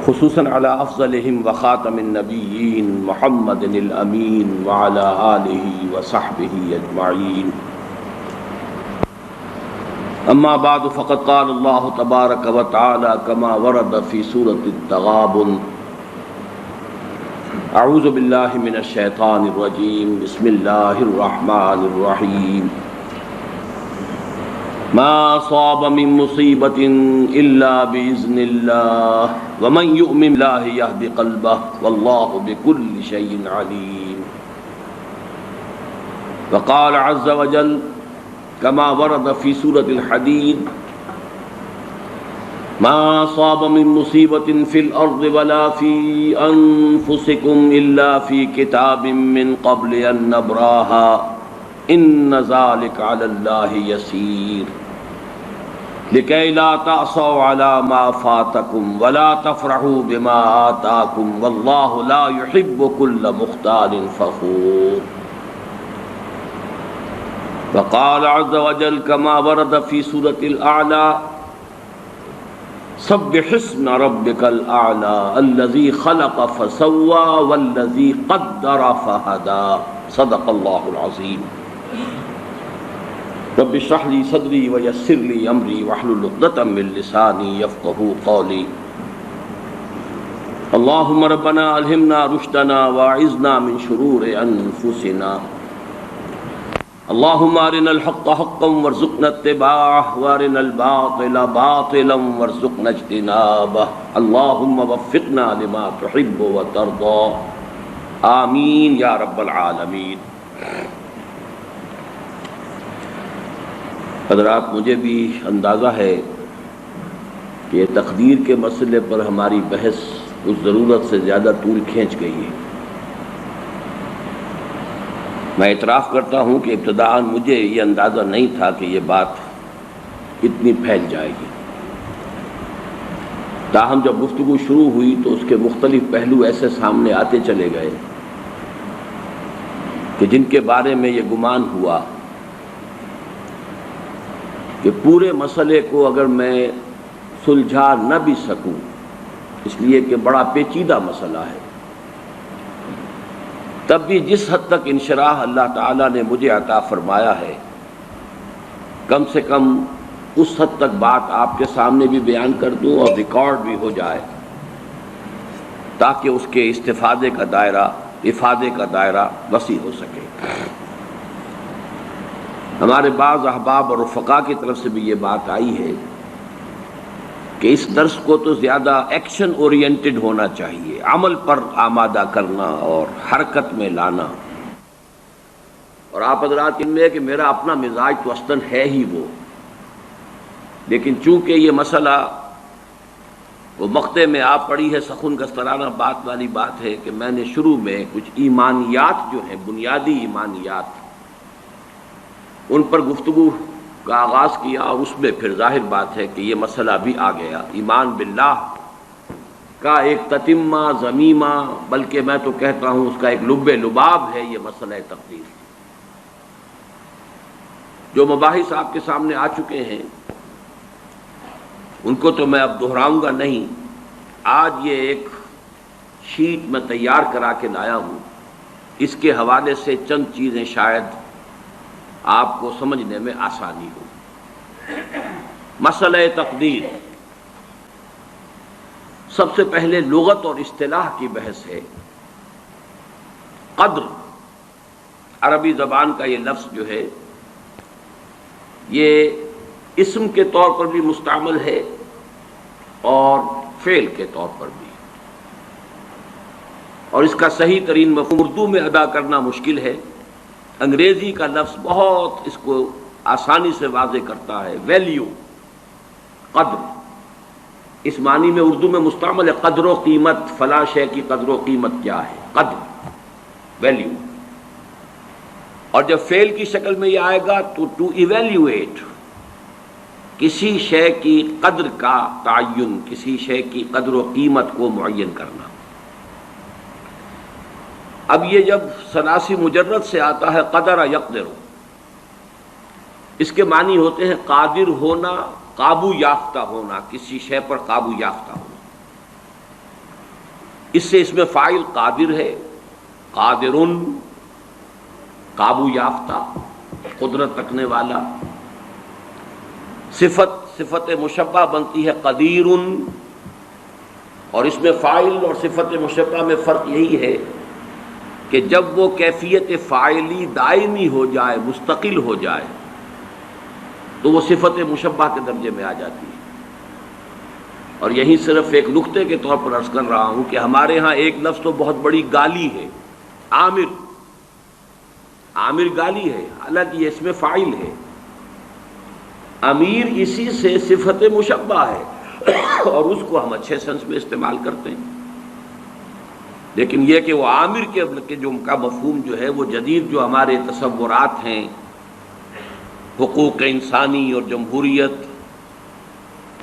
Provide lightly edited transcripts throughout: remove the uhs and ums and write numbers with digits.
خصوصاً على افضلهم وخاتم النبیین محمد الامین وعلى آلہ وصحبہ اجمعین. اما بعد فقد قال اللہ تبارک وتعالی كما ورد في سورة التغابن. اعوذ باللہ من الشیطان الرجیم. بسم اللہ الرحمن الرحیم. ما صاب من مصیبت الا باذن اللہ ومن یؤمن باللہ یہد قلبہ واللہ بکل شیء علیم. وقال عز وجل كما ورد في سورة الحديد ما صاب من مصیبت في الارض ولا في انفسكم الا في كتاب من قبل ان نبراها ان ذلك على الله يسير لكي لا تعصوا على ما فاتكم ولا تفرحوا بما آتاكم والله لا يحب كل مختال فخور. وقال عز وجل كما ورد في سورة الأعلى سبح اسم ربك الأعلى الذي خلق فسوى والذي قدر فهدى صدق الله العظيم. رب اشرح لي صدري ويسر لي امري واحلل عقدة من لساني يفقهوا قولي. اللهم ربنا الهمنا رشدنا واعذنا من شرور انفسنا. اللهم ارنا الحق حقا وارزقنا اتباعه وارنا الباطل باطلا وارزقنا اجتنابه. اللهم وفقنا لما تحب وترضى. آمین یا رب العالمین. حضرات، مجھے بھی اندازہ ہے کہ یہ تقدیر کے مسئلے پر ہماری بحث اس ضرورت سے زیادہ طول کھینچ گئی ہے. میں اعتراف کرتا ہوں کہ ابتداءً مجھے یہ اندازہ نہیں تھا کہ یہ بات اتنی پھیل جائے گی. تاہم جب گفتگو شروع ہوئی تو اس کے مختلف پہلو ایسے سامنے آتے چلے گئے کہ جن کے بارے میں یہ گمان ہوا کہ پورے مسئلے کو اگر میں سلجھا نہ بھی سکوں، اس لیے کہ بڑا پیچیدہ مسئلہ ہے، تب بھی جس حد تک انشراح اللہ تعالیٰ نے مجھے عطا فرمایا ہے، کم سے کم اس حد تک بات آپ کے سامنے بھی بیان کر دوں اور ریکارڈ بھی ہو جائے، تاکہ اس کے استفادے کا دائرہ، افادے کا دائرہ وسیع ہو سکے. ہمارے بعض احباب اور رفقا کی طرف سے بھی یہ بات آئی ہے کہ اس درس کو تو زیادہ ایکشن اورینٹڈ ہونا چاہیے، عمل پر آمادہ کرنا اور حرکت میں لانا. اور آپ حضرات ان میں کہ میرا اپنا مزاج تو اصلاً ہے ہی وہ، لیکن چونکہ یہ مسئلہ وہ مقطع میں آپ پڑی ہے، سخن گسترانہ بات والی بات ہے کہ میں نے شروع میں کچھ ایمانیات جو ہیں، بنیادی ایمانیات، ان پر گفتگو کا آغاز کیا، اور اس میں پھر ظاہر بات ہے کہ یہ مسئلہ بھی آ گیا. ایمان باللہ کا ایک تتمہ ضمیمہ، بلکہ میں تو کہتا ہوں اس کا ایک لب لباب ہے یہ مسئلہ تقدیر. جو مباحث آپ کے سامنے آ چکے ہیں ان کو تو میں اب دہراؤں گا نہیں. آج یہ ایک شیٹ میں تیار کرا کے لایا ہوں، اس کے حوالے سے چند چیزیں شاید آپ کو سمجھنے میں آسانی ہو. مسئلہ تقدیر، سب سے پہلے لغت اور اصطلاح کی بحث ہے. قدر عربی زبان کا یہ لفظ جو ہے یہ اسم کے طور پر بھی مستعمل ہے اور فعل کے طور پر بھی، اور اس کا صحیح ترین مفہوم اردو میں ادا کرنا مشکل ہے. انگریزی کا لفظ بہت اس کو آسانی سے واضح کرتا ہے. ویلیو، قدر، اس معنی میں اردو میں مستعمل ہے. قدر و قیمت، فلاں شے کی قدر و قیمت کیا ہے، قدر، ویلیو. اور جب فعل کی شکل میں یہ آئے گا تو ٹو ایویلیویٹ، کسی شے کی قدر کا تعین، کسی شے کی قدر و قیمت کو معین کرنا. اب یہ جب ثلاثی مجرد سے آتا ہے قدر یقدر، اس کے معنی ہوتے ہیں قادر ہونا، قابو یافتہ ہونا، کسی شے پر قابو یافتہ ہونا. اس سے اس میں فاعل قادر ہے، قادرن قابو یافتہ، قدرت رکھنے والا۔ صفت مشبہ بنتی ہے قدیرن، اور اس میں فاعل اور صفت مشبہ میں فرق یہی ہے کہ جب وہ کیفیت فاعلی دائمی ہو جائے، مستقل ہو جائے، تو وہ صفت مشبہ کے درجے میں آ جاتی ہے۔ اور یہی صرف ایک نقطے کے طور پر عرض کر رہا ہوں کہ ہمارے ہاں ایک لفظ تو بہت بڑی گالی ہے، عامر۔ عامر گالی ہے، حالانکہ یہ اس میں فاعل ہے۔ امیر اسی سے صفت مشبہ ہے اور اس کو ہم اچھے سنس میں استعمال کرتے ہیں، لیکن یہ کہ وہ عامر کے جو کا مفہوم جو ہے وہ جدید جو ہمارے تصورات ہیں، حقوق انسانی اور جمہوریت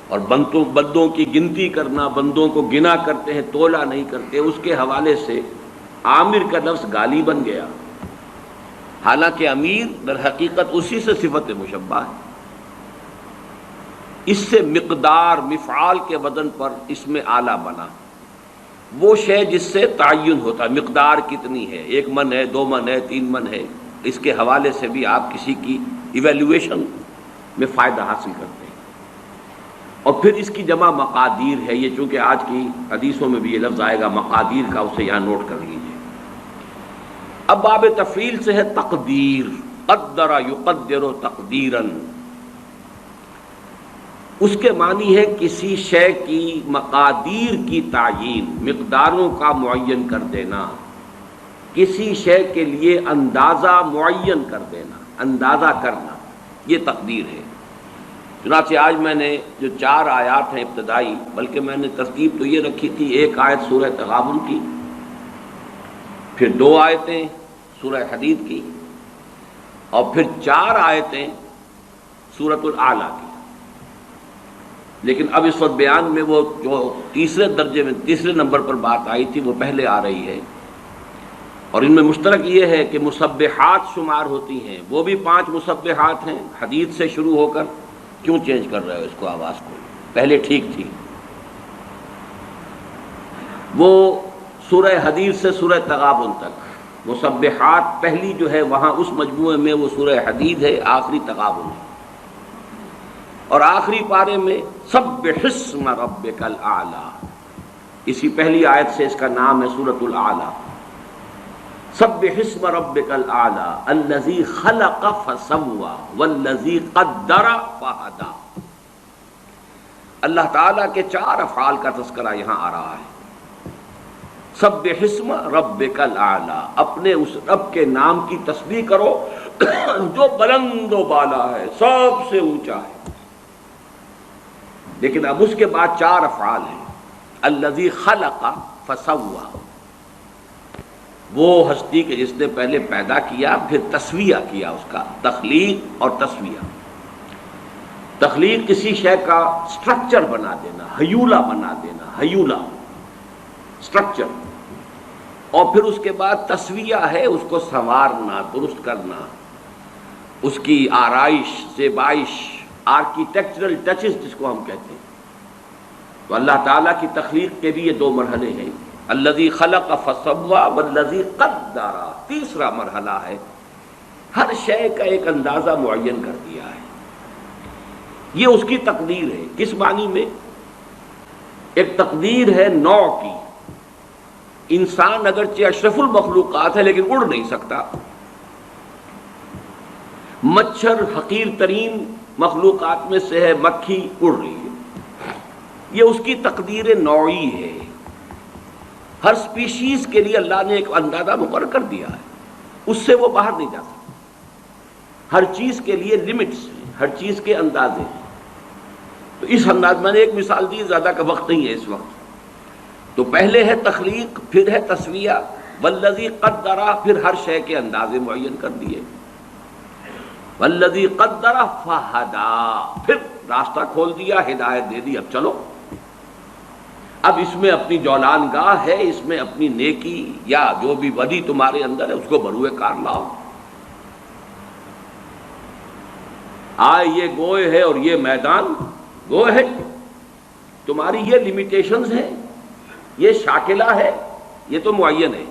اور بندوں کی گنتی کرنا، بندوں کو گنا کرتے ہیں، تولا نہیں کرتے، اس کے حوالے سے عامر کا لفظ گالی بن گیا، حالانکہ امیر در حقیقت اسی سے صفت مشبہ ہے۔ اس سے مقدار مفعال کے وزن پر اس میں اعلیٰ بنا، وہ شے جس سے تعین ہوتا ہے، مقدار کتنی ہے، 1 من ہے، 2 من ہے، 3 من ہے، اس کے حوالے سے بھی آپ کسی کی ایویلویشن میں فائدہ حاصل کرتے ہیں۔ اور پھر اس کی جمع مقادیر ہے، یہ چونکہ آج کی حدیثوں میں بھی یہ لفظ آئے گا مقادیر کا، اسے یہاں نوٹ کر لیجیے۔ اب باب تفعیل سے ہے تقدیر، قدر یقدر تقدیرا، اس کے معنی ہے کسی شے کی مقادیر کی تعیین، مقداروں کا معین کر دینا، کسی شے کے لیے اندازہ معین کر دینا، اندازہ کرنا، یہ تقدیر ہے۔ چنانچہ آج میں نے جو 4 آیات ہیں ابتدائی، بلکہ میں نے ترتیب تو یہ رکھی تھی، 1 آیت سورہ تغابن کی، پھر 2 آیتیں سورہ حدید کی، اور پھر 4 آیتیں سورۃ الاعلیٰ کی۔ لیکن اب اس وقت بیان میں وہ جو تیسرے نمبر پر بات آئی تھی وہ پہلے آ رہی ہے، اور ان میں مشترک یہ ہے کہ مسبحات شمار ہوتی ہیں، وہ بھی 5 مسبحات ہیں، حدید سے شروع ہو کر، کیوں چینج کر رہے ہو اس کو، آواز کو، پہلے ٹھیک تھی، وہ سورہ حدید سے سورہ تغابن تک مسبحات پہلی جو ہے وہاں اس مجموعے میں وہ سورہ حدید ہے، آخری تغابن ہے، اور آخری پارے میں سبح اسم ربک الاعلی، اسی پہلی آیت سے اس کا نام ہے سورۃ الاعلی۔ سبح اسم ربک الاعلی الذی خلق فسوی والذی قدر فہدی۔ اللہ تعالیٰ کے 4 افعال کا تذکرہ یہاں آ رہا ہے۔ سبح اسم ربک الاعلی، اپنے اس رب کے نام کی تسبیح کرو جو بلند و بالا ہے، سب سے اونچا ہے۔ لیکن اب اس کے بعد 4 افعال ہیں۔ الذی خلق فسوی، وہ ہستی کے جس نے پہلے پیدا کیا، پھر تسویہ کیا، اس کا تخلیق اور تسویہ۔ تخلیق کسی شے کا سٹرکچر بنا دینا، ہیولہ بنا دینا، ہیولہ سٹرکچر، اور پھر اس کے بعد تسویہ ہے اس کو سنوارنا، درست کرنا، اس کی آرائش، زیبائش، آرکیٹیکچرل ٹچز جس کو ہم کہتے ہیں۔ تو اللہ تعالیٰ کی تخلیق کے بھی یہ 2 مرحلے ہیں، الذی خلق فسوی والذی قدر، تیسرا مرحلہ ہے ہر شے کا ایک اندازہ معین کر دیا ہے۔ یہ اس کی تقدیر ہے۔ کس معنی میں؟ ایک تقدیر ہے نوع کی، انسان اگرچہ اشرف المخلوقات ہے لیکن اڑ نہیں سکتا، مچھر حقیر ترین مخلوقات میں سے ہے، مکھی اڑ رہی ہے، یہ اس کی تقدیر نوعی ہے۔ ہر سپیشیز کے لیے اللہ نے ایک اندازہ مقرر کر دیا ہے، اس سے وہ باہر نہیں جا سکتا۔ ہر چیز کے لیے لمٹس ہیں، ہر چیز کے اندازے ہیں۔ تو اس انداز میں نے ایک مثال دی، زیادہ کا وقت نہیں ہے اس وقت۔ تو پہلے ہے تخلیق، پھر ہے تسویہ، والذی قدر، پھر ہر شے کے اندازے معین کر دیے، والذی قدر فہدی، پھر راستہ کھول دیا، ہدایت دے دی، اب چلو۔ اب اس میں اپنی جولان گاہ ہے، اس میں اپنی نیکی یا جو بھی بدی تمہارے اندر ہے اس کو بروئے کار لاؤ۔ آئے یہ گوئے ہے اور یہ میدان گوئے ہے، تمہاری یہ لیمیٹیشنز ہیں، یہ شاکلہ ہے، یہ تو معین ہے،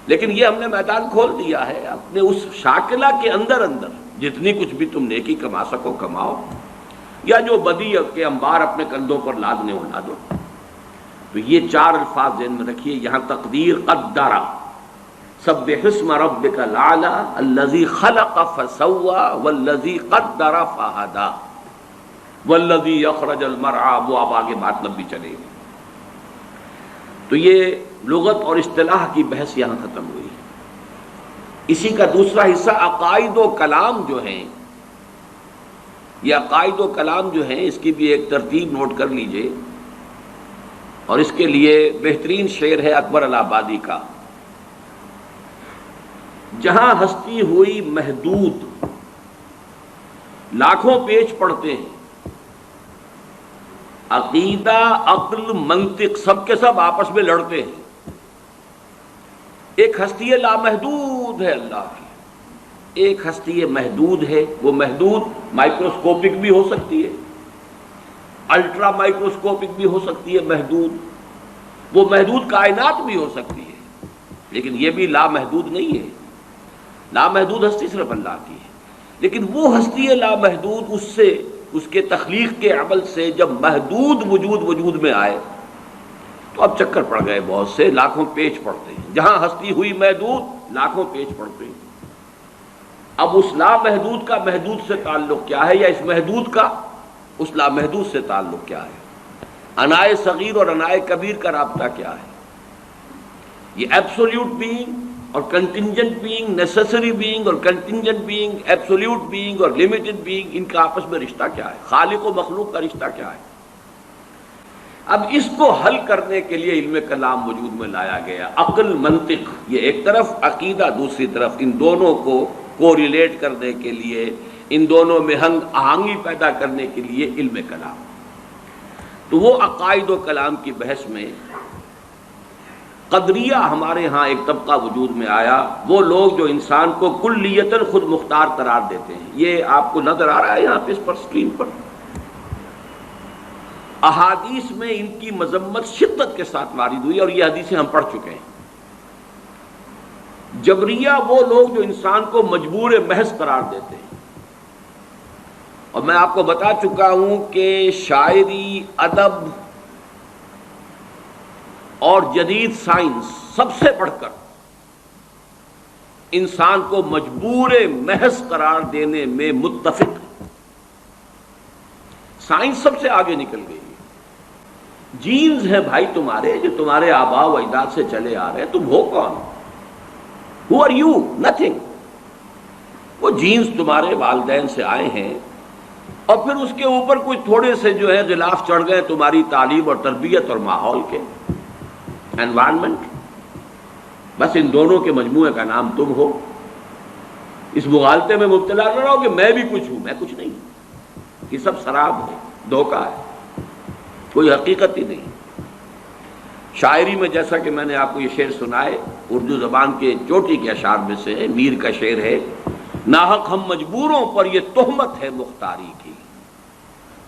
لیکن یہ ہم نے میدان کھول دیا ہے، اپنے اس شاکلہ کے اندر اندر جتنی کچھ بھی تم نیکی کما سکو کماؤ، یا جو بدی کے انبار اپنے کندھوں پر لادنے ہو لا دو۔ تو یہ چار الفاظ ذہن میں رکھیے، یہاں تقدیر قدرا، سبح اسم ربک الاعلی الذی خلق فسوی والذی قدر فہدی والذی یخرج المرعی، وہ اب آگے بات لمبی چلے گی۔ تو یہ لغت اور اصطلاح کی بحث یہاں ختم ہوئی۔ اسی کا دوسرا حصہ عقائد و کلام جو ہیں، یہ عقائد و کلام جو ہیں اس کی بھی ایک ترتیب نوٹ کر لیجئے، اور اس کے لیے بہترین شعر ہے اکبر الآبادی کا، جہاں ہستی ہوئی محدود لاکھوں پیچ پڑتے ہیں، عقیدہ عقل منطق سب کے سب آپس میں لڑتے ہیں۔ ایک ہستی لامحدود ہے اللہ کی، ایک ہستی محدود ہے، وہ محدود مائکروسکوپک بھی ہو سکتی ہے، الٹرا مائکروسکوپک بھی ہو سکتی ہے، محدود، وہ محدود کائنات بھی ہو سکتی ہے، لیکن یہ بھی لامحدود نہیں ہے۔ لامحدود ہستی صرف اللہ کی ہے، لیکن وہ ہستی لامحدود اس سے، اس کے تخلیق کے عمل سے جب محدود وجود میں آئے تو اب چکر پڑ گئے، بہت سے لاکھوں پیچ پڑتے ہیں۔ جہاں ہستی ہوئی محدود لاکھوں پیچ پڑتے ہیں۔ اب اس لامحدود کا محدود سے تعلق کیا ہے، یا اس محدود کا اس لامحدود سے تعلق کیا ہے؟ انائے صغیر اور انائے کبیر کا رابطہ کیا ہے؟ یہ ایبسولوٹ بینگ اور کنٹینجنٹ بینگ، نیسیسری بینگ اور کنٹینجنٹ بینگ، ایبسولوٹ بینگ اور لمیٹڈ بینگ، ان کا آپس میں رشتہ کیا ہے؟ خالق و مخلوق کا رشتہ کیا ہے؟ اب اس کو حل کرنے کے لیے علم کلام وجود میں لایا گیا، عقل منطق یہ ایک طرف، عقیدہ دوسری طرف، ان دونوں کو کوریلیٹ کرنے کے لیے، ان دونوں میں ہنگ آہنگی پیدا کرنے کے لیے علم کلام۔ تو وہ عقائد و کلام کی بحث میں قدریہ ہمارے ہاں ایک طبقہ وجود میں آیا، وہ لوگ جو انسان کو کلیتاً خود مختار قرار دیتے ہیں۔ یہ آپ کو نظر آ رہا ہے یہاں پہ اس پر اسکرین پر، احادیث میں ان کی مذمت شدت کے ساتھ وارد ہوئی، اور یہ حدیثیں ہم پڑھ چکے ہیں۔ جبریہ وہ لوگ جو انسان کو مجبور محض قرار دیتے ہیں، اور میں آپ کو بتا چکا ہوں کہ شاعری، ادب اور جدید سائنس سب سے بڑھ کر انسان کو مجبور محض قرار دینے میں متفق ہے۔ سائنس سب سے آگے نکل گئی ہے۔ جینز ہیں بھائی تمہارے، جو تمہارے آباء و اجداد سے چلے آ رہے ہیں، تم ہو کون؟ Who are you? Nothing۔ وہ جینز تمہارے والدین سے آئے ہیں، اور پھر اس کے اوپر کوئی تھوڑے سے جو ہے غلاف چڑھ گئے تمہاری تعلیم اور تربیت اور ماحول کے، انوائرمنٹ، بس ان دونوں کے مجموعے کا نام تم ہو۔ اس مغالطے میں مبتلا نہ رہو کہ میں بھی کچھ ہوں، میں کچھ نہیں ہوں، یہ سب سراب ہے، دھوکہ ہے، کوئی حقیقت ہی نہیں۔ شاعری میں جیسا کہ میں نے آپ کو یہ شعر سنائے، اردو زبان کے چوٹی کے اشعار میں سے میر کا شعر ہے، ناحق ہم مجبوروں پر یہ تہمت ہے مختاری کی،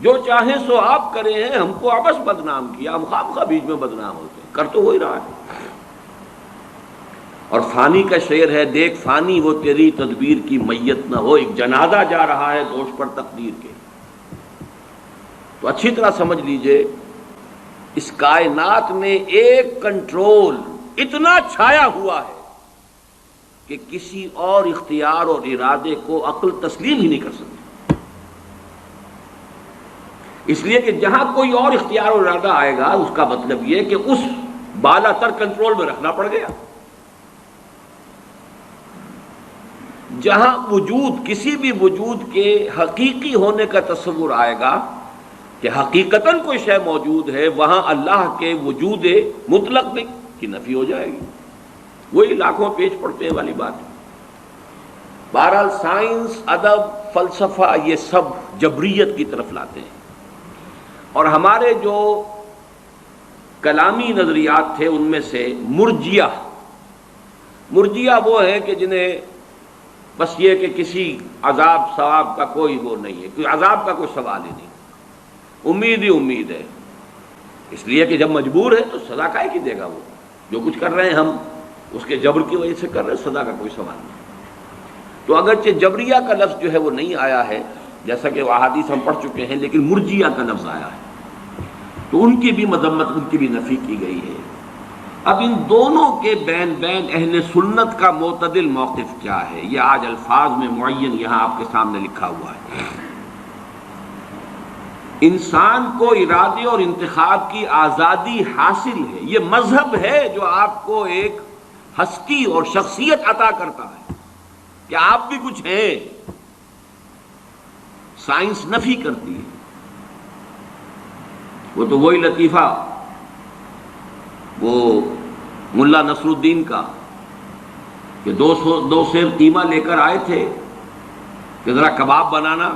جو چاہیں سو آپ کرے ہیں، ہم کو آپس بدنام کیا، ہم خواہ بیچ میں بدنام ہوتے ہیں، کر تو ہو ہی رہا ہے۔ اور فانی کا شعر ہے، دیکھ فانی وہ تیری تدبیر کی میت نہ ہو، ایک جنازہ جا رہا ہے دوش پر تقدیر کے۔ تو اچھی طرح سمجھ لیجئے، اس کائنات میں ایک کنٹرول اتنا چھایا ہوا ہے کہ کسی اور اختیار اور ارادے کو عقل تسلیم ہی نہیں کر سکتی، اس لیے کہ جہاں کوئی اور اختیار اور ارادہ آئے گا، اس کا مطلب یہ کہ اس بالا تر کنٹرول میں رکھنا پڑ گیا۔ جہاں وجود، کسی بھی وجود کے حقیقی ہونے کا تصور آئے گا کہ حقیقتاً کوئی شے موجود ہے، وہاں اللہ کے وجود مطلق کی نفی ہو جائے گی۔ وہی لاکھوں پیچ پڑتے ہیں والی بات ہے۔ بہرحال سائنس، ادب، فلسفہ یہ سب جبریت کی طرف لاتے ہیں، اور ہمارے جو کلامی نظریات تھے ان میں سے مرجیہ وہ ہیں کہ جنہیں بس یہ کہ کسی عذاب ثواب کا کوئی وہ نہیں ہے، کوئی عذاب کا کوئی سوال ہی نہیں، امید ہی امید ہے، اس لیے کہ جب مجبور ہے تو سزا کائے کی دے گا؟ وہ جو کچھ کر رہے ہیں ہم اس کے جبر کی وجہ سے کر رہے ہیں، سزا کا کوئی سوال نہیں۔ تو اگرچہ جبریہ کا لفظ جو ہے وہ نہیں آیا ہے جیسا کہ وہ احادیث ہم پڑھ چکے ہیں، لیکن مرجیہ کا لفظ آیا ہے، تو ان کی بھی مذمت، ان کی بھی نفی کی گئی ہے۔ اب ان دونوں کے بین اہل سنت کا معتدل موقف کیا ہے، یہ آج الفاظ میں معین یہاں آپ کے سامنے لکھا ہوا ہے۔ انسان کو ارادے اور انتخاب کی آزادی حاصل ہے، یہ مذہب ہے جو آپ کو ایک ہستی اور شخصیت عطا کرتا ہے کہ آپ بھی کچھ ہیں۔ سائنس نفی کرتی ہے، وہ تو وہی لطیفہ وہ ملا نصر الدین کا کہ دو سیر قیمہ لے کر آئے تھے کہ ذرا کباب بنانا،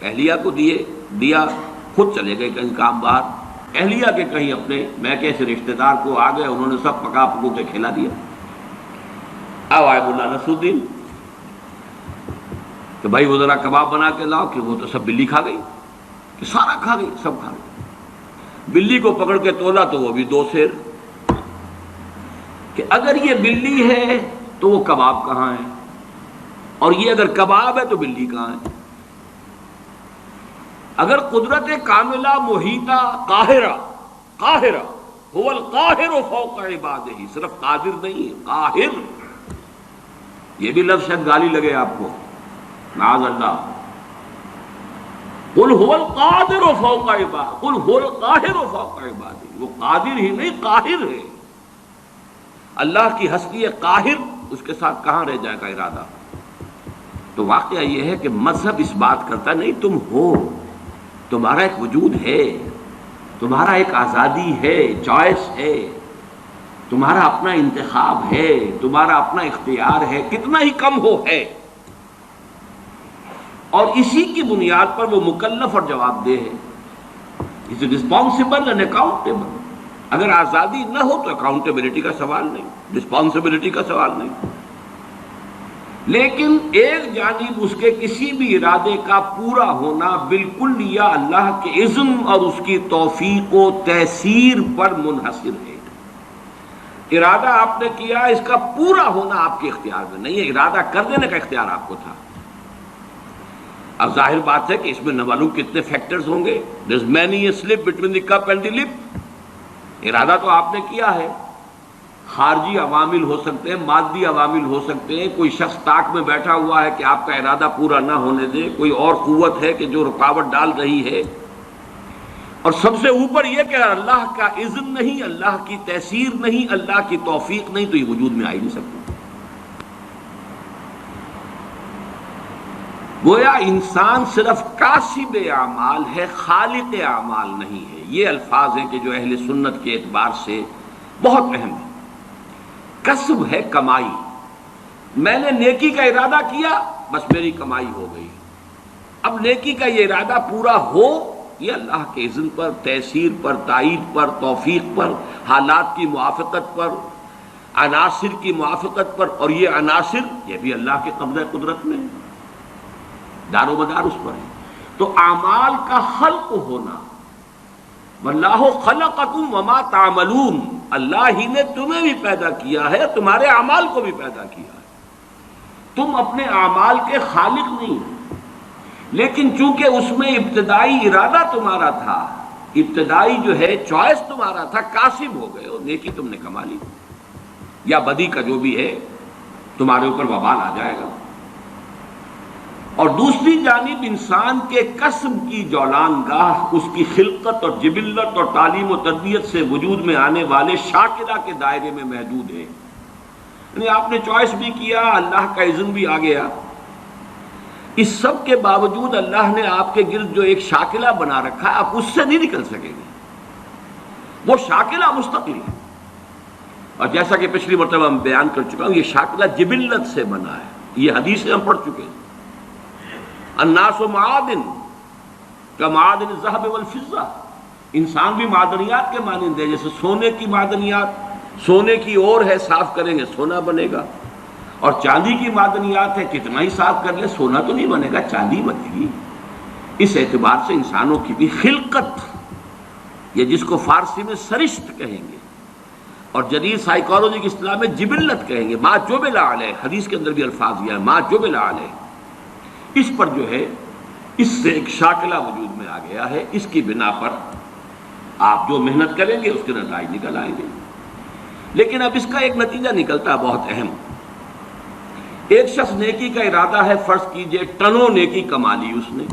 اہلیہ کو دیا، خود چلے گئے کہیں کام باہر، اہلیہ کے کہیں اپنے میں کیسے رشتہ دار کو آ گئے، انہوں نے سب پکا پکو کے کھلا دیا۔ اب آئے ملا نصر الدین کہ بھائی وہ ذرا کباب بنا کے لاؤ، کہ وہ تو سب بلی کھا گئی، کہ سارا کھا گئی، سب کھا گئی۔ بلی کو پکڑ کے تولا تو وہ بھی 2 سیر، کہ اگر یہ بلی ہے تو وہ کباب کہاں ہے، اور یہ اگر کباب ہے تو بلی کہاں ہے؟ اگر قدرت کاملہ محیطہ قاہرہ هو القاہر فوق عبادہ، صرف قادر نہیں ہے، قاہر، یہ بھی لفظ شاید گالی لگے آپ کو، معاذ اللہ، قل هو القادر فوق عبادہ، قل هو القاہر فوق عبادہ، وہ قادر ہی نہیں قاہر ہے۔ اللہ کی ہستی قاہر، اس کے ساتھ کہاں رہ جائے گا ارادہ؟ تو واقعہ یہ ہے کہ مذہب اس بات کرتا نہیں تم ہو، تمہارا ایک وجود ہے، تمہارا ایک آزادی ہے، چوائس ہے، تمہارا اپنا انتخاب ہے، تمہارا اپنا اختیار ہے، کتنا ہی کم ہو ہے، اور اسی کی بنیاد پر وہ مکلف اور جواب دہ ہے۔ Is responsible and accountable. اگر آزادی نہ ہو تو اکاؤنٹیبلٹی کا سوال نہیں، رسپانسبلٹی کا سوال نہیں۔ لیکن ایک جانب اس کے کسی بھی ارادے کا پورا ہونا بالکل یا اللہ کے اذن اور اس کی توفیق و تیسیر پر منحصر ہے۔ ارادہ آپ نے کیا، اس کا پورا ہونا آپ کے اختیار میں نہیں ہے، ارادہ کر دینے کا اختیار آپ کو تھا۔ اب ظاہر بات ہے کہ اس میں نہ معلوم کتنے فیکٹرز ہوں گے، there's many a slip between the cup and the lip۔ ارادہ تو آپ نے کیا ہے، خارجی عوامل ہو سکتے ہیں، مادی عوامل ہو سکتے ہیں، کوئی شخص طاق میں بیٹھا ہوا ہے کہ آپ کا ارادہ پورا نہ ہونے دے، کوئی اور قوت ہے کہ جو رکاوٹ ڈال رہی ہے، اور سب سے اوپر یہ کہ اللہ کا اذن نہیں، اللہ کی تیسیر نہیں، اللہ کی توفیق نہیں، تو یہ وجود میں آ ہی نہیں سکتا۔ گویا انسان صرف کاسب اعمال ہے، خالق اعمال نہیں ہے۔ یہ الفاظ ہیں کہ جو اہل سنت کے اعتبار سے بہت اہم ہے۔ کسب ہے کمائی، میں نے نیکی کا ارادہ کیا، بس میری کمائی ہو گئی۔ اب نیکی کا یہ ارادہ پورا ہو، یہ اللہ کے اذن پر، تیسیر پر، تائید پر، توفیق پر، حالات کی موافقت پر، عناصر کی موافقت پر، اور یہ عناصر یہ بھی اللہ کے قبضہ قدرت میں ہے، دار و مدار اس پر ہے۔ تو اعمال کا خلق ہونا، واللہ خلقکم وما تعملون، اللہ ہی نے تمہیں بھی پیدا کیا ہے، تمہارے اعمال کو بھی پیدا کیا ہے۔ تم اپنے اعمال کے خالق نہیں ہو، لیکن چونکہ اس میں ابتدائی ارادہ تمہارا تھا، ابتدائی جو ہے چوائس تمہارا تھا، کاسب ہو گئے ہو، نیکی تم نے کما لی، یا بدی کا جو بھی ہے تمہارے اوپر وبال آ جائے گا۔ اور دوسری جانب انسان کے کسب کی جولان گاہ اس کی خلقت اور جبلت اور تعلیم و تربیت سے وجود میں آنے والے شاکرہ کے دائرے میں محدود ہے۔ یعنی آپ نے چوائس بھی کیا، اللہ کا اذن بھی آ گیا، اس سب کے باوجود اللہ نے آپ کے گرد جو ایک شاکلہ بنا رکھا ہے، آپ اس سے نہیں نکل سکیں گے، وہ شاکلہ مستقل ہے۔ اور جیسا کہ پچھلی مرتبہ میں بیان کر چکا ہوں، یہ شاکلہ جبلت سے بنا ہے، یہ حدیثیں ہم پڑھ چکے ہیں۔ الناس معادن کمعادن الذهب والفضہ، انسان بھی معدنیات کے مانند ہے، جیسے سونے کی معدنیات، سونے کی اور ہے، صاف کریں گے سونا بنے گا، اور چاندی کی معدنیات ہے، کتنا ہی صاف کر لے سونا تو نہیں بنے گا، چاندی بنے گی۔ اس اعتبار سے انسانوں کی بھی خلقت یہ جس کو فارسی میں سرشت کہیں گے اور جدید سائیکالوجی کی اصطلاح میں جبلت کہیں گے، ما جبل علیہ، حدیث کے اندر بھی الفاظ یہ ہے ما جبل علیہ، اس پر جو ہے اس سے ایک شاکلہ وجود میں آ گیا ہے، اس کی بنا پر آپ جو محنت کریں گے اس کے نتائج نکل آئیں گے۔ لیکن اب اس کا ایک نتیجہ نکلتا ہے بہت اہم۔ ایک شخص نیکی کا ارادہ ہے، فرض کیجئے ٹنوں نیکی کما لی اس نے،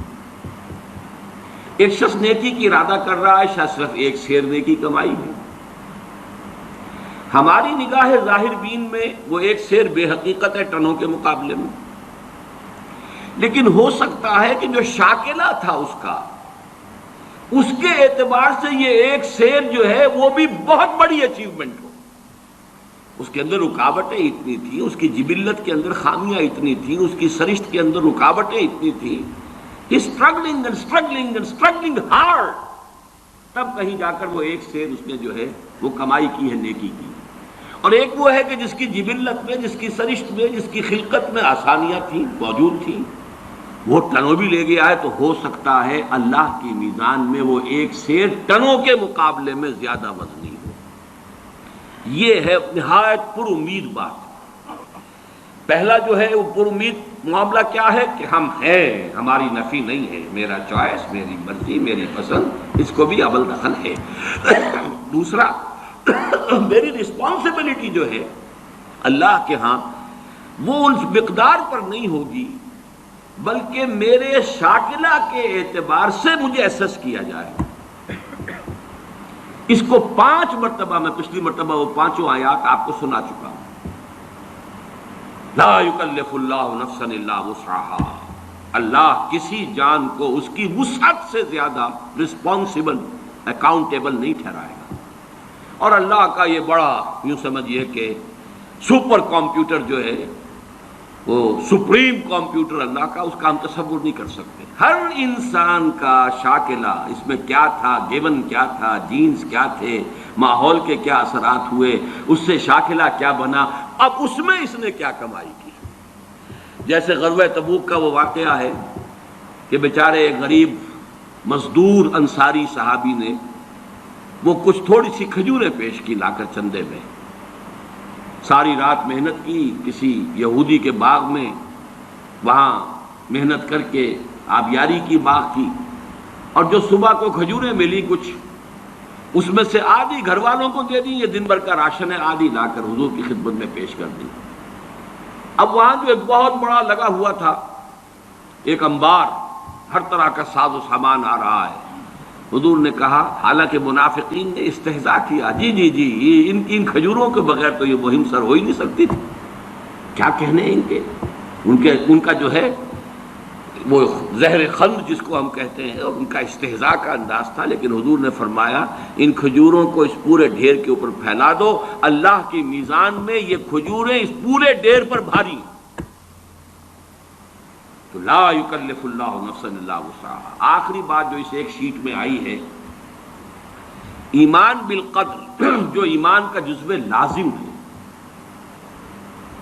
ایک شخص نیکی کی ارادہ کر رہا ہے شاید صرف ایک سیر نیکی کمائی ہے۔ ہماری نگاہ ظاہر بین میں وہ ایک سیر بے حقیقت ہے ٹنوں کے مقابلے میں، لیکن ہو سکتا ہے کہ جو شاکلہ تھا اس کا، اس کے اعتبار سے یہ ایک سیر جو ہے وہ بھی بہت بڑی اچیومنٹ ہو۔ اس کے اندر رکاوٹیں اتنی تھیں، اس کی جبلت کے اندر خامیاں اتنی تھیں، اس کی سرشت کے اندر رکاوٹیں اتنی تھیں، struggling and struggling and struggling hard, تب کہیں جا کر وہ ایک سیر اس نے جو ہے وہ کمائی کی ہے نیکی کی۔ اور ایک وہ ہے کہ جس کی جبلت میں، جس کی سرشت میں، جس کی خلقت میں آسانیاں تھیں، موجود تھیں، وہ ٹنوں بھی لے گیا ہے، تو ہو سکتا ہے اللہ کی میزان میں وہ ایک سیر ٹنوں کے مقابلے میں زیادہ وزنی ہو۔ یہ ہے نہایت پر امید بات۔ پہلا جو ہے وہ پر امید معاملہ کیا ہے کہ ہم ہیں، ہماری نفی نہیں ہے، میرا چوائس، میری مرضی، میری پسند، اس کو بھی اول دخل ہے۔ دوسرا، میری رسپانسبلٹی جو ہے اللہ کے ہاں وہ اس مقدار پر نہیں ہوگی، بلکہ میرے شاکلہ کے اعتبار سے مجھے ایسس کیا جائے۔ اس کو 5 مرتبہ، میں پچھلی مرتبہ وہ 5 آیات آپ کو سنا چکا ہوں۔ لا یکلف اللہ نفسا الا وسعها، اللہ کسی جان کو اس کی وسعت سے زیادہ رسپانسبل، اکاؤنٹیبل نہیں ٹھہرائے گا۔ اور اللہ کا یہ بڑا، یوں سمجھیے کہ سپر کمپیوٹر جو ہے، وہ سپریم کمپیوٹر اللہ کا، اس کا ہم تصور نہیں کر سکتے۔ ہر انسان کا شاکلہ، اس میں کیا تھا، گیون کیا تھا، جینز کیا تھے، ماحول کے کیا اثرات ہوئے، اس سے شاکلہ کیا بنا، اب اس میں اس نے کیا کمائی کی۔ جیسے غزوہ تبوک کا وہ واقعہ ہے کہ بیچارے ایک غریب مزدور انصاری صحابی نے وہ کچھ تھوڑی سی کھجوریں پیش کی لا کر چندے میں، ساری رات محنت کی کسی یہودی کے باغ میں، وہاں محنت کر کے آبیاری کی باغ کی، اور جو صبح کو کھجوریں ملی کچھ، اس میں سے آدھی گھر والوں کو دے دی، یہ دن بھر کا راشن ہے، آدھی لا کر حضور کی خدمت میں پیش کر دی۔ اب وہاں جو ایک بہت بڑا لگا ہوا تھا ایک انبار، ہر طرح کا ساز و سامان آ رہا ہے، حضور نے کہا، حالانکہ منافقین نے استہزاء کیا، جی ان کھجوروں کے بغیر تو یہ مہم سر ہو ہی نہیں سکتی تھی، کیا کہنے ان کا جو ہے وہ زہر خند جس کو ہم کہتے ہیں، اور ان کا استہزاء کا انداز تھا۔ لیکن حضور نے فرمایا ان کھجوروں کو اس پورے ڈھیر کے اوپر پھیلا دو، اللہ کی میزان میں یہ کھجوریں اس پورے ڈھیر پر بھاری ہیں۔ تو لا یکلف اللہ نفسا الا وسعها۔ آخری بات جو اس ایک شیٹ میں آئی ہے، ایمان بالقدر، جو ایمان کا جزو لازم ہے،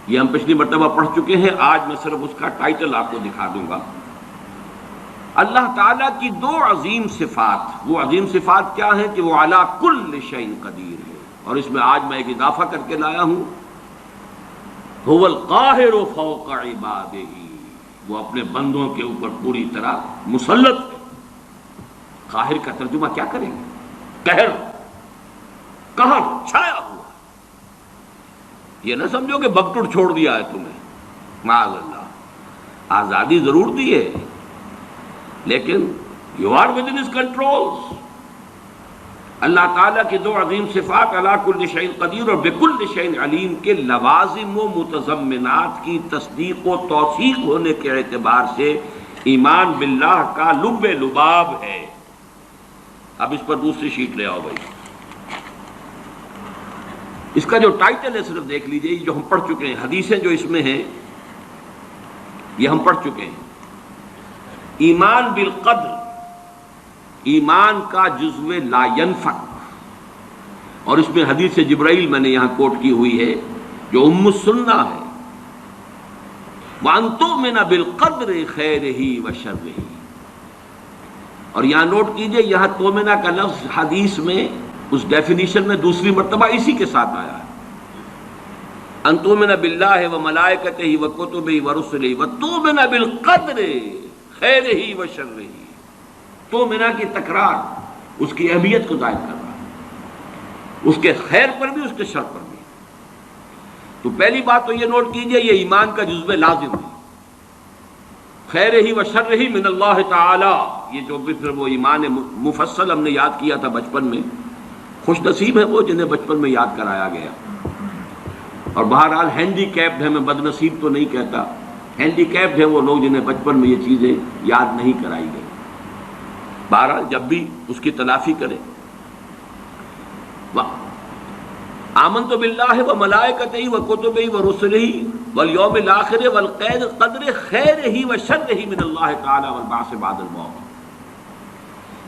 یہ ہم پچھلی مرتبہ پڑھ چکے ہیں، آج میں صرف اس کا ٹائٹل آپ کو دکھا دوں گا۔ اللہ تعالیٰ کی 2 عظیم صفات، وہ عظیم صفات کیا ہیں کہ وہ علی کل شیء قدیر ہے، اور اس میں آج میں ایک اضافہ کر کے لایا ہوں، هو القاہر فوق عبادہ، وہ اپنے بندوں کے اوپر پوری طرح مسلط ہے۔ قاہر کا ترجمہ کیا کریں گے؟ قہر چھایا ہوا، یہ نہ سمجھو کہ بگٹڑ چھوڑ دیا ہے تمہیں، معاذ اللہ، آزادی ضرور دی ہے، لیکن you are within his control. اللہ تعالیٰ کی 2 عظیم صفات، علی کل شیء قدیر اور بکل شیء علیم، کے لوازم و متضمنات کی تصدیق و توثیق ہونے کے اعتبار سے ایمان باللہ کا لب لباب ہے۔ اب اس پر دوسری شیٹ لے آؤ بھائی، اس کا جو ٹائٹل ہے صرف دیکھ لیجئے، یہ جو ہم پڑھ چکے ہیں، حدیثیں جو اس میں ہیں یہ ہم پڑھ چکے ہیں۔ ایمان بالقدر، ایمان کا جزو لا ینفک، اور اس میں حدیث جبرائیل میں نے یہاں کوٹ کی ہوئی ہے جو ام السنہ ہے، وَأَن تُؤْمِنَ بِالْقَدْرِ خَيْرِهِ وَشَرِّهِ، اور یہاں نوٹ کیجئے، یہاں تومنا کا لفظ حدیث میں اس ڈیفینیشن میں دوسری مرتبہ اسی کے ساتھ آیا ہے، ان تؤمن باللہ و ملائکتہ و کتبہ و رسلہ و تؤمن بالقدر خیرہ و شرہ۔ تومنا کی تکرار اس کی اہمیت کو ظاہر کر رہا ہے، اس کے خیر پر بھی اس کے شر پر بھی۔ تو پہلی بات تو یہ نوٹ کیجئے، یہ ایمان کا جزو لازم ہے، خیرہ و شرہ من اللہ تعالی۔ یہ جو بھی پھر وہ ایمان مفصل ہم نے یاد کیا تھا بچپن میں، خوش نصیب ہے وہ جنہیں بچپن میں یاد کرایا گیا، اور بہرحال ہینڈی کیپڈ ہے، میں بد نصیب تو نہیں کہتا، ہینڈی کیپڈ ہیں وہ لوگ جنہیں بچپن میں یہ چیزیں یاد نہیں کرائی گئی۔ بہرحال جب بھی اس کی تلافی کریں۔ آمنت باللہ و ملائکتہ و کتبہ و رسلہ والیوم الآخر والقدر خیرہ و شرہ من اللہ تعالی والبعث بعد الموت۔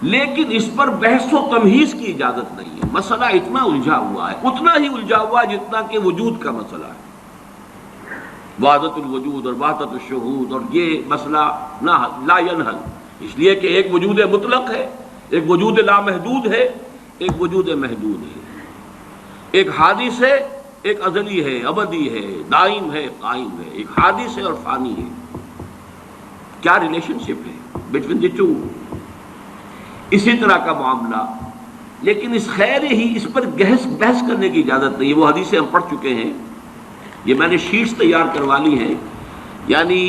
لیکن اس پر بحث و تمہیز کی اجازت نہیں ہے، مسئلہ اتنا الجھا ہوا ہے، اتنا ہی الجھا ہوا ہے جتنا کہ وجود کا مسئلہ ہے، وحدت الوجود اور وحدت الشہود، اور یہ مسئلہ لا ینحل، اس لیے کہ ایک وجود مطلق ہے، ایک وجود لامحدود ہے، ایک وجود محدود ہے، ایک حادث ہے، ایک ازلی ہے، ابدی ہے، دائم ہے، قائم ہے، ایک حادث ہے اور فانی ہے۔ کیا ریلیشن شپ ہے بٹوین دی ٹو؟ اسی طرح کا معاملہ، لیکن اس خیر ہی، اس پر بحث کرنے کی اجازت نہیں ہے۔ وہ حدیثیں ہم پڑھ چکے ہیں، یہ میں نے شیٹس تیار کروا لی ہیں، یعنی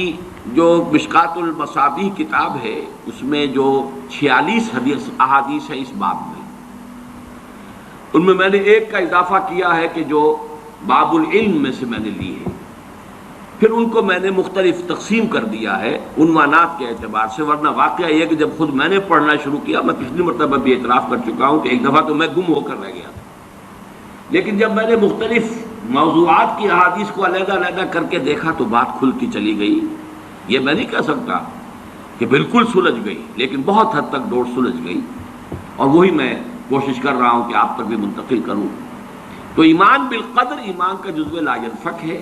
جو مشکات المصابیح کتاب ہے اس میں جو 46 احادیث ہیں اس باب میں، ان میں نے ایک کا اضافہ کیا ہے کہ جو باب العلم میں سے میں نے لی ہے، پھر ان کو میں نے مختلف تقسیم کر دیا ہے عنوانات کے اعتبار سے، ورنہ واقعہ یہ کہ جب خود میں نے پڑھنا شروع کیا، میں پچھلی مرتبہ بھی اعتراف کر چکا ہوں کہ ایک دفعہ تو میں گم ہو کر رہ گیا تھا، لیکن جب میں نے مختلف موضوعات کی احادیث کو علیحدہ علیحدہ کر کے دیکھا تو بات کھلتی چلی گئی۔ یہ میں نہیں کہہ سکتا کہ بالکل سلجھ گئی، لیکن بہت حد تک ڈور سلجھ گئی، اور وہی میں کوشش کر رہا ہوں کہ آپ تک بھی منتقل کروں۔ تو ایمان بالقدر ایمان کا جزو لا ینفک ہے،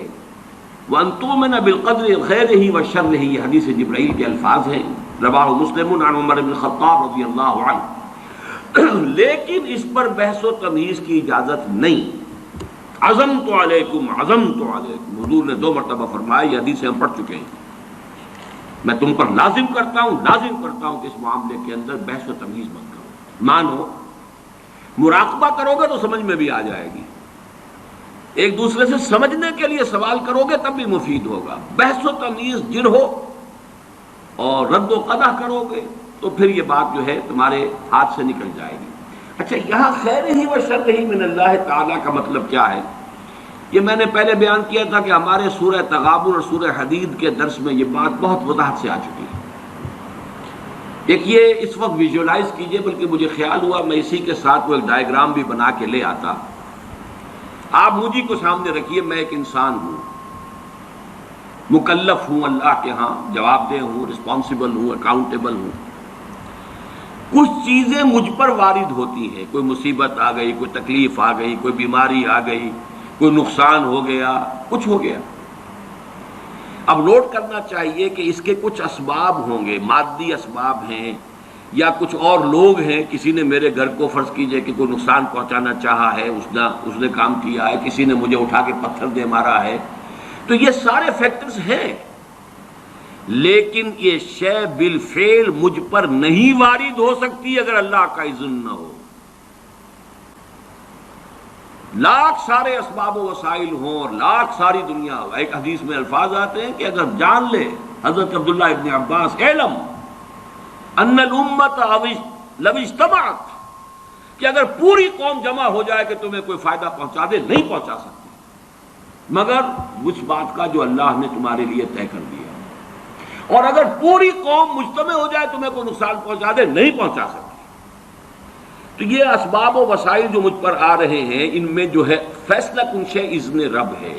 وَأَن تُؤْمِنَ بِالْقَدْرِ خَيْرِهِ وَشَرِّهِ، یہ حدیث جبرائیل کے الفاظ ہیں، رواہ مسلم عن عمر بن الخطاب رضی اللہ عنہ۔ لیکن اس پر بحث و تمیز کی اجازت نہیں۔ عزمت علیکم، عزمت علیکم، حضور نے 2 مرتبہ فرمایا، یہ حدیثیں ہم پڑھ چکے ہیں، میں تم پر لازم کرتا ہوں کہ اس معاملے کے اندر بحث و تمیز مت کرو۔ مانو، مراقبہ کرو گے تو سمجھ میں بھی آ جائے گی، ایک دوسرے سے سمجھنے کے لیے سوال کرو گے تب بھی مفید ہوگا، بحث و تمیز جن ہو اور رد و قدح کرو گے تو پھر یہ بات جو ہے تمہارے ہاتھ سے نکل جائے گی۔ اچھا، یہاں خیر ہی و شر ہی من اللہ تعالیٰ کا مطلب کیا ہے؟ یہ میں نے پہلے بیان کیا تھا کہ ہمارے سورہ تغابن اور سورہ حدید کے درس میں یہ بات بہت وضاحت سے آ چکی ہے۔ ایک یہ اس وقت ویژولائز کیجئے، بلکہ مجھے خیال ہوا میں اسی کے ساتھ وہ ایک ڈائیگرام بھی بنا کے لے آتا۔ آپ مجھے کو سامنے رکھیے، میں ایک انسان ہوں، مکلف ہوں اللہ کے ہاں، جواب دہ ہوں، رسپانسیبل ہوں، اکاؤنٹیبل ہوں۔ کچھ چیزیں مجھ پر وارد ہوتی ہیں، کوئی مصیبت آ گئی، کوئی تکلیف آ گئی، کوئی بیماری آ گئی، کوئی نقصان ہو گیا، کچھ ہو گیا۔ اب نوٹ کرنا چاہیے کہ اس کے کچھ اسباب ہوں گے، مادی اسباب ہیں یا کچھ اور لوگ ہیں، کسی نے میرے گھر کو فرض کیجئے کہ کوئی نقصان پہنچانا چاہا ہے، اس نے کام کیا ہے، کسی نے مجھے اٹھا کے پتھر دے مارا ہے، تو یہ سارے فیکٹرز ہیں، لیکن یہ شے بالفعل مجھ پر نہیں وارد ہو سکتی اگر اللہ کا اذن نہ ہو۔ لاکھ سارے اسباب و وسائل ہوں اور لاکھ ساری دنیا ہو، ایک حدیث میں الفاظ آتے ہیں کہ اگر جان لے حضرت عبداللہ ابن عباس، اعلم ان الامت لو اجتمعت، کہ اگر پوری قوم جمع ہو جائے کہ تمہیں کوئی فائدہ پہنچا دے، نہیں پہنچا سکتی مگر اس بات کا جو اللہ نے تمہارے لیے طے کر دیا، اور اگر پوری قوم مجتمع ہو جائے تمہیں کوئی نقصان پہنچا دے، نہیں پہنچا سکتی۔ تو یہ اسباب و وسائل جو مجھ پر آ رہے ہیں، ان میں جو ہے فیصلہ کنشے اذن رب ہے۔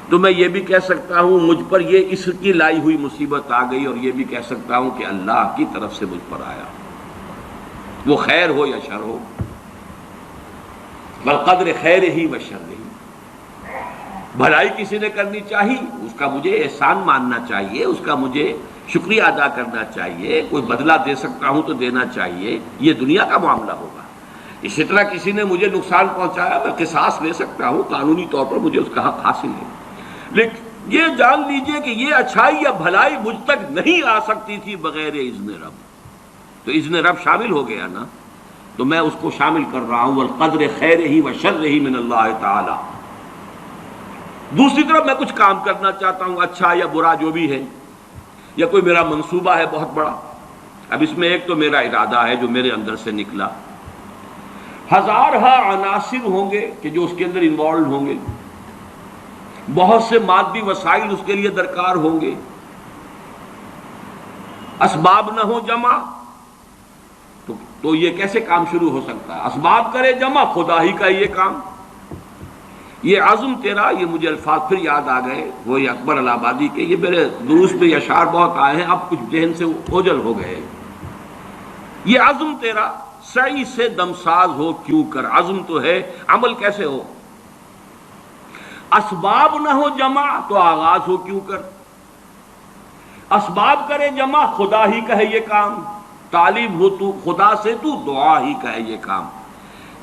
تو میں یہ بھی کہہ سکتا ہوں مجھ پر یہ اس کی لائی ہوئی مصیبت آ گئی، اور یہ بھی کہہ سکتا ہوں کہ اللہ کی طرف سے مجھ پر آیا، وہ خیر ہو یا شر ہو، بالقدر خیر ہی و شر ہی۔ بھلائی کسی نے کرنی چاہیے، اس کا مجھے احسان ماننا چاہیے، اس کا مجھے شکریہ ادا کرنا چاہیے، کوئی بدلہ دے سکتا ہوں تو دینا چاہیے، یہ دنیا کا معاملہ ہوگا۔ اسی طرح کسی نے مجھے نقصان پہنچایا، میں قصاص لے سکتا ہوں، قانونی طور پر مجھے اس کا حق حاصل ہے، لیکن یہ جان لیجئے کہ یہ اچھائی یا بھلائی مجھ تک نہیں آ سکتی تھی بغیر اذن رب۔ تو اذن رب شامل ہو گیا نا، تو میں اس کو شامل کر رہا ہوں، والقدر خیرہ و شرہ من اللہ تعالی۔ دوسری طرف میں کچھ کام کرنا چاہتا ہوں، اچھا یا برا جو بھی ہے، یا کوئی میرا منصوبہ ہے بہت بڑا۔ اب اس میں ایک تو میرا ارادہ ہے جو میرے اندر سے نکلا، ہزارہ عناصر ہوں گے کہ جو اس کے اندر انوالو ہوں گے، بہت سے مادی وسائل اس کے لیے درکار ہوں گے، اسباب نہ ہو جمع تو یہ کیسے کام شروع ہو سکتا ہے؟ اسباب کرے جمع، خدا ہی کا یہ کام۔ یہ عزم تیرا، یہ مجھے الفاظ پھر یاد آ گئے، وہ یہ اکبر الہ آبادی کے، یہ میرے دروس میں یہ اشعار بہت آئے ہیں، اب کچھ ذہن سے اوجل ہو گئے۔ یہ عزم تیرا سعی سے دمساز ہو کیوں کر، عزم تو ہے، عمل کیسے ہو؟ اسباب نہ ہو جمع تو آغاز ہو کیوں کر، اسباب کرے جمع، خدا ہی کا ہے یہ کام، طالب ہو تو خدا سے، تو دعا ہی کا ہے یہ کام۔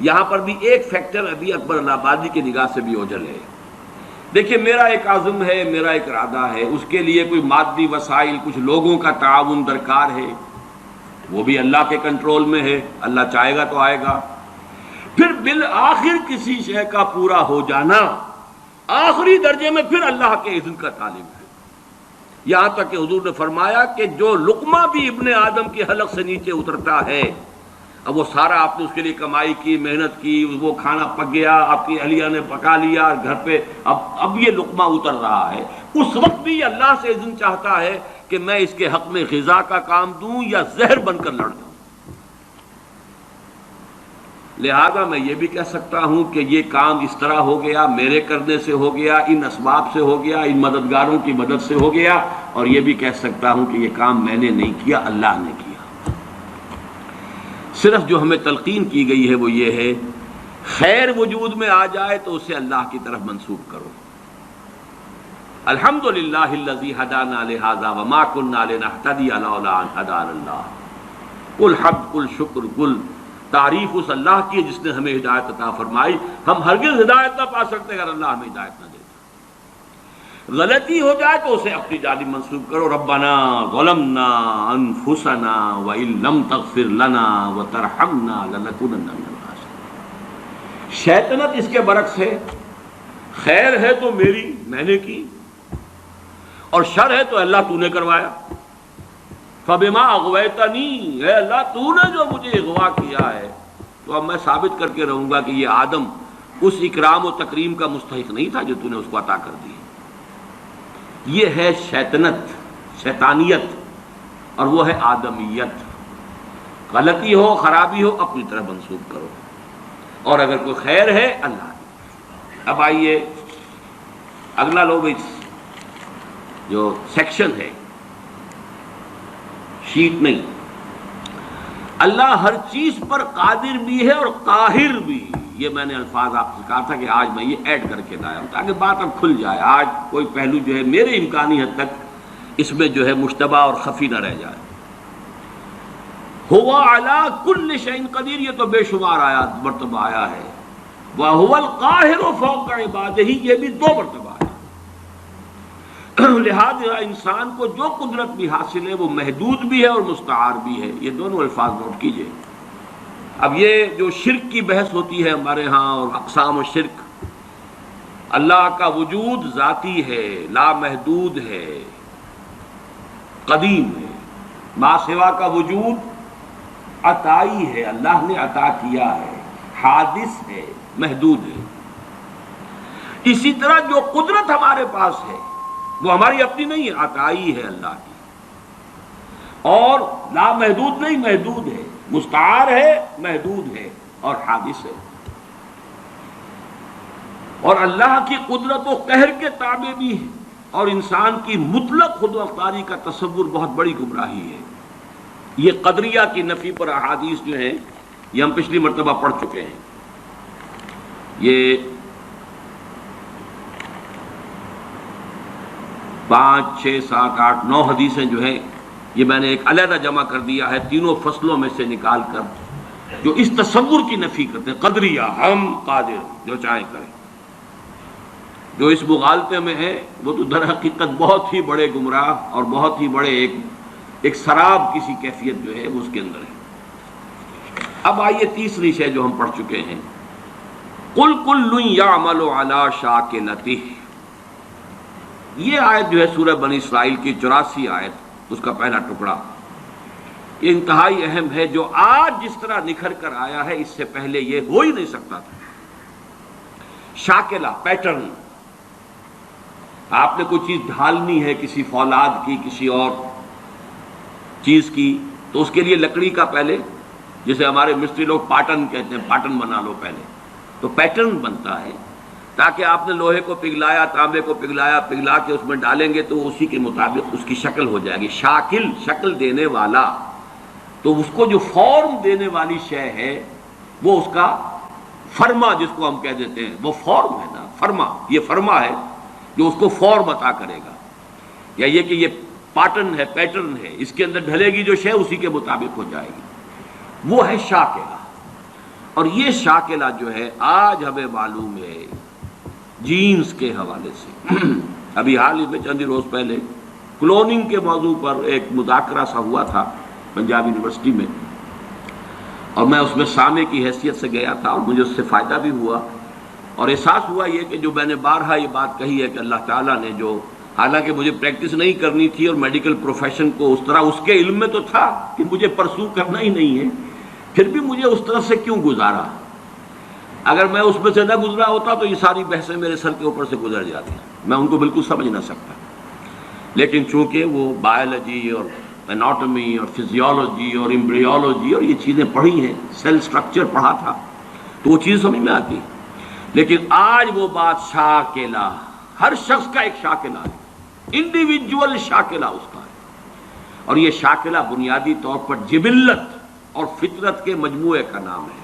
یہاں پر بھی ایک فیکٹر ابھی اکبر الہ آبادی کی نگاہ سے بھی اوجھل ہے۔ دیکھیے میرا ایک عزم ہے، میرا ایک ارادہ ہے، اس کے لیے کوئی مادی وسائل، کچھ لوگوں کا تعاون درکار ہے، وہ بھی اللہ کے کنٹرول میں ہے، اللہ چاہے گا تو آئے گا۔ پھر بالآخر کسی شے کا پورا ہو جانا آخری درجے میں پھر اللہ کے اذن کا طالب ہے۔ یہاں تک کہ حضور نے فرمایا کہ جو لقمہ بھی ابن آدم کے حلق سے نیچے اترتا ہے، اب وہ سارا آپ نے اس کے لیے کمائی کی، محنت کی، وہ کھانا پک گیا، آپ کی اہلیہ نے پکا لیا گھر پہ، اب یہ لقمہ اتر رہا ہے، اس وقت بھی اللہ سے اذن چاہتا ہے کہ میں اس کے حق میں غذا کا کام دوں یا زہر بن کر لڑ جاؤں۔ لہذا میں یہ بھی کہہ سکتا ہوں کہ یہ کام اس طرح ہو گیا، میرے کرنے سے ہو گیا، ان اسباب سے ہو گیا، ان مددگاروں کی مدد سے ہو گیا، اور یہ بھی کہہ سکتا ہوں کہ یہ کام میں نے نہیں کیا، اللہ نے کیا۔ صرف جو ہمیں تلقین کی گئی ہے وہ یہ ہے، خیر وجود میں آ جائے تو اسے اللہ کی طرف منسوب کرو۔ الحمدللہ الذی ہدانا لہذا وما کنا لنہتدی لولا ان ہدانا اللہ۔ قل حمد، قل شکر، قل تعریف اس اللہ کی ہے جس نے ہمیں ہدایت عطا فرمائی، ہم ہرگز ہدایت نہ پا سکتے اگر اللہ ہمیں ہدایت نہ دیتا۔ غلطی ہو جائے تو اسے اپنی جانب منسوب کرو، ربنا ظلمنا انفسنا وان لم تغفر لنا وترحمنا لنکونن من الخاسرین۔ شیطنت اس کے برعکس ہے، خیر ہے تو میری، میں نے کی، اور شر ہے تو اللہ تو نے کروایا۔ فبما اغویتنی، اے اللہ تو نے جو مجھے اغوا کیا ہے، تو اب میں ثابت کر کے رہوں گا کہ یہ آدم اس اکرام و تکریم کا مستحق نہیں تھا جو تو نے اس کو عطا کر دی۔ یہ ہے شیطنت، شیطانیت، اور وہ ہے آدمیت۔ غلطی ہو، خرابی ہو، اپنی طرف منسوب کرو، اور اگر کوئی خیر ہے اللہ نے۔ اب آئیے اگلا لو بھائی، جو سیکشن ہے، شیٹ نہیں، اللہ ہر چیز پر قادر بھی ہے اور قاہر بھی۔ یہ میں نے الفاظ آپ سے کہا تھا کہ آج میں یہ ایڈ کر کے لایا ہوں تاکہ بات اب کھل جائے، آج کوئی پہلو جو ہے میرے امکانی حد تک اس میں جو ہے مشتبہ اور خفی نہ رہ جائے۔ ہوا علی کل شیء قدیر، یہ تو بے شمار آیات مرتبہ آیا ہے، وَهُوَ الْقَاهِرُ فَوْقَ عِبَادِهِ، یہ بھی 2 مرتبہ ہے۔ لہذا انسان کو جو قدرت بھی حاصل ہے وہ محدود بھی ہے اور مستعار بھی ہے، یہ دونوں الفاظ نوٹ کیجئے۔ اب یہ جو شرک کی بحث ہوتی ہے ہمارے ہاں اور اقسام و شرک، اللہ کا وجود ذاتی ہے، لامحدود ہے، قدیم ہے، ما سوا کا وجود عطائی ہے، اللہ نے عطا کیا ہے، حادث ہے، محدود ہے۔ اسی طرح جو قدرت ہمارے پاس ہے وہ ہماری اپنی نہیں ہے، عطائی ہے اللہ کی، اور لامحدود نہیں، محدود ہے، مستعار ہے، محدود ہے، اور حادث ہے۔ اور اللہ کی قدرت و قہر کے تابع بھی ہے، اور انسان کی مطلق خود مختاری کا تصور بہت بڑی گمراہی ہے۔ یہ قدریہ کی نفی پر احادیث جو ہیں یہ ہم پچھلی مرتبہ پڑھ چکے ہیں، یہ 5 6 7 8 9 حدیثیں جو ہیں یہ میں نے ایک علیحدہ جمع کر دیا ہے تینوں فصلوں میں سے نکال کر، جو اس تصور کی نفی کرتے ہیں قدریہ، ہم قادر جو چاہیں کریں. جو اس مغالطے میں ہے وہ تو در حقیقت بہت ہی بڑے گمراہ اور بہت ہی بڑے ایک سراب کسی کیفیت جو ہے وہ اس کے اندر ہے. اب آئیے تیسری شے جو ہم پڑھ چکے ہیں، قل کل یعمل علی شاکلتہ. یہ آیت جو ہے سورہ بنی اسرائیل کی 84 آیت، اس کا پہلا ٹکڑا، یہ انتہائی اہم ہے. جو آج جس طرح نکھر کر آیا ہے اس سے پہلے یہ ہو ہی نہیں سکتا تھا. شاکلہ، پیٹرن. آپ نے کوئی چیز ڈھالنی ہے کسی فولاد کی، کسی اور چیز کی، تو اس کے لیے لکڑی کا پہلے، جسے ہمارے مستری لوگ پاٹن کہتے ہیں، پاٹن بنا لو پہلے، تو پیٹرن بنتا ہے. تاکہ آپ نے لوہے کو پگھلایا، تانبے کو پگھلا کے اس میں ڈالیں گے تو اسی کے مطابق اس کی شکل ہو جائے گی. شاکل، شکل دینے والا. تو اس کو جو فارم دینے والی شے ہے وہ اس کا فرما، جس کو ہم کہہ دیتے ہیں، وہ فارم ہے نا. فرما، یہ فرما ہے جو اس کو فارم عطا کرے گا. یا یہ کہ یہ پاٹن ہے، پیٹرن ہے، اس کے اندر ڈھلے گی جو شے اسی کے مطابق ہو جائے گی. وہ ہے شاکلہ. اور یہ شاکلہ جو ہے آج ہمیں معلوم ہے جینز کے حوالے سے. ابھی حال ہی میں چند ہی روز پہلے کلوننگ کے موضوع پر ایک مذاکرہ سا ہوا تھا پنجاب یونیورسٹی میں، اور میں اس میں سامع کی حیثیت سے گیا تھا، اور مجھے اس سے فائدہ بھی ہوا. اور احساس ہوا یہ کہ جو میں نے بارہا یہ بات کہی ہے کہ اللہ تعالیٰ نے جو، حالانکہ مجھے پریکٹس نہیں کرنی تھی اور میڈیکل پروفیشن کو اس طرح، اس کے علم میں تو تھا کہ مجھے پرسو کرنا ہی نہیں ہے، پھر بھی مجھے اس طرح سے کیوں گزارا. اگر میں اس میں سے نہ گزرا ہوتا تو یہ ساری بحثیں میرے سر کے اوپر سے گزر جاتی، میں ان کو بالکل سمجھ نہ سکتا. لیکن چونکہ وہ بایولوجی اور اناٹمی اور فزیولوجی اور ایمبریولوجی اور یہ چیزیں پڑھی ہیں، سیل سٹرکچر پڑھا تھا، تو وہ چیز سمجھ میں آتی. لیکن آج وہ بات شاکلہ، ہر شخص کا ایک شاکلہ ہے، انڈیویجول شاکلہ اس کا ہے. اور یہ شاکلہ بنیادی طور پر جبلت اور فطرت کے مجموعے کا نام ہے.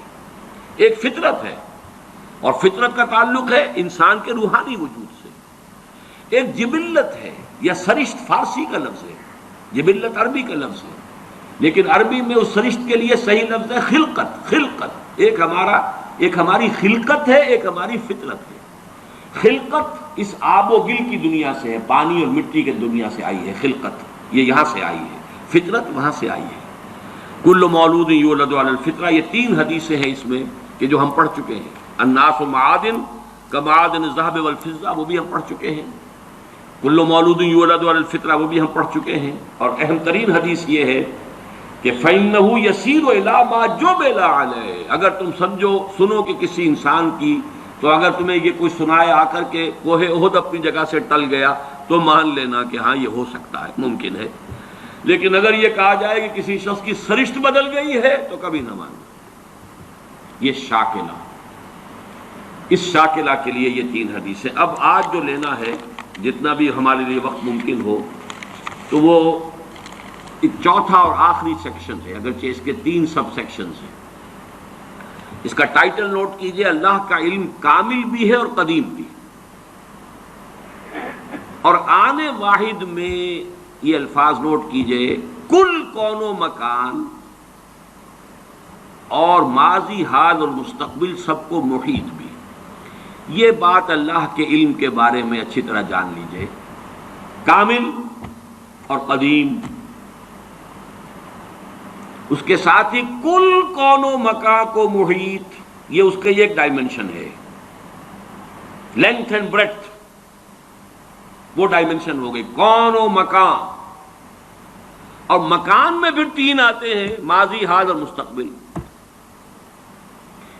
ایک فطرت ہے، اور فطرت کا تعلق ہے انسان کے روحانی وجود سے. ایک جبلت ہے یا سرشت، فارسی کا لفظ ہے، جبلت عربی کا لفظ ہے، لیکن عربی میں اس سرشت کے لیے صحیح لفظ ہے خلقت. خلقت ایک ہماری خلقت ہے، ایک ہماری فطرت ہے. خلقت اس آب و گل کی دنیا سے ہے، پانی اور مٹی کی دنیا سے آئی ہے. خلقت یہ یہاں سے آئی ہے، فطرت وہاں سے آئی ہے. کل مولود یولد علی الفطرہ، یہ 3 حدیثیں ہیں اس میں کہ جو ہم پڑھ چکے ہیں. الناس معادن کمعادن الذهب والفضہ، وہ بھی ہم پڑھ چکے ہیں. کل مولود یولد علی الفطرہ، وہ بھی ہم پڑھ چکے ہیں. اور اہم ترین حدیث یہ ہے کہ فإنہ یسیر الی ما جبل علیہ. اگر تم سنو کہ کسی انسان کی، تو اگر تمہیں یہ کوئی سنائے آ کر کے کوہ احد اپنی جگہ سے ٹل گیا تو مان لینا کہ ہاں یہ ہو سکتا ہے، ممکن ہے. لیکن اگر یہ کہا جائے کہ کسی شخص کی سرشت بدل گئی ہے تو کبھی نہ ماننا. یہ شاکلہ، اس شاکلہ کے لیے یہ 3 حدیثیں. اب آج جو لینا ہے جتنا بھی ہمارے لیے وقت ممکن ہو، تو وہ ایک چوتھا اور آخری سیکشن ہے، اگرچہ اس کے 3 سب سیکشنز ہیں. اس کا ٹائٹل نوٹ کیجئے، اللہ کا علم کامل بھی ہے اور قدیم بھی. اور آنے واحد میں یہ الفاظ نوٹ کیجئے، کل کون و مکان اور ماضی، حال اور مستقبل سب کو محیط بھی. یہ بات اللہ کے علم کے بارے میں اچھی طرح جان لیجئے، کامل اور قدیم. اس کے ساتھ ہی کل کون و مکان کو محیط، یہ اس کا ایک ڈائمنشن ہے. لینتھ اینڈ بریڈتھ، وہ ڈائمنشن ہو گئی کون و مکان. اور مکان میں پھر 3 آتے ہیں، ماضی، حال اور مستقبل.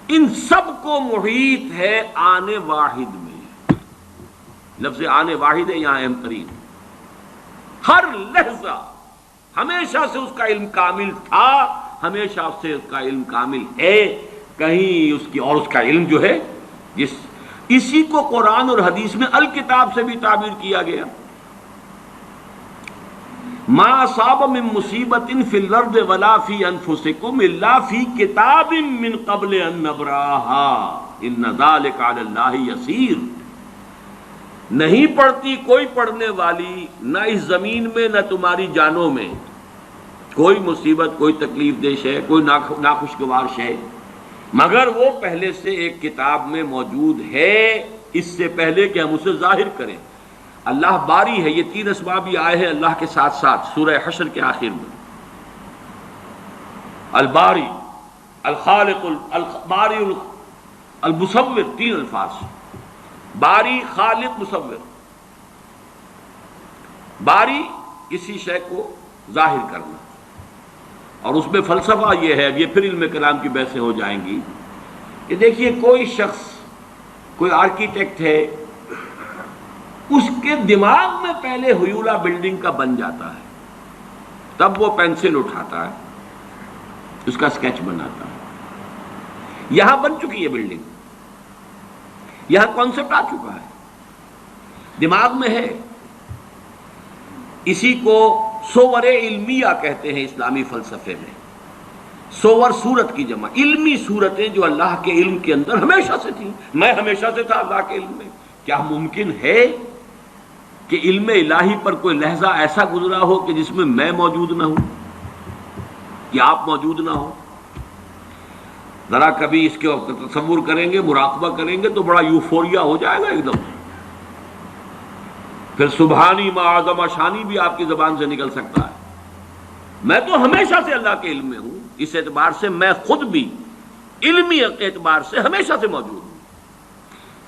ان سب کو محیط ہے آنے واحد میں. لفظ آنے واحد ہے یہاں اہم ترین. ہر لحظہ ہمیشہ سے اس کا علم کامل تھا، ہمیشہ سے اس کا علم کامل ہے. کہیں اس کی، اور اس کا علم جو ہے اسی کو قرآن اور حدیث میں الکتاب سے بھی تعبیر کیا گیا. ما اصاب من مصیبت فی الارض ولا فی انفسکم الا فی کتاب من قبل ان نبراها ان ذلک علی اللہ یسیر. نہیں پڑتی کوئی پڑھنے والی، نہ اس زمین میں نہ تمہاری جانوں میں، کوئی مصیبت، کوئی تکلیف دہ شے، کوئی ناخوشگوار شے، مگر وہ پہلے سے ایک کتاب میں موجود ہے، اس سے پہلے کہ ہم اسے ظاہر کریں۔ اللہ باری ہے، یہ 3 اسماء بھی آئے ہیں اللہ کے ساتھ ساتھ سورہ حشر کے آخر میں، الباری، الخالق، الباری، المصور، 3 الفاظ، باری، خالق، مصور۔ باری کسی شے کو ظاہر کرنا، اور اس میں فلسفہ یہ ہے، یہ پھر علم کلام کی بحثیں ہو جائیں گی، کہ دیکھیے کوئی شخص، کوئی آرکیٹیکٹ ہے، اس کے دماغ میں پہلے ہیولہ بلڈنگ کا بن جاتا ہے، تب وہ پینسل اٹھاتا ہے، اس کا سکیچ بناتا ہے۔ یہاں بن چکی ہے بلڈنگ، یہاں کانسیپٹ آ چکا ہے، دماغ میں ہے۔ اسی کو صور علمیہ کہتے ہیں اسلامی فلسفے میں، صور صورت کی جمع، علمی صورتیں جو اللہ کے علم کے اندر ہمیشہ سے تھیں، میں ہمیشہ سے تھا اللہ کے علم میں۔ کیا ممکن ہے کہ علم الہی پر کوئی لحظہ ایسا گزرا ہو کہ جس میں میں موجود نہ ہوں یا آپ موجود نہ ہو؟ ذرا کبھی اس کے تصور کریں گے، مراقبہ کریں گے تو بڑا یوفوریا ہو جائے گا ایک دم، پھر سبحانی ما اعظم شانی بھی آپ کی زبان سے نکل سکتا ہے۔ میں تو ہمیشہ سے اللہ کے علم میں ہوں، اس اعتبار سے میں خود بھی علمی اعتبار سے ہمیشہ سے موجود ہوں۔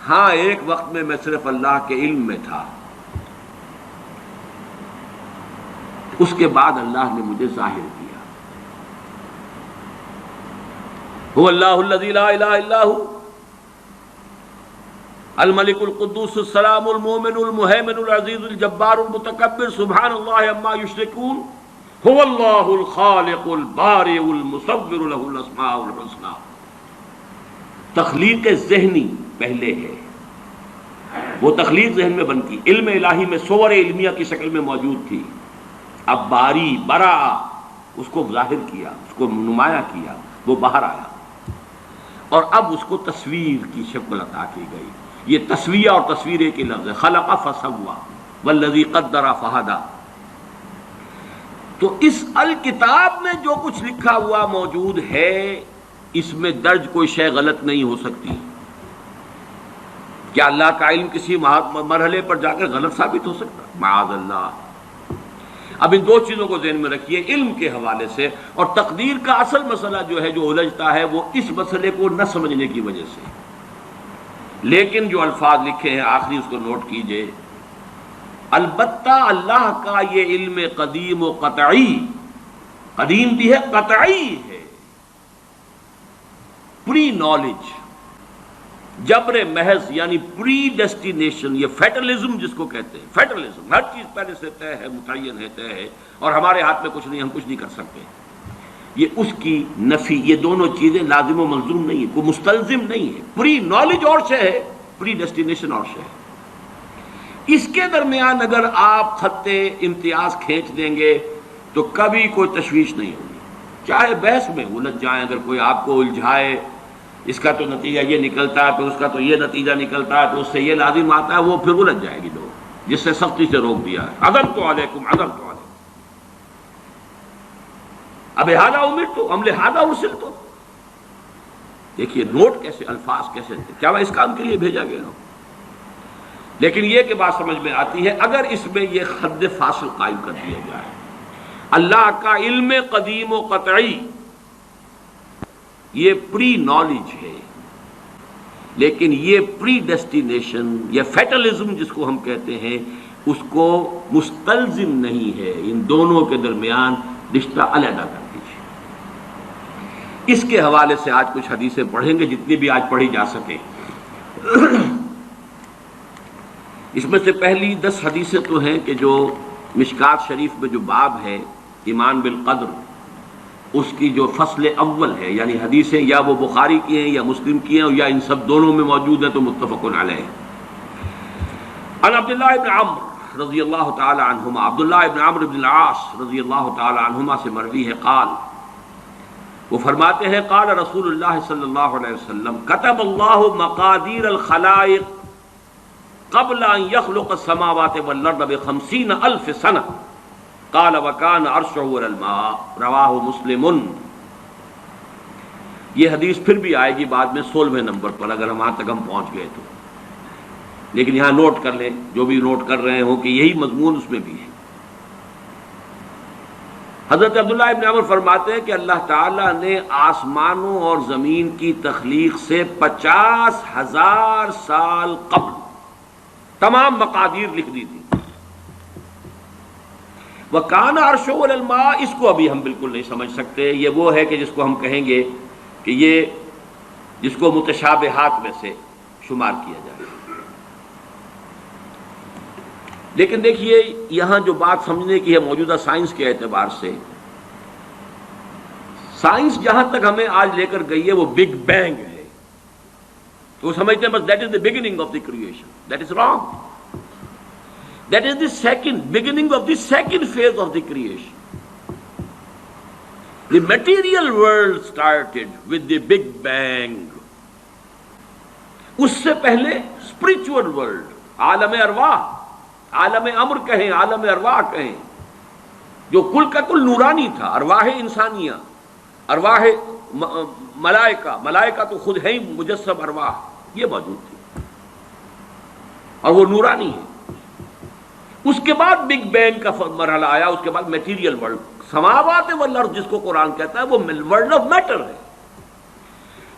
ہاں، ایک وقت میں صرف اللہ کے علم میں تھا، اس کے بعد اللہ نے مجھے ظاہر کیا۔ هو اللہ الذی لا الہ الا هو الملک القدوس السلام المؤمن المہیمن العزیز الجبار المتکبر سبحان اللہ عما یشرکون هو اللہ الخالق البارئ المصور له الاسماء الحسنى۔ تخلیق ذہنی پہلے ہے، وہ تخلیق ذہن میں بنتی، علم الہی میں صور علمیہ کی شکل میں موجود تھی، اب باری، برا، اس کو ظاہر کیا، اس کو نمایاں کیا، وہ باہر آیا، اور اب اس کو تصویر کی شکل عطا کی گئی۔ یہ تصویہ اور تصویر ایک ہی لفظ ہے، خلق فسوى والذی قدر فہدی۔ تو اس الکتاب میں جو کچھ لکھا ہوا موجود ہے، اس میں درج کوئی شے غلط نہیں ہو سکتی۔ کیا اللہ کا علم کسی مرحلے پر جا کر غلط ثابت ہو سکتا؟ معاذ اللہ۔ اب ان 2 چیزوں کو ذہن میں رکھیے علم کے حوالے سے، اور تقدیر کا اصل مسئلہ جو ہے جو الجھتا ہے وہ اس مسئلے کو نہ سمجھنے کی وجہ سے۔ لیکن جو الفاظ لکھے ہیں آخری اس کو نوٹ کیجئے، البتہ اللہ کا یہ علم قدیم و قطعی، قدیم بھی ہے، قطعی ہے، پری نالج، جبر محض، یعنی پری ڈیسٹینیشن، یہ فیٹلزم جس کو کہتے ہیں، فیٹلزم، ہر چیز پہلے سے طے ہے، متعین ہے، طے ہے، اور ہمارے ہاتھ میں کچھ نہیں، ہم کچھ نہیں کر سکتے، یہ اس کی نفی، یہ دونوں چیزیں لازم و ملزوم نہیں ہے، کوئی مستلزم نہیں ہے۔ پری نالج اور شے ہے، پری ڈیسٹینیشن اور شے ہے۔ اس کے درمیان اگر آپ خط امتیاز کھینچ دیں گے تو کبھی کوئی تشویش نہیں ہوگی، چاہے بحث میں الجھ جائیں، اگر کوئی آپ کو الجھائے، اس کا تو نتیجہ یہ نکلتا ہے، تو اس کا تو یہ نتیجہ نکلتا ہے، تو اس سے یہ لازم آتا ہے، وہ پھر الجھ جائے گی لوگ، جس سے سختی سے روک دیا ہے، عذرت علیکم، عذرت علیکم، اب ہذا امرت ام لہذا ارسلت۔ دیکھیے نوٹ کیسے، الفاظ کیسے، کیا میں اس کام کے لیے بھیجا گیا ہوں؟ لیکن یہ کہ بات سمجھ میں آتی ہے اگر اس میں یہ حد فاصل قائم کر دیا جائے، اللہ کا علم قدیم و قطعی یہ پری نالج ہے، لیکن یہ پری ڈیسٹینیشن یا فیٹلزم جس کو ہم کہتے ہیں اس کو مستلزم نہیں ہے، ان دونوں کے درمیان رشتہ علیحدہ کر دیجیے۔ اس کے حوالے سے آج کچھ حدیثیں پڑھیں گے، جتنی بھی آج پڑھی جا سکے۔ اس میں سے پہلی 10 حدیثیں تو ہیں کہ جو مشکات شریف میں جو باب ہے ایمان بالقدر، اس کی جو فصل اول ہے، یعنی حدیثیں یا وہ بخاری کی ہیں یا مسلم کی ہیں یا ان سب دونوں میں موجود ہیں تو متفق علیہ۔ عن عبداللہ ابن عمرو رضی اللہ تعالی عنہما، عبداللہ ابن عمرو بن العاص رضی اللہ تعالی عنہما سے مروی ہے، قال، وہ فرماتے ہیں قال رسول اللہ صلی اللہ علیہ وسلم کتب اللہ مقادیر الخلائق قبل ان يخلق السماوات والارض ب50,000 سنہ۔ قال وکان عرشہ علی الماء رواہ مسلم. یہ حدیث پھر بھی آئے گی بعد میں 16ویں نمبر پر اگر وہاں تک ہم پہنچ گئے تو، لیکن یہاں نوٹ کر لیں جو بھی نوٹ کر رہے ہوں کہ یہی مضمون اس میں بھی ہے. حضرت عبداللہ ابن عمر فرماتے ہیں کہ اللہ تعالیٰ نے آسمانوں اور زمین کی تخلیق سے 50,000 سال قبل تمام مقادیر لکھ دی تھی. وَكَانَ عَرْشُهُ عَلَى الْمَاءِ، اس کو ابھی ہم بالکل نہیں سمجھ سکتے. یہ وہ ہے کہ جس کو ہم کہیں گے کہ یہ جس کو متشابہات میں سے شمار کیا جائے. لیکن دیکھیے یہاں جو بات سمجھنے کی ہے موجودہ سائنس کے اعتبار سے، سائنس جہاں تک ہمیں آج لے کر گئی ہے وہ بگ بینگ ہے. تو وہ سمجھتے ہیں بس that is the beginning of the creation. That is wrong. That is the beginning of the second phase of the creation. The material world started with the Big Bang. اس سے پہلے spiritual world، عالم ارواح، عالم امر کہیں، عالم ارواح کہیں، جو کل کا کل نورانی تھا. ارواح انسانیہ، ارواح ملائکہ، ملائکہ تو خود ہے ہی مجسم ارواح، یہ موجود تھی اور وہ نورانی ہے. اس کے بعد بگ بینگ کا مرحلہ آیا. اس کے بعد میٹیریل ورلڈ، سماوات والارض جس کو قرآن کہتا ہے وہ ورلڈ آف میٹر ہے.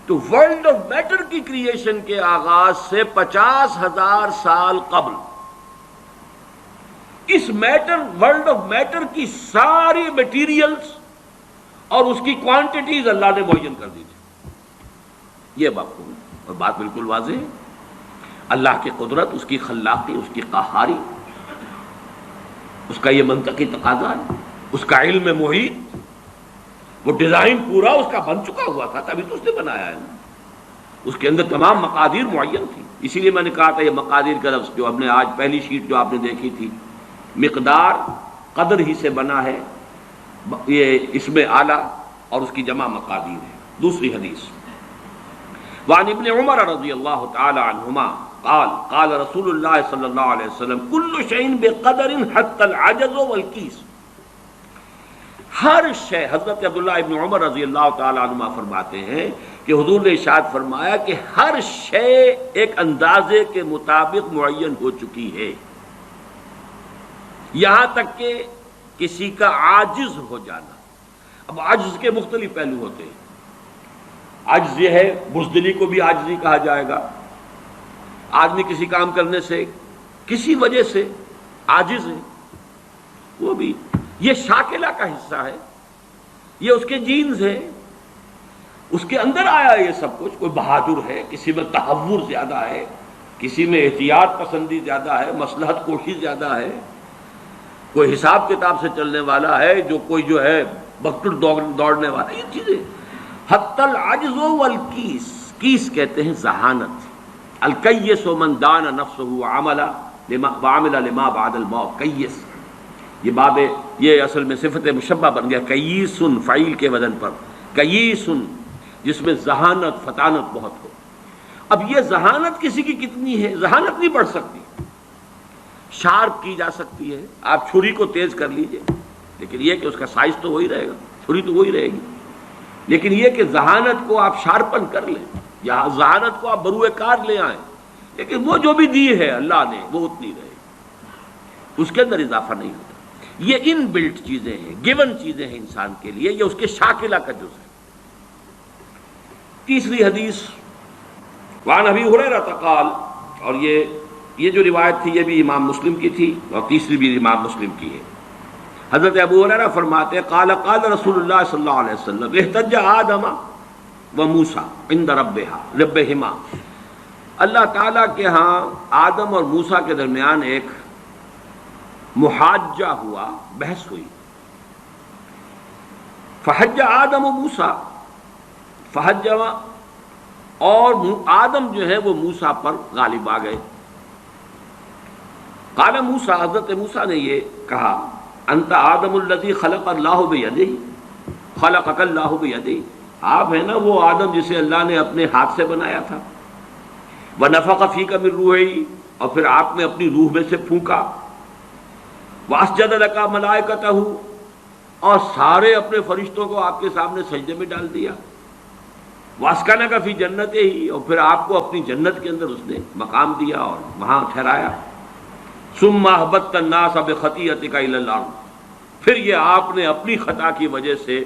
تو ورلڈ آف میٹر کی کریشن کے آغاز سے 50,000 سال قبل اس میٹر، ورلڈ آف میٹر کی ساری میٹیریلز اور اس کی کوانٹیٹیز اللہ نے معین کر دی تھی. یہ اور بات بالکل واضح ہے. اللہ کی قدرت، اس کی خلاقی، اس کی قہاری، اس کا یہ منطقی تقاضا ہے، اس کا علم محیط، وہ ڈیزائن پورا اس کا بن چکا ہوا تھا تبھی تو اس نے بنایا ہے. اس کے اندر تمام مقادیر معین تھی. اسی لیے میں نے کہا تھا یہ مقادیر کا لفظ جو ہم نے آج پہلی شیٹ جو آپ نے دیکھی تھی، مقدار قدر ہی سے بنا ہے، یہ اس میں اعلیٰ اور اس کی جمع مقادیر ہے. دوسری حدیث وعن ابن عمر رضی اللہ تعالی عنہما قال قال رسول اللہ صلی اللہ علیہ وسلم کل شیء بقدر حتی العجز والکیس. ہر شے، حضرت عبداللہ ابن عمر رضی اللہ تعالی عنہما فرماتے ہیں کہ حضور نے ارشاد فرمایا کہ ہر شے ایک اندازے کے مطابق معین ہو چکی ہے، یہاں تک کہ کسی کا عاجز ہو جانا. اب عجز کے مختلف پہلو ہوتے ہیں. عجز یہ ہے، بزدلی کو بھی عاجزی کہا جائے گا. آدمی کسی کام کرنے سے کسی وجہ سے عاجز ہے، وہ بھی یہ شاکلہ کا حصہ ہے، یہ اس کے جینز ہے، اس کے اندر آیا یہ سب کچھ. کوئی بہادر ہے، کسی میں تحور زیادہ ہے، کسی میں احتیاط پسندی زیادہ ہے، مصلحت کوشی زیادہ ہے، کوئی حساب کتاب سے چلنے والا ہے، جو کوئی جو ہے بکٹر دوڑنے والا. یہ چیزیں حتی العجز والکیس، کیس کہتے ہیں ذہانت. الکیس من دان نفسہ وعمل لما بعد الموت. کیس یہ باب، یہ اصل میں صفت مشبہ بن گیا. کیسن فعیل کے وزن پر، کیسن جس میں ذہانت، فطانت بہت ہو. اب یہ ذہانت کسی کی کتنی ہے؟ ذہانت نہیں بڑھ سکتی، شارپ کی جا سکتی ہے. آپ چھری کو تیز کر لیجئے لیکن یہ کہ اس کا سائز تو وہی رہے گا، چھری تو وہی رہے گی. لیکن یہ کہ ذہانت کو آپ شارپن کر لیں یا ذہانت کو آپ بروئے کار لے آئیں، لیکن وہ جو بھی دی ہے اللہ نے وہ اتنی رہے گی، اس کے اندر اضافہ نہیں ہوتا. یہ ان بلٹ چیزیں ہیں، گیون چیزیں ہیں انسان کے لیے، یہ اس کے شاکلہ کا جز ہے. تیسری حدیث وعن ابی ہریرہ قال، اور یہ جو روایت تھی یہ بھی امام مسلم کی تھی اور تیسری بھی امام مسلم کی ہے. حضرت ابو ہریرہ فرماتے قال قال رسول اللہ صلی اللہ علیہ وسلم احتج آدم و موسیٰ عند ربہما. اللہ تعالیٰ کے ہاں آدم اور موسیٰ کے درمیان ایک محاجہ ہوا، بحث ہوئی. فحج آدم و موسیٰ، فحج، اور آدم جو ہے وہ موسیٰ پر غالب آ گئے. قال موسیٰ، حضرت موسیٰ نے یہ کہا انت آدم الذی خلق اللہ بیدہ، خلقک اللہ بیدہ، آپ ہیں نا وہ آدم جسے اللہ نے اپنے ہاتھ سے بنایا تھا. وَنَفَخَ فِيكَ مِن رُوحِهِ، اور پھر آپ نے اپنی روح میں سے پھونکا. واسجد لک ملائکتہ، اور سارے اپنے فرشتوں کو آپ کے سامنے سجدے میں ڈال دیا، واسکنک فی جنت ہی، اور پھر آپ کو اپنی جنت کے اندر اس نے مقام دیا اور وہاں ٹھہرایا، ثم اہبطت الناس بخطیئتک الی الارض، پھر یہ آپ نے اپنی خطا کی وجہ سے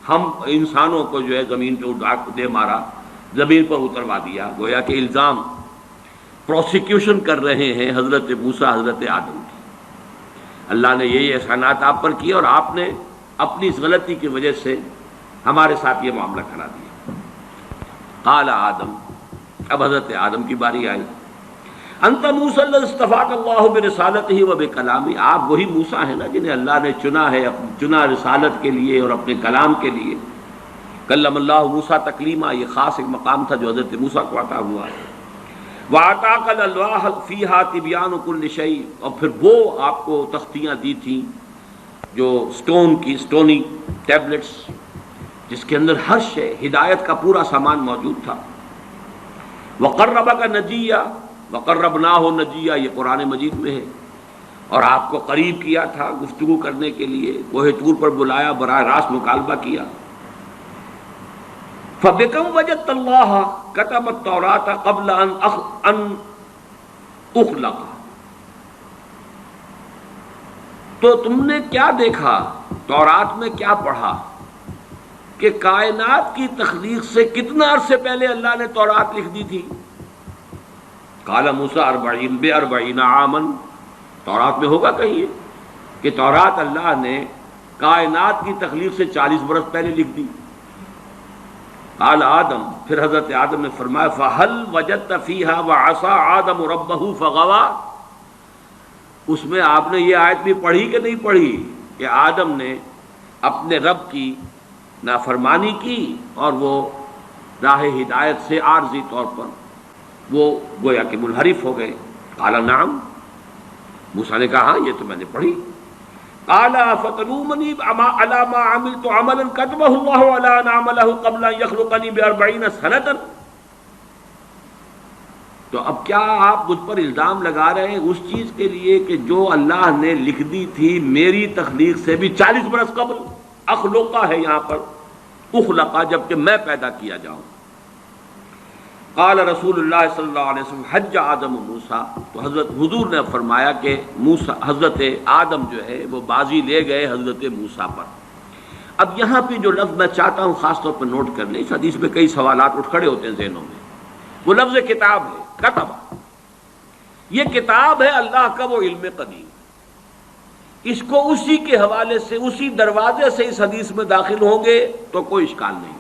ہم انسانوں کو جو ہے زمین پہ اٹھا دے مارا، زمین پر اتروا دیا، گویا کہ الزام پروسیکیوشن کر رہے ہیں حضرت موسیٰ حضرت آدم کی، اللہ نے یہی احسانات آپ پر کیے اور آپ نے اپنی اس غلطی کی وجہ سے ہمارے ساتھ یہ معاملہ کرا دیا۔ قال آدم، اب حضرت آدم کی باری آئی، انت موسیٰ الذی اصطفاک اللہ برسالتہ و بکلامہ، آپ وہی موسیٰ ہیں نا جنہیں اللہ نے چنا رسالت کے لیے اور اپنے کلام کے لیے۔ کلم اللہ موسیٰ تکلیما، یہ خاص ایک مقام تھا جو حضرت موسیٰ کو عطا ہوا ہے۔ وَأَعْطَاكَ الْأَلْوَاحَ فِيهَا تِبْيَانُ كُلِّ شَيْءٍ، اور پھر وہ آپ کو تختیاں دی تھیں جو سٹونی ٹیبلٹس، جس کے اندر ہر شے ہدایت کا پورا سامان موجود تھا۔ وَقَرَّبَكَ نَجِيًّا وَقَرَّبْنَاهُ نَجِيًّا، یہ قرآن مجید میں ہے، اور آپ کو قریب کیا تھا گفتگو کرنے کے لیے، کوہ طور پر بلایا، براہ راست مکالمہ کیا۔ فَبِكَمْ وَجَدتَّ اللَّهَ كَتَبَ التَّوْرَاةَ قَبْلَ أَنْ أُخْلَقَ، تو تم نے کیا دیکھا، تورات میں کیا پڑھا کہ کائنات کی تخلیق سے کتنا عرصے پہلے اللہ نے تورات لکھ دی تھی؟ قال موسیٰ 40 عاما، تورات میں ہوگا کہیں کہ تورات اللہ نے کائنات کی تخلیق سے 40 برس پہلے لکھ دی۔ قال آدم، پھر حضرت آدم نے فرمایا فَهَلْ وَجَدْتَ فِيهَا وَعَصَىٰ آدَمُ رَبَّهُ فَغَوَىٰ، اس میں آپ نے یہ آیت بھی پڑھی کہ نہیں پڑھی کہ آدم نے اپنے رب کی نافرمانی کی اور وہ راہ ہدایت سے عارضی طور پر وہ گویا کہ منحرف ہو گئے؟ قال نعم، موسیٰ نے کہا ہاں یہ تو میں نے پڑھی۔ قال فتلومنی علی ما عملت عملا كتبه الله على ان اعمله قبل ان يخلقني ب40 سنة، تو اب کیا آپ مجھ پر الزام لگا رہے ہیں اس چیز کے لیے کہ جو اللہ نے لکھ دی تھی میری تخلیق سے بھی 40 برس قبل؟ اخلقہ ہے یہاں پر، اخلقہ، جبکہ میں پیدا کیا جاؤں۔ قال رسول اللہ صلی اللہ علیہ وسلم حج آدم موسیٰ، تو حضرت حضور نے فرمایا کہ حضرت آدم جو ہے وہ بازی لے گئے حضرت موسیٰ پر۔ اب یہاں پہ جو لفظ میں چاہتا ہوں خاص طور پر نوٹ کر لیں، اس حدیث میں کئی سوالات اٹھ کھڑے ہوتے ہیں ذہنوں میں، وہ لفظ کتاب ہے، کتب، یہ کتاب ہے اللہ کا وہ علم قدیم، اس کو اسی کے حوالے سے اسی دروازے سے اس حدیث میں داخل ہوں گے تو کوئی اشکال نہیں،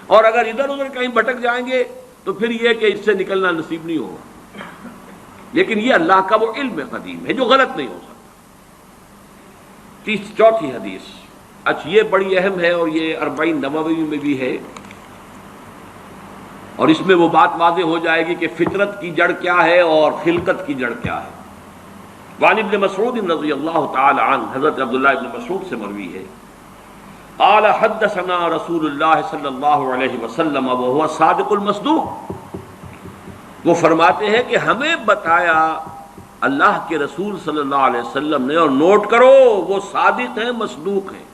اور اگر ادھر ادھر کہیں بھٹک جائیں گے تو پھر یہ کہ اس سے نکلنا نصیب نہیں ہوگا، لیکن یہ اللہ کا وہ علم قدیم ہے جو غلط نہیں ہو سکتا۔ چوتھی حدیث، اچھا یہ بڑی اہم ہے اور یہ 40 نووی میں بھی ہے، اور اس میں وہ بات واضح ہو جائے گی کہ فطرت کی جڑ کیا ہے اور خلقت کی جڑ کیا ہے۔ وعن ابن مسعود رضی اللہ تعالی عنہ، حضرت عبداللہ ابن مسعود سے مروی ہے، قال حدثنا رسول اللہ صلی اللہ علیہ وسلم وهو الصادق المصدوق، وہ فرماتے ہیں کہ ہمیں بتایا اللہ کے رسول صلی اللہ علیہ وسلم نے، اور نوٹ کرو وہ صادق ہیں مصدوق ہیں،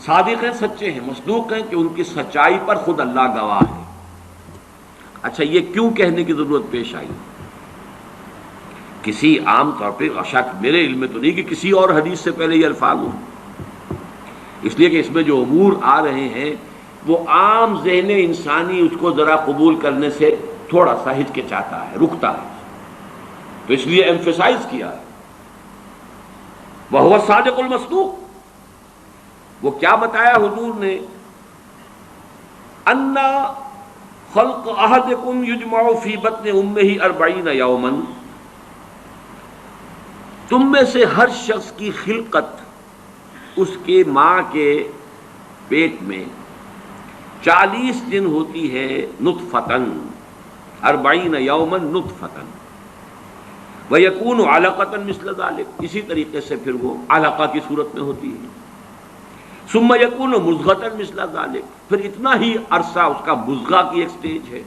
صادق ہیں سچے ہیں، مصدوق ہیں کہ ان کی سچائی پر خود اللہ گواہ ہے۔ اچھا یہ کیوں کہنے کی ضرورت پیش آئی؟ کسی عام طور پہ شک میرے علم میں تو نہیں کہ کسی اور حدیث سے پہلے یہ الفاظ ہوں، اس لیے کہ اس میں جو امور آ رہے ہیں وہ عام ذہن انسانی اس کو ذرا قبول کرنے سے تھوڑا سا ہچکچاتا ہے، رکتا ہے، تو اس لیے ایمفیسائز کیا ہے وَهُوَ الصَّادِقُ الْمَصْدُوقُ۔ وہ کیا بتایا حضور نے؟ اَنَّ خَلْقَ أَحَدِكُمْ يُجْمَعُ فِي بَطْنِ أُمِّهِ 40 يَوْمًا، تم میں سے ہر شخص کی خلقت اس کے ماں کے پیٹ میں 40 دن ہوتی ہے، نطفتن، 40 یوما نطفتن، وَيَكُونُ عَلَقَةً مِثْلَ ذَلِكَ، اسی طریقے سے پھر وہ علقہ کی صورت میں ہوتی ہے، ثُمَّ يَكُونُ مُضْغَةً مِثْلَ ذَلِكَ، پھر اتنا ہی عرصہ اس کا مضغہ کی ایک سٹیج ہے،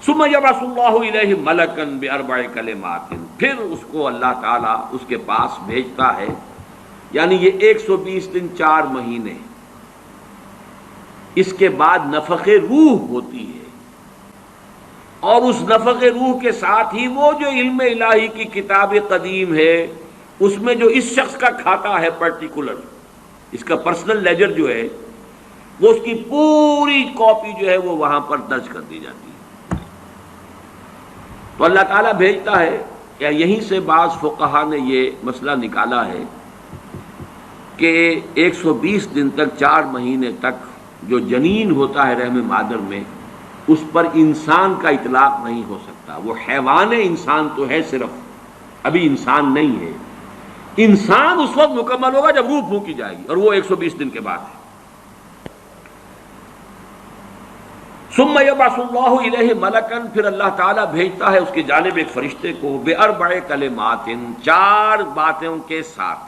ثُمَّ يَبْعَثُ اللَّهُ إِلَيْهِ مَلَكًا ب4 کلمات، پھر اس کو اللہ تعالیٰ اس کے پاس بھیجتا ہے، یعنی یہ 120 دن 4 مہینے، اس کے بعد نفخ روح ہوتی ہے، اور اس نفخ روح کے ساتھ ہی وہ جو علم الہی کی کتاب قدیم ہے اس میں جو اس شخص کا کھاتا ہے پرٹیکولر، اس کا پرسنل لیجر جو ہے، وہ اس کی پوری کاپی جو ہے وہ وہاں پر درج کر دی جاتی ہے۔ تو اللہ تعالیٰ بھیجتا ہے، یا یہیں سے بعض فقہا نے یہ مسئلہ نکالا ہے کہ 120 دن تک 4 مہینے تک جو جنین ہوتا ہے رحم مادر میں، اس پر انسان کا اطلاق نہیں ہو سکتا۔ وہ حیوان انسان تو ہے صرف، ابھی انسان نہیں ہے۔ انسان اس وقت مکمل ہوگا جب روح پھونکی جائے گی، اور وہ 120 دن کے بعد ہے۔ ثم یبعث اللہ الیہ ملکا، پھر اللہ تعالیٰ بھیجتا ہے اس کی جانب ایک فرشتے کو، باربع کلمات، 4 باتوں کے ساتھ،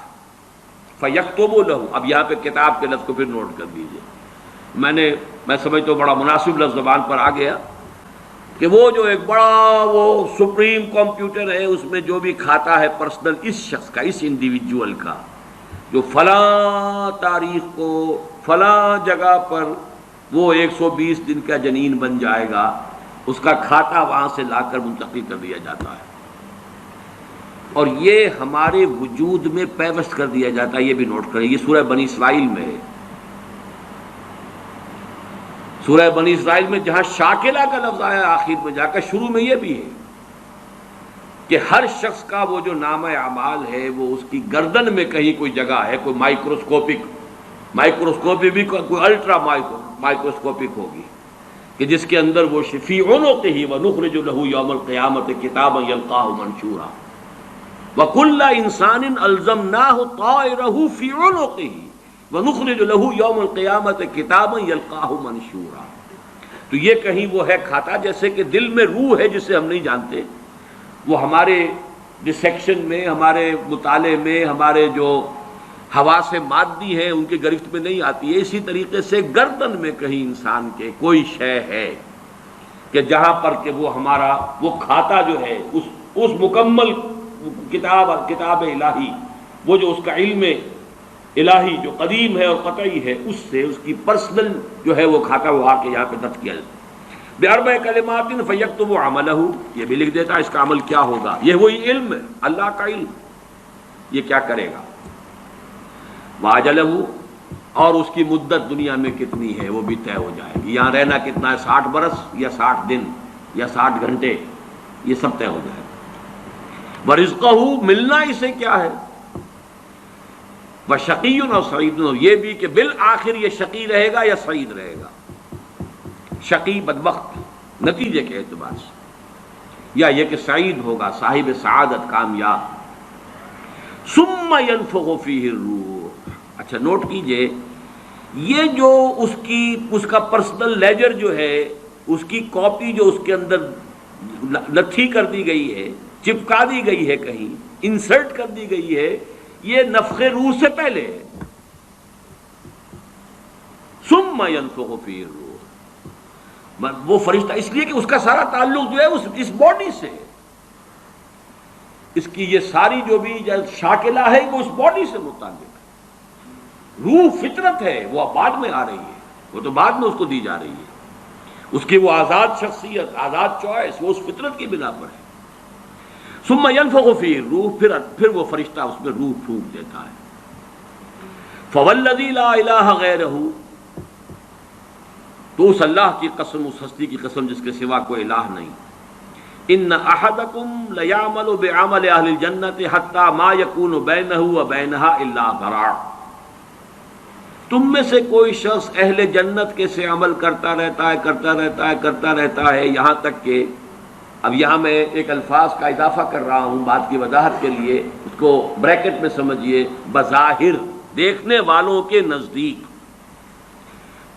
فیکتب لہ، اب یہاں پہ کتاب کے لفظ کو پھر نوٹ کر دیجئے، میں سمجھتا ہوں بڑا مناسب لفظ زبان پر آ گیا کہ وہ جو ایک بڑا وہ سپریم کمپیوٹر ہے، اس میں جو بھی کھاتا ہے پرسنل اس شخص کا، اس انڈیویجول کا، جو فلاں تاریخ کو فلاں جگہ پر وہ 120 دن کا جنین بن جائے گا، اس کا کھاتا وہاں سے لا کر منتقل کر دیا جاتا ہے، اور یہ ہمارے وجود میں پیوست کر دیا جاتا ہے۔ یہ بھی نوٹ کریں، یہ سورہ بنی اسرائیل میں ہے، سورہ بنی اسرائیل میں جہاں شاکلہ کا لفظ آیا آخر میں جا کر، شروع میں یہ بھی ہے کہ ہر شخص کا وہ جو نامہ اعمال ہے وہ اس کی گردن میں کہیں کوئی جگہ ہے، کوئی مائکروسکوپی بھی کوئی الٹرا مائکروسکوپک ہوگی کہ جس کے اندر وہ فی عنقہ ونخرج لہ یوم القیامۃ کتابا یلقاہ منشورا وکل انسان الزمناہ طائرہ فی عنقہ وَنُخْرِجُ لَهُ يَوْمَ الْقِيَامَةِ كِتَابًا يَلْقَاهُ مَنشُورًا۔ تو یہ کہیں وہ ہے کھاتا، جیسے کہ دل میں روح ہے جسے ہم نہیں جانتے، وہ ہمارے ڈسیکشن میں، ہمارے مطالعے میں، ہمارے جو حواس مادی ہیں ان کے گرفت میں نہیں آتی ہے۔ اسی طریقے سے گردن میں کہیں انسان کے کوئی شے ہے کہ جہاں پر کہ وہ ہمارا وہ کھاتا جو ہے اس مکمل کتاب الہی، وہ جو اس کا علم الہی جو قدیم ہے اور قطعی ہے، اس سے اس کی پرسنل جو ہے وہ کھاتا وہ آ کے یہاں پہ درج کیا جاتا ہے۔ باربع کلمات فیکتب عملہ، یہ بھی لکھ دیتا ہے اس کا عمل کیا ہوگا۔ یہ وہی علم ہے، اللہ کا علم، یہ کیا کرے گا۔ واجلہ، اور اس کی مدت دنیا میں کتنی ہے وہ بھی طے ہو جائے گی، یہاں رہنا کتنا ہے، 60 برس یا 60 دن یا 60 گھنٹے، یہ سب طے ہو جائے گا۔ ورزقہ، ملنا اسے کیا ہے، وشقی اور سعید، یہ بھی کہ بالآخر یہ شقی رہے گا یا سعید رہے گا، شقی بدبخت نتیجے کے اعتبار سے، یا یہ کہ سعید ہوگا صاحب سعادت کامیاب۔ ثم ينفخ فیہ الروح، اچھا نوٹ کیجئے، یہ جو اس کا پرسنل لیجر جو ہے، اس کی کاپی جو اس کے اندر لتھی کر دی گئی ہے، چپکا دی گئی ہے، کہیں انسرٹ کر دی گئی ہے، یہ نفخ روح سے پہلے ہے۔ ثم ينفخ فیہ الروح، وہ فرشتہ، اس لیے کہ اس کا سارا تعلق جو ہے اس باڈی سے، اس کی یہ ساری جو بھی شاکلہ ہے وہ اس باڈی سے متعلق ہے۔ روح فطرت ہے، وہ بعد میں آ رہی ہے، وہ تو بعد میں اس کو دی جا رہی ہے، اس کی وہ آزاد شخصیت، آزاد چوائس، وہ اس فطرت کی بنا پر ہے۔ ثم ينفخ فیہ الروح، پھر وہ فرشتہ اس میں روح پھونک دیتا ہے۔ فوالذی لا الہ غیرہ، تو اس اللہ کی قسم، اس ہستی کی قسم جس کے سوا کوئی الہ نہیں، ان احدکم لیعمل بعمل اہل الجنۃ حتی ما یکون بینہ وبینہا الا ذراع، تم میں سے کوئی شخص اہل جنت کے سے عمل کرتا رہتا ہے یہاں تک کہ، اب یہاں میں ایک الفاظ کا اضافہ کر رہا ہوں بات کی وضاحت کے لیے، اس کو بریکٹ میں سمجھیے، بظاہر دیکھنے والوں کے نزدیک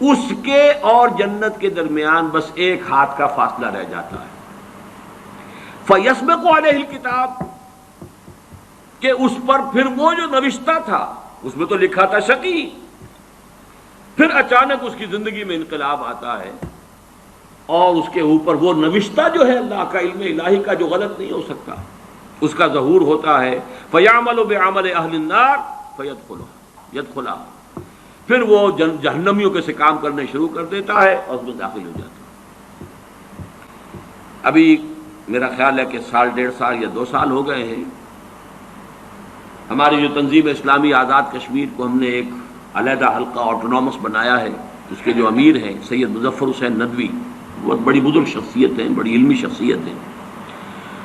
اس کے اور جنت کے درمیان بس ایک ہاتھ کا فاصلہ رہ جاتا ہے۔ فَيَسْبِقُ عَلَيْهِ الْكِتَابُ، کہ اس پر پھر وہ جو نوشتہ تھا، اس میں تو لکھا تھا شقی، پھر اچانک اس کی زندگی میں انقلاب آتا ہے، اور اس کے اوپر وہ نوشتہ جو ہے اللہ کا علم الہی کا جو غلط نہیں ہو سکتا، اس کا ظہور ہوتا ہے فَيَعْمَلُ بِعَمَلِ أَهْلِ النَّارِ يَدْخُلُهَا، پھر وہ جہنمیوں کے سے کام کرنے شروع کر دیتا ہے اور اس میں داخل ہو جاتا ہے۔ ابھی میرا خیال ہے کہ سال 1.5 سال یا 2 سال ہو گئے ہیں، ہماری جو تنظیم اسلامی آزاد کشمیر کو ہم نے ایک علیحدہ حلقہ آٹونومس بنایا ہے، اس کے جو امیر ہیں سید مظفر حسین ندوی، بہت بڑی بزرگ شخصیت ہیں، بڑی علمی شخصیت ہیں،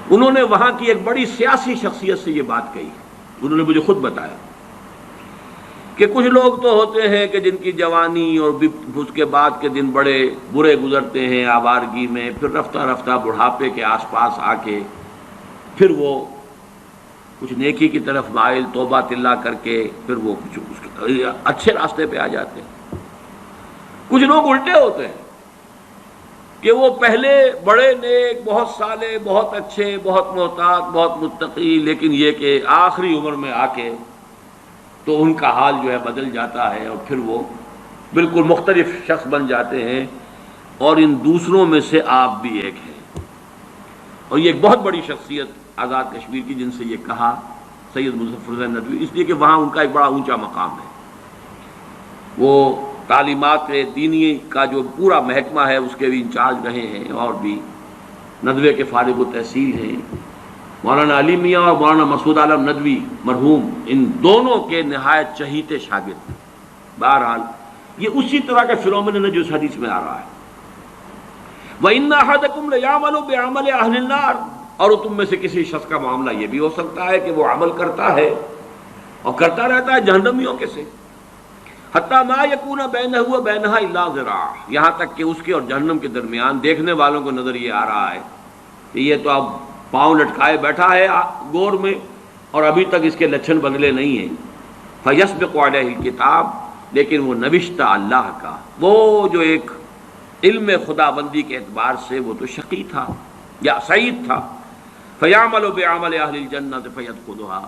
انہوں نے وہاں کی ایک بڑی سیاسی شخصیت سے یہ بات کہی۔ انہوں نے مجھے خود بتایا کہ کچھ لوگ تو ہوتے ہیں کہ جن کی جوانی اور اس کے بعد کے دن بڑے برے گزرتے ہیں آوارگی میں، پھر رفتہ رفتہ بڑھاپے کے آس پاس آ کے پھر وہ کچھ نیکی کی طرف مائل، توبہ تلہ کر کے پھر وہ کچھ اچھے راستے پہ آ جاتے ہیں۔ کچھ لوگ الٹے ہوتے ہیں کہ وہ پہلے بڑے نیک، بہت صالح، بہت اچھے، بہت محتاط، بہت متقی، لیکن یہ کہ آخری عمر میں آ کے تو ان کا حال جو ہے بدل جاتا ہے اور پھر وہ بالکل مختلف شخص بن جاتے ہیں، اور ان دوسروں میں سے آپ بھی ایک ہیں۔ اور یہ ایک بہت بڑی شخصیت آزاد کشمیر کی، جن سے یہ کہا سید مظفر حسین ندوی، اس لیے کہ وہاں ان کا ایک بڑا اونچا مقام ہے، وہ تعلیمات دینی کا جو پورا محکمہ ہے اس کے بھی انچارج رہے ہیں، اور بھی ندوے کے فارغ التحصیل ہیں۔ مولانا علی میاں اور مولانا مسعود عالم ندوی مرحوم، ان دونوں کے نہایت چہیتے شاگرد ہیں۔ بہرحال یہ اسی طرح کا فنومینن ہے جو اس حدیث میں آ رہا ہے، وَإِنَّ أَحَدَكُمْ لَيَعْمَلُ بِعَمَلِ أَهْلِ النَّارِ، اور تم میں سے کسی شخص کا معاملہ یہ بھی ہو سکتا ہے کہ وہ عمل کرتا ہے اور کرتا رہتا ہے جہنمیوں کے سے، حتیٰ ما یکون بینہ و بینہا الا ذراع، یہاں تک کہ اس کے اور جہنم کے درمیان دیکھنے والوں کو نظر یہ آ رہا ہے کہ یہ تو اب پاؤں لٹکائے بیٹھا ہے گور میں اور ابھی تک اس کے لچھن بدلے نہیں ہیں۔ فیسبق علیہ الکتاب، لیکن وہ نوشتہ اللہ کا، وہ جو ایک علم خدا بندی کے اعتبار سے وہ تو شقی تھا یا سعید تھا، فیعمل بعمل اہل الجنۃ فیدخلھا،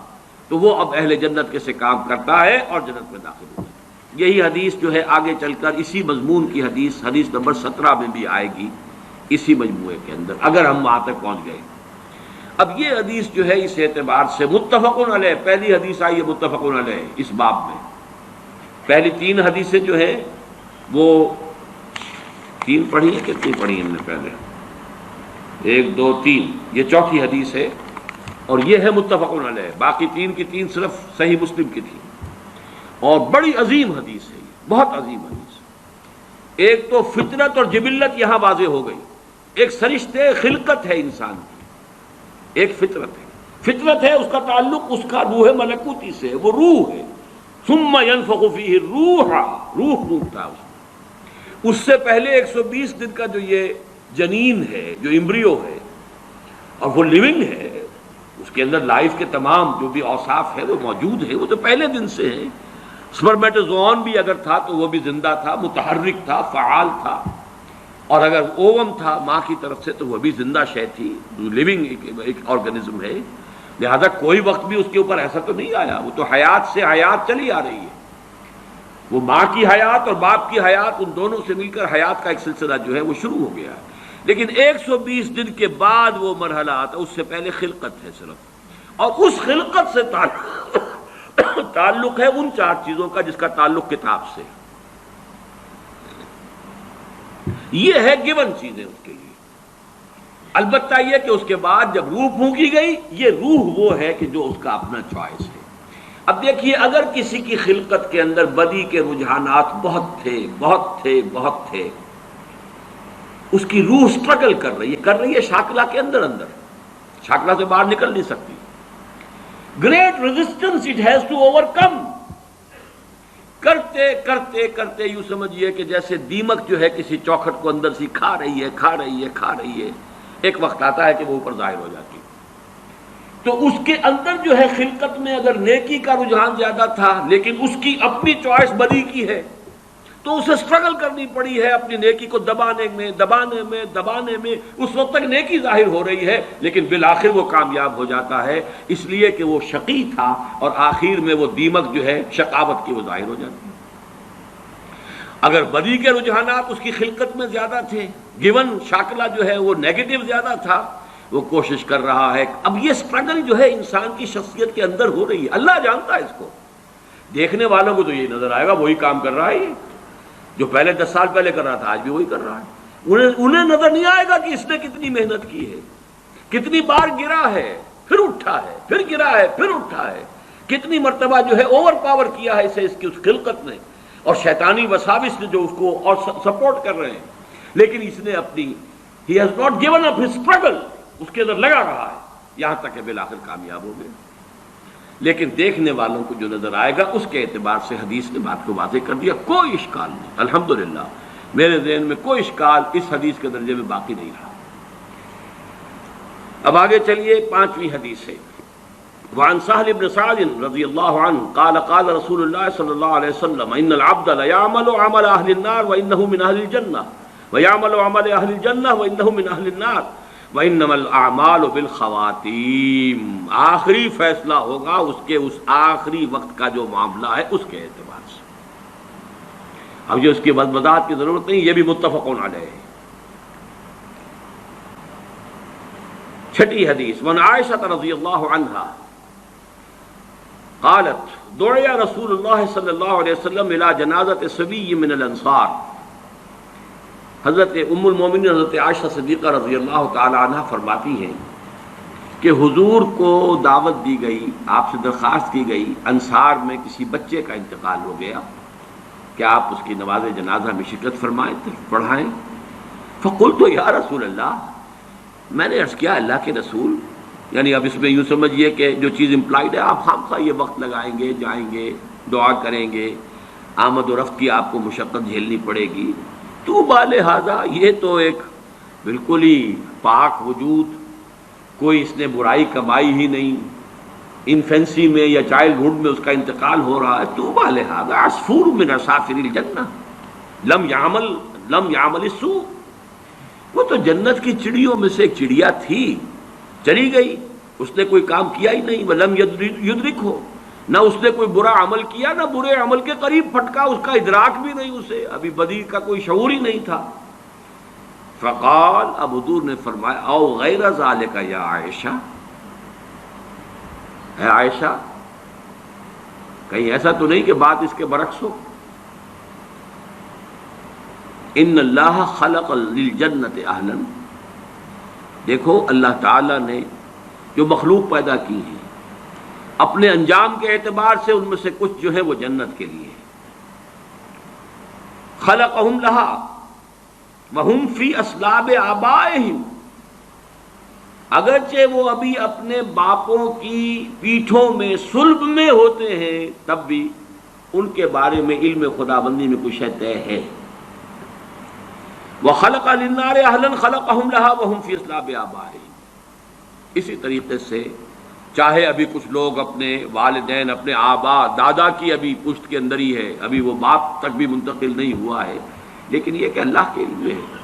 تو وہ اب اہل جنت کے سے کام کرتا ہے اور جنت میں داخل ہوتا ہے۔ یہی حدیث جو ہے آگے چل کر اسی مضمون کی حدیث نمبر 17 میں بھی آئے گی، اسی مجموعے کے اندر، اگر ہم وہاں تک پہنچ گئے۔ اب یہ حدیث جو ہے اس اعتبار سے متفق علیہ، پہلی حدیث آئی ہے متفق علیہ اس باب میں۔ پہلی 3 حدیثیں جو ہیں وہ 3 پڑھی ہیں، کتنی پڑھی ہم نے پہلے؟ 1 2 3، یہ چوتھی حدیث ہے اور یہ ہے متفق علیہ، باقی 3 کی 3 صرف صحیح مسلم کی تھی، اور بڑی عظیم حدیث ہے، بہت عظیم حدیث۔ ایک تو فطرت اور جبلت یہاں واضح ہو گئی، ایک سرشتے خلقت ہے انسان کی، ایک فطرت ہے، فطرت ہے، اس کا تعلق اس کا روح ملکوتی سے، وہ روح ہے، ثم ينفخ فیہ الروح، روح پھونکتا ہے اس میں۔ اس سے پہلے 120 دن کا جو یہ جنین ہے، جو امبریو ہے اور وہ لیونگ ہے، اس کے اندر لائف کے تمام جو بھی اوصاف ہے وہ موجود ہے، وہ تو پہلے دن سے ہے۔ سپرمیٹوزوون بھی اگر تھا تو وہ بھی زندہ تھا، متحرک تھا، فعال تھا، اور اگر اوم تھا ماں کی طرف سے تو وہ بھی زندہ شے تھی، لیونگ ایک آرگنزم ہے، لہذا کوئی وقت بھی اس کے اوپر ایسا تو نہیں آیا، وہ تو حیات سے حیات چلی آ رہی ہے، وہ ماں کی حیات اور باپ کی حیات، ان دونوں سے مل کر حیات کا ایک سلسلہ جو ہے وہ شروع ہو گیا ہے۔ لیکن 120 دن کے بعد وہ مرحلہ آتا، اس سے پہلے خلقت ہے صرف، اور اس خلقت سے تعلق ہے ان 4 چیزوں کا جس کا تعلق کتاب سے، یہ ہے گیون چیزیں اس کے لیے۔ البتہ یہ کہ اس کے بعد جب روح پھونکی گئی، یہ روح وہ ہے کہ جو اس کا اپنا چوائس ہے۔ اب دیکھیے، اگر کسی کی خلقت کے اندر بدی کے رجحانات بہت تھے، اس کی روح سٹرگل کر رہی ہے شاکلہ کے اندر، شاکلہ سے باہر نکل نہیں سکتی، great resistance it has to overcome, کرتے یوں سمجھیے کہ جیسے دیمک جو ہے کسی چوکھٹ کو اندر سے کھا رہی ہے، ایک وقت آتا ہے کہ وہ اوپر ظاہر ہو جاتی ہے۔ تو اس کے اندر جو ہے خلقت میں اگر نیکی کا رجحان زیادہ تھا، لیکن اس کی اپنی چوائس بدی کی ہے، تو اسے سٹرگل کرنی پڑی ہے اپنی نیکی کو دبانے میں، اس وقت تک نیکی ظاہر ہو رہی ہے، لیکن بالآخر وہ کامیاب ہو جاتا ہے، اس لیے کہ وہ شقی تھا، اور آخر میں وہ دیمک جو ہے شقاوت کی وہ ظاہر ہو جاتی ہے۔ اگر بدی کے رجحانات اس کی خلقت میں زیادہ تھے، گیون شاکلہ جو ہے وہ نیگیٹو زیادہ تھا، وہ کوشش کر رہا ہے. اب یہ سٹرگل جو ہے انسان کی شخصیت کے اندر ہو رہی ہے، اللہ جانتا ہے اس کو. دیکھنے والوں کو تو یہ نظر آئے گا وہی کام کر رہا ہے، یہ جو پہلے 10 سال پہلے کر رہا تھا آج بھی وہی کر رہا ہے. انہیں نظر نہیں آئے گا کہ اس نے کتنی محنت کی ہے، کتنی بار گرا ہے پھر اٹھا ہے، پھر گرا ہے پھر اٹھا ہے، کتنی مرتبہ جو ہے اوور پاور کیا ہے اسے اس کی اس خلقت نے اور شیطانی وساوس نے جو اس کو اور سپورٹ کر رہے ہیں. لیکن اس نے اپنی he has not given up his struggle، اس کے اندر لگا رہا ہے یہاں تک کہ بالآخر کامیاب ہو گئے. لیکن دیکھنے والوں کو جو نظر آئے گا اس کے اعتبار سے حدیث نے بات کو واضح کر دیا. کوئی اشکال نہیں، الحمدللہ میرے ذہن میں کوئی اشکال اس حدیث کے درجے میں باقی نہیں رہا. اب آگے چلیے 5ویں حدیث ہے. وعن سهل بن سعد رضی اللہ عنہ قال قال رسول اللہ صلی اللہ علیہ وسلم ان العبد لیعمل عمل اہل النار وانه من اہل الجنہ ویعمل عمل اہل الجنہ وانه من اہل النار وانما الاعمال بالخواتیم. آخری فیصلہ ہوگا اس کے اس آخری وقت کا جو معاملہ ہے اس کے اعتبار سے. اب جو اس کی وضاحت کی ضرورت نہیں، یہ بھی متفق علیہ ہے. 6 حدیث. وعن عائشہ رضی اللہ عنہا قالت دعی رسول اللہ صلی اللہ علیہ وسلم الى جنازۃ صبی من الانصار. حضرت ام المومنین حضرت عائشہ صدیقہ رضی اللہ تعالی عنہ فرماتی ہیں کہ حضور کو دعوت دی گئی، آپ سے درخواست کی گئی، انصار میں کسی بچے کا انتقال ہو گیا کہ آپ اس کی نماز جنازہ میں شرکت فرمائیں پڑھائیں. فقلت یا رسول اللہ، میں نے عرض کیا اللہ کے رسول، یعنی اب اس میں یوں سمجھیے کہ جو چیز امپلائڈ ہے آپ خامخواہ یہ وقت لگائیں گے، جائیں گے، دعا کریں گے، آمد و رفت کی آپ کو مشقت جھیلنی پڑے گی. تو بالہذا یہ تو ایک بالکل ہی پاک وجود، کوئی اس نے برائی کمائی ہی نہیں، انفینسی میں یا چائلڈ ہوڈ میں اس کا انتقال ہو رہا ہے. تو بالہذا عصفور من عصافر الجنہ لم یعمل السوء. وہ تو جنت کی چڑیوں میں سے ایک چڑیا تھی، چلی گئی، اس نے کوئی کام کیا ہی نہیں. ولم یدرک ہو، نہ اس نے کوئی برا عمل کیا، نہ برے عمل کے قریب پھٹکا، اس کا ادراک بھی نہیں، اسے ابھی بدی کا کوئی شعور ہی نہیں تھا. فقال، اب حضور نے فرمایا او غیر ذالک یا عائشہ، ہے عائشہ کہیں ایسا تو نہیں کہ بات اس کے برعکس ہو. ان اللہ خلق للجنت اہلا، دیکھو اللہ تعالی نے جو مخلوق پیدا کی ہے اپنے انجام کے اعتبار سے ان میں سے کچھ جو ہے وہ جنت کے لیے. خلقہم لہا وہم فی اصلاب آبائہم، اگرچہ وہ ابھی اپنے باپوں کی پیٹھوں میں صلب میں ہوتے ہیں تب بھی ان کے بارے میں علم خداوندی میں کچھ طے ہے. وَخَلَقَ لِلنَّارِ أَهْلًا خَلَقَهُمْ لَهَا وَهُمْ فِي أَصْلَابِ آبَائِهِمْ. اسی طریقے سے چاہے ابھی کچھ لوگ اپنے والدین، اپنے آبا دادا کی ابھی پشت کے اندر ہی ہے، ابھی وہ باپ تک بھی منتقل نہیں ہوا ہے، لیکن یہ کہ اللہ کے علم میں ہے.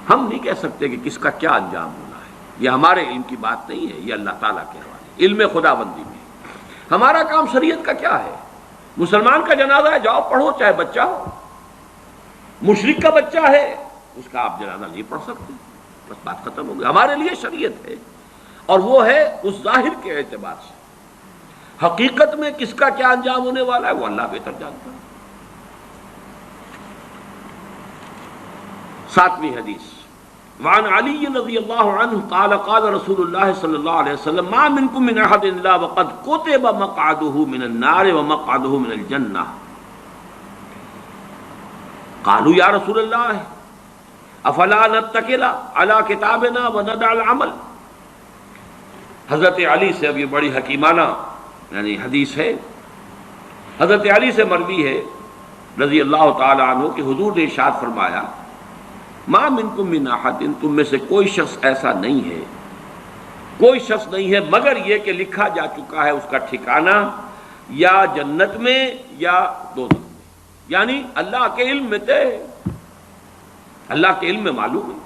ہم نہیں کہہ سکتے کہ کس کا کیا انجام ہونا ہے، یہ ہمارے علم کی بات نہیں ہے، یہ اللہ تعالیٰ کے حوالے علم خداوندی میں. ہمارا کام شریعت کا کیا ہے؟ مسلمان کا جنازہ ہے، جاؤ پڑھو، چاہے بچہ ہو. مشرک کا بچہ ہے، اس کا آپ جنازہ نہیں پڑھ سکتے، بس بات ختم ہو گئی. ہمارے لیے شریعت ہے اور وہ ہے اس ظاہر کے اعتبار سے. حقیقت میں کس کا کیا انجام ہونے والا ہے وہ اللہ بہتر جانتا ہے. 7ویں حدیث. وعن علی رضی اللہ عنہ قال قال رسول اللہ صلی اللہ علیہ وسلم ما منکم من احد الا وقد کتب مقعده من النار ومقعده من الجنہ. قالوا یا رسول اللہ افلا نتکل علی کتابنا وندع العمل. حضرت علی سے اب یہ بڑی حکیمانہ یعنی حدیث ہے. حضرت علی سے مروی ہے رضی اللہ تعالی عنہ کہ حضور نے ارشاد فرمایا ما منکم من احد، تم میں سے کوئی شخص ایسا نہیں ہے، کوئی شخص نہیں ہے مگر یہ کہ لکھا جا چکا ہے اس کا ٹھکانہ یا جنت میں یا دوزخ میں. یعنی اللہ کے علم میں طے، اللہ کے علم میں معلوم ہے.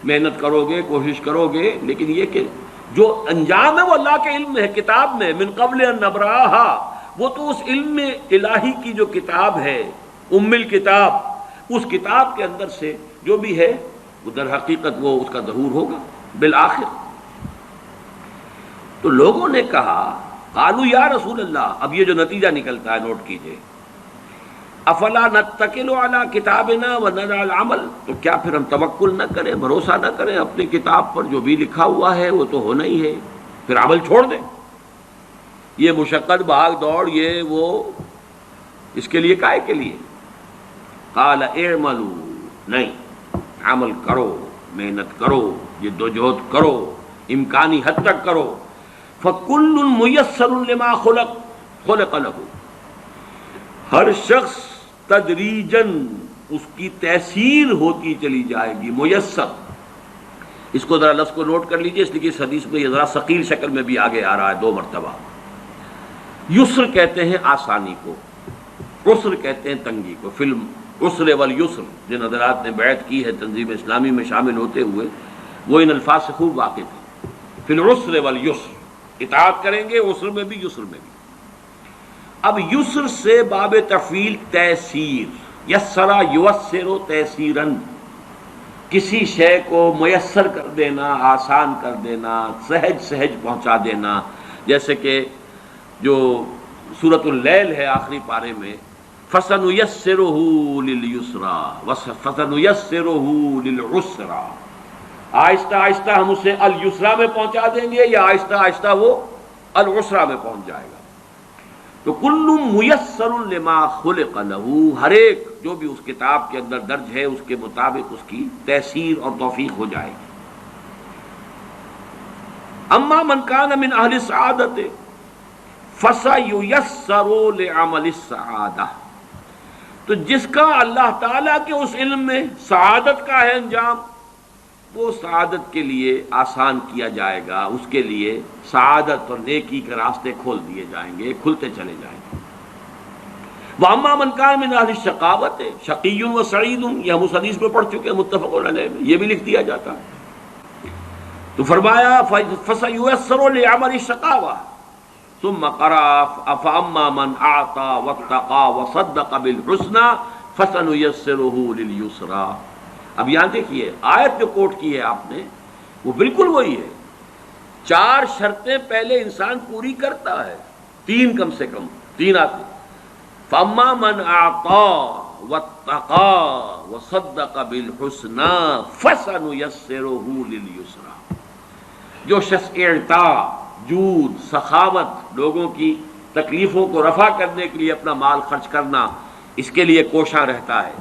محنت کرو گے، کوشش کرو گے، لیکن یہ کہ جو انجام ہے وہ اللہ کے علم میں ہے، کتاب میں. من قبل ان نبراہا، وہ تو اس علم الہی کی جو کتاب ہے، ام الکتاب، اس کتاب کے اندر سے جو بھی ہے وہ در حقیقت وہ اس کا ظہور ہوگا. بالآخر. تو لوگوں نے کہا قالوا یا رسول اللہ، اب یہ جو نتیجہ نکلتا ہے نوٹ کیجئے، افلا نتکل علی کتابنا ونضع العمل، تو کیا پھر ہم توکل نہ کریں، بھروسہ نہ کریں اپنی کتاب پر، جو بھی لکھا ہوا ہے وہ تو ہونا ہی ہے، پھر عمل چھوڑ دیں. یہ مشقت بھاگ دوڑ یہ وہ اس کے لیے کائے کے لیے؟ قال اعملوا، نہیں، عمل کرو، محنت کرو، جدوجہد کرو، امکانی حد تک کرو. فکل میسر لما خلق له، ہر شخص تدریجاً اس کی تیسیر ہوتی چلی جائے گی. میسر، اس کو ذرا لفظ کو نوٹ کر لیجئے، اس لیے کہ اس حدیث میں یہ ذرا ثقیل شکل میں بھی آگے آ رہا ہے 2 مرتبہ. یسر کہتے ہیں آسانی کو، عسر کہتے ہیں تنگی کو. فلم عسر والیسر، جن حضرات نے بیعت کی ہے تنظیم اسلامی میں شامل ہوتے ہوئے، وہ ان الفاظ سے خوب واقف ہیں. فی العسر والیسر، اطاعت کریں گے عسر میں بھی یسر میں بھی. اب یسر سے باب تفعیل تیسیر، یسرا یسر تیسیراً، کسی شے کو میسر کر دینا، آسان کر دینا، سہج سہج پہنچا دینا. جیسے کہ جو سورۃ اللیل ہے آخری پارے میں، فَسَنُيَسِّرُهُ لِلْيُسْرَى فَسَنُيَسِّرُهُ لِلْعُسْرَى، آہستہ آہستہ ہم اسے الیسرا میں پہنچا دیں گے، یا آہستہ آہستہ وہ العسرا میں پہنچ جائے گا. تو کل میسر لما خلق له، ہر ایک جو بھی اس کتاب کے اندر درج ہے اس کے مطابق اس کی تیسیر اور توفیق ہو جائے گی. اما من کان من اہل السعادۃ فسیسر لعمل السعادہ، تو جس کا اللہ تعالیٰ کے اس علم میں سعادت کا ہے انجام، وہ سعادت کے لیے آسان کیا جائے گا، اس کے لیے سعادت اور نیکی کے راستے کھول دیے جائیں گے، کھلتے چلے جائیں گے. وَأَمَّا مَنْ كَانَ مِنْ أَهْلِ الشَّقَاوَةِ شَقِيٌّ وَسَعِيدٌ، یہ ہم اس حدیث میں پڑھ چکے ہیں متفق علیہ میں، یہ بھی لکھ دیا جاتا ہے. تو فرمایا فَسَيُيَسَّرُ لِعَمَلِ الشَّقَاوَةِ ثُمَّ قَرَأَ فَأَمَّا مَنْ أَعْطَى وَاتَّقَى وَصَدَّقَ بِالْحُسْنَى فَسَنُيَسِّرُهُ لِلْيُسْرَى. اب یہاں دیکھیے آیت جو کوٹ کی ہے آپ نے، وہ بالکل وہی ہے. 4 شرطیں پہلے انسان پوری کرتا ہے، 3 کم سے کم 3 آتے. فَأَمَّا مَنْ أَعْطَى وَاتَّقَى وَصَدَّقَ بِالْحُسْنَى فَسَنُيَسِّرُهُ لِلْيُسْرَى. جو شخص اعطا، جود، سخاوت، لوگوں کی تکلیفوں کو رفع کرنے کے لیے اپنا مال خرچ کرنا، اس کے لیے کوشاں رہتا ہے،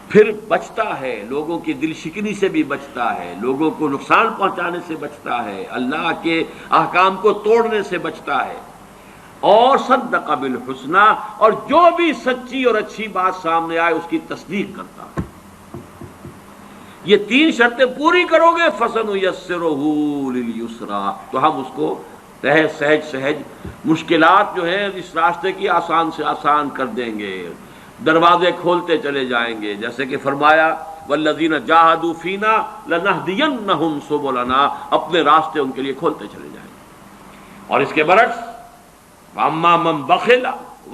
پھر بچتا ہے، لوگوں کی دل شکنی سے بھی بچتا ہے، لوگوں کو نقصان پہنچانے سے بچتا ہے، اللہ کے احکام کو توڑنے سے بچتا ہے، اور صدق بالحسنى، اور جو بھی سچی اور اچھی بات سامنے آئے اس کی تصدیق کرتا ہے. یہ 3 شرطیں پوری کرو گے فَسَنُيَسِّرُهُ لِلْيُسْرَى، تو ہم اس کو سہج سہج مشکلات جو ہیں اس راستے کی آسان سے آسان کر دیں گے، دروازے کھولتے چلے جائیں گے. جیسے کہ فرمایا وَالَّذِينَ جَاهَدُوا فِينَا لَنَهْدِيَنَّهُمْ سُبُلَنَا، اپنے راستے ان کے لیے کھولتے چلے جائیں گے. اور اس کے برعکس وَأَمَّا مَنْ بَخِلَ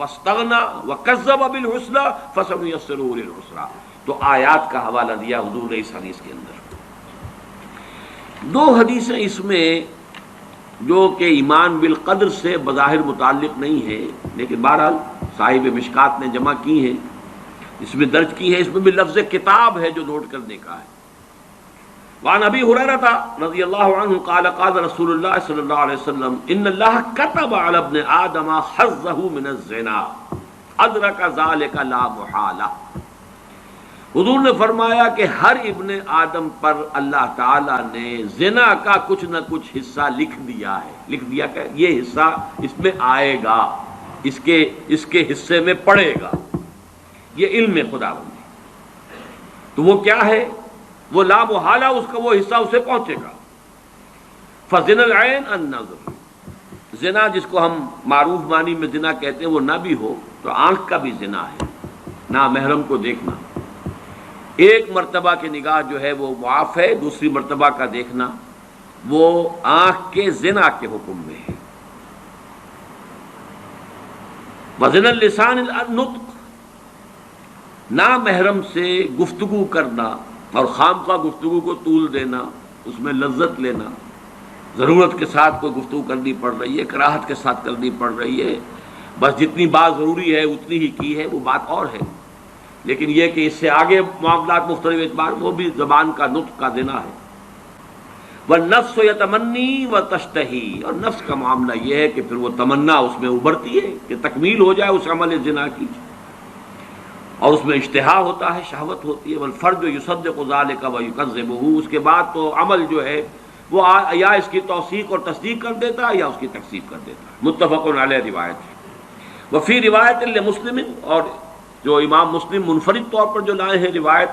وَاسْتَغْنَى وَكَذَّبَ بِالْحُسْنَى فَسَنُيَسِّرُهُ لِلْعُسْرَى. تو آیات کا حوالہ دیا حضور نے اس حدیث کے اندر. 2 حدیثیں اس میں جو کہ ایمان بالقدر سے بظاہر متعلق نہیں ہے، لیکن بہرحال صاحب مشکات نے جمع کی ہیں، اس میں درج کی ہے، اس میں بھی لفظ کتاب ہے جو نوٹ کرنے کا ہے. وعن ابی ہریرہ رضی اللہ عنہ قال قال رسول اللہ صلی اللہ علیہ وسلم ان اللہ كتب علی ابن آدم حظه من الزنا ادرک ذلک لا محالہ. حضور نے فرمایا کہ ہر ابن آدم پر اللہ تعالیٰ نے زنا کا کچھ نہ کچھ حصہ لکھ دیا ہے. لکھ دیا کہ یہ حصہ اس میں آئے گا، اس کے حصے میں پڑے گا، یہ علم خداوند ہے. تو وہ کیا ہے؟ وہ لا محالہ اس کا وہ حصہ اسے پہنچے گا. فزنا العین النظر، زنا جس کو ہم معروف معنی میں زنا کہتے ہیں وہ نہ بھی ہو تو آنکھ کا بھی زنا ہے، نامحرم کو دیکھنا. ایک مرتبہ کی نگاہ جو ہے وہ معاف ہے، دوسری مرتبہ کا دیکھنا وہ آنکھ کے زنا کے حکم میں ہے. وزن اللسان النطق، نامحرم سے گفتگو کرنا اور خامخواہ گفتگو کو طول دینا اس میں لذت لینا، ضرورت کے ساتھ کوئی گفتگو کرنی پڑ رہی ہے، کراہت کے ساتھ کرنی پڑ رہی ہے، بس جتنی بات ضروری ہے اتنی ہی کی ہے، وہ بات اور ہے. لیکن یہ کہ اس سے آگے معاملات مختلف اعتبار، وہ بھی زبان کا نطق کا زنا ہے. والنفس یتمنی وتشتہی، اور نفس کا معاملہ یہ ہے کہ پھر وہ تمنا اس میں ابھرتی ہے کہ تکمیل ہو جائے اس عمل زنا کی، اور اس میں اشتہا ہوتا ہے، شہوت ہوتی ہے. والفرج یصدق ذلک ویکذبہ، اس کے بعد تو عمل جو ہے وہ یا اس کی توثیق اور تصدیق کر دیتا ہے یا اس کی تکذیب کر دیتا ہے. متفق علیہ روایت ہے. وفی روایت لمسلم، اور جو امام مسلم منفرد طور پر جو لائے ہیں روایت،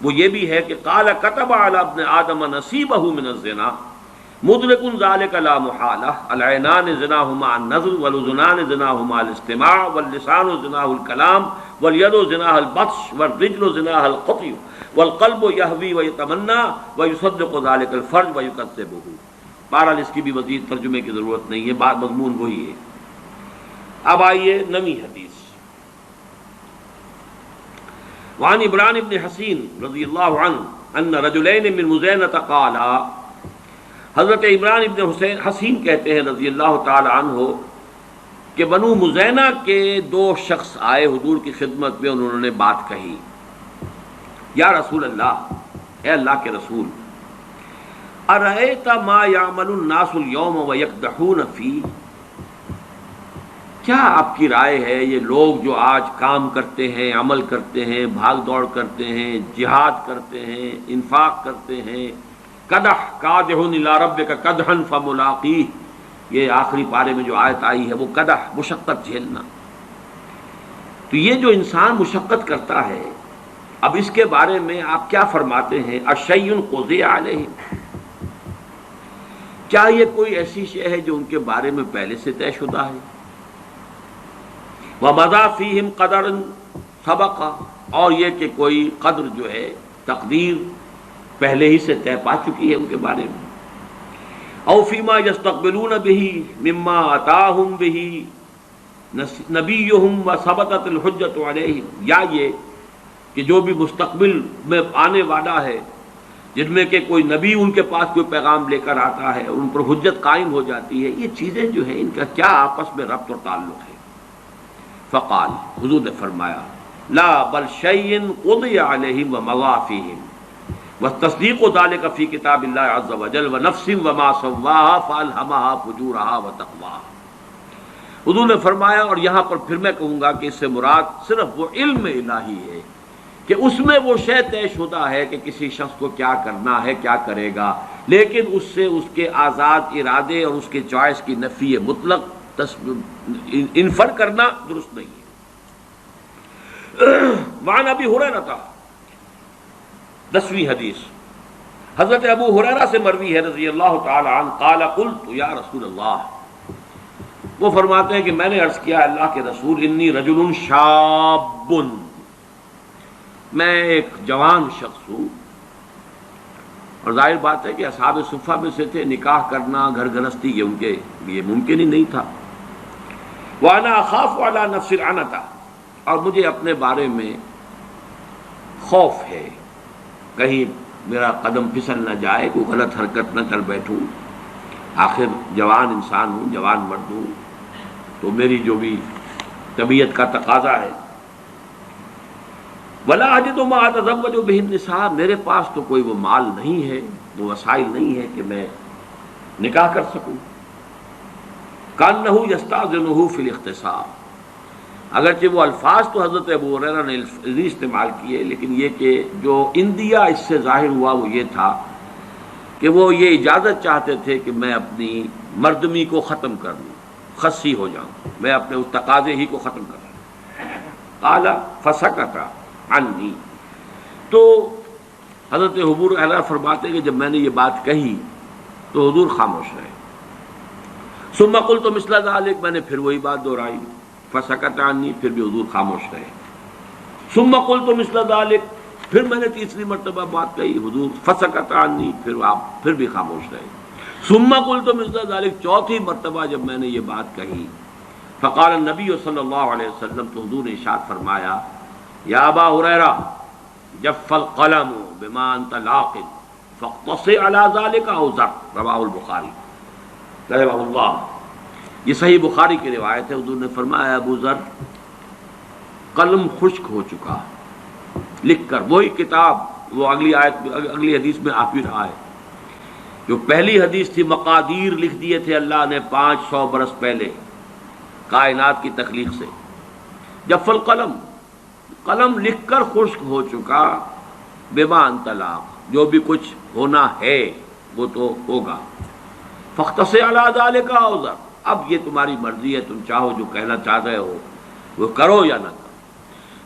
وہ یہ بھی ہے کہ قال كتب على ابن آدم نصیبہ من الزنا مدرک ذلك لا محالہ، العینان زناہما النظر، والاذنان زناہما الاستماع، واللسان زناہ الکلام، والید زناہ البطش، والرجل زناہ القطع، والقلب یہوی ویتمنا ویصدق ذلك الفرج ویکذبہ. بہرحال اس کی بھی مزید ترجمے کی ضرورت نہیں ہے، بات مضمون وہی ہے. اب آئیے نویں حدیث. وعن عمران بن حسین رضی اللہ عنہ ان رجلین من مزینۃ قالا، حضرت عمران بن حسین کہتے ہیں رضی اللہ تعالی عنہ کہ بنو مزینہ کے دو شخص آئے حضور کی خدمت میں، انہوں نے بات کہی، یا رسول اللہ، اے اللہ کے رسول، ارأیت ما یعمل الناس اليوم ویقدحون فیہ، کیا آپ کی رائے ہے یہ لوگ جو آج کام کرتے ہیں، عمل کرتے ہیں، بھاگ دوڑ کرتے ہیں، جہاد کرتے ہیں، انفاق کرتے ہیں، قدح قادح الی ربک قدحا فملاقیہ، یہ آخری پارے میں جو آیت آئی ہے وہ قدح، مشقت جھیلنا. تو یہ جو انسان مشقت کرتا ہے، اب اس کے بارے میں آپ کیا فرماتے ہیں؟ اشیء قضی علیہ، کیا یہ کوئی ایسی شے ہے جو ان کے بارے میں پہلے سے طے شدہ ہے؟ وَمَضَىٰ فِيهِمْ قَدَرٌ سَبَقَ، اور یہ کہ کوئی قدر جو ہے، تقدیر پہلے ہی سے طے پا چکی ہے ان کے بارے میں. أَوْ فِيمَا يَسْتَقْبِلُونَ بِهِ مِمَّا أَتَاهُمْ بِهِ نَبِيُّهُمْ وَثَبَتَتِ الْحُجَّةُ عَلَيْهِمْ، یا یہ کہ جو بھی مستقبل میں آنے والا ہے، جن میں کہ کوئی نبی ان کے پاس کوئی پیغام لے کر آتا ہے، ان پر حجت قائم ہو جاتی ہے، یہ چیزیں جو ہیں ان کا کیا آپس میں ربط اور تعلق ہے؟ فقال، حضور نے فرمایا، لا بل شیء قضی علیہم ومضی فیہم والتصدیق ذلک فی کتاب اللہ عز وجل ونفس وما سواها فالہمها فجورها وتقواها. حضور نے فرمایا، اور یہاں پر پھر میں کہوں گا کہ اس سے مراد صرف وہ علم الہی ہے کہ اس میں وہ شے طے شدہ ہے کہ کسی شخص کو کیا کرنا ہے، کیا کرے گا، لیکن اس سے اس کے آزاد ارادے اور اس کے چوائس کی نفی مطلق انفر کرنا درست نہیں ہے. وعن ابی ہریرہ، 10ویں حدیث، حضرت ابو ہریرہ سے مروی ہے رضی اللہ تعالی عنہ، قال قلت یا رسول اللہ، وہ فرماتے ہیں کہ میں نے عرض کیا اللہ کے رسول، انی رجل شاب، میں ایک جوان شخص ہوں. اور ظاہر بات ہے کہ اصحاب صفہ میں سے تھے، نکاح کرنا، گھر گرہستی یہ ان کے لیے ممکن ہی نہیں تھا. وَأَنَا أَخَافُ عَلَىٰ نَفْسِ الْعَنَةَ، اور مجھے اپنے بارے میں خوف ہے، کہیں میرا قدم پھسل نہ جائے، کوئی غلط حرکت نہ کر بیٹھوں، آخر جوان انسان ہوں، جوان مرد ہوں، تو میری جو بھی طبیعت کا تقاضا ہے. وَلَا أَجِدُ مَا أَتَزَوَّجُ بِهِ النِّسَاءَ، میرے پاس تو کوئی وہ مال نہیں ہے، وہ وسائل نہیں ہے کہ میں نکاح کر سکوں. كَأَنَّهُ يَسْتَأْذِنُهُ فِي الْاخْتِصَامِ، اگرچہ وہ الفاظ تو حضرت ابو ہریرہ نے استعمال کیے، لیکن یہ کہ جو اندیا اس سے ظاہر ہوا وہ یہ تھا کہ وہ یہ اجازت چاہتے تھے کہ میں اپنی مردمی کو ختم کر لوں، خصی ہو جاؤں، میں اپنے اس تقاضے ہی کو ختم کر لوں. قال فسکت عنی، تو حضرت ابو ہریرہ فرماتے ہیں کہ جب میں نے یہ بات کہی تو حضور خاموش رہے. ثم قلت مثل ذلك، میں نے پھر وہی بات دہرائی، فسکت عنی، پھر بھی حضور خاموش رہے. ثم قلت مثل ذلك، پھر میں نے تیسری مرتبہ بات کہی، حضور فسکت عنی، پھر آپ پھر بھی خاموش رہے. ثم قلت مثل ذلك، چوتھی مرتبہ جب میں نے یہ بات کہی، فقال النبی صلی اللہ علیہ وسلم، تو حضور نے ارشاد فرمایا، یا ابا ہریرہ جف القلم بما انت لاقٍ فاقتص علی ذلک اوزر، رواہ البخاری رحمہ اللہ۔ یہ صحیح بخاری کی روایت ہے، حضور نے فرمایا ابو ذر قلم خشک ہو چکا لکھ کر، وہی کتاب وہ اگلی آیت اگلی حدیث میں آ بھی رہا ہے، جو پہلی حدیث تھی مقادیر لکھ دیے تھے اللہ نے 500 برس پہلے کائنات کی تخلیق سے، جف القلم، قلم لکھ کر خشک ہو چکا، بما انت لاق، جو بھی کچھ ہونا ہے وہ تو ہوگا، فاختص علی ذلک اوزر، اب یہ تمہاری مرضی ہے، تم چاہو جو کہنا چاہ رہے ہو وہ کرو یا نہ کرو۔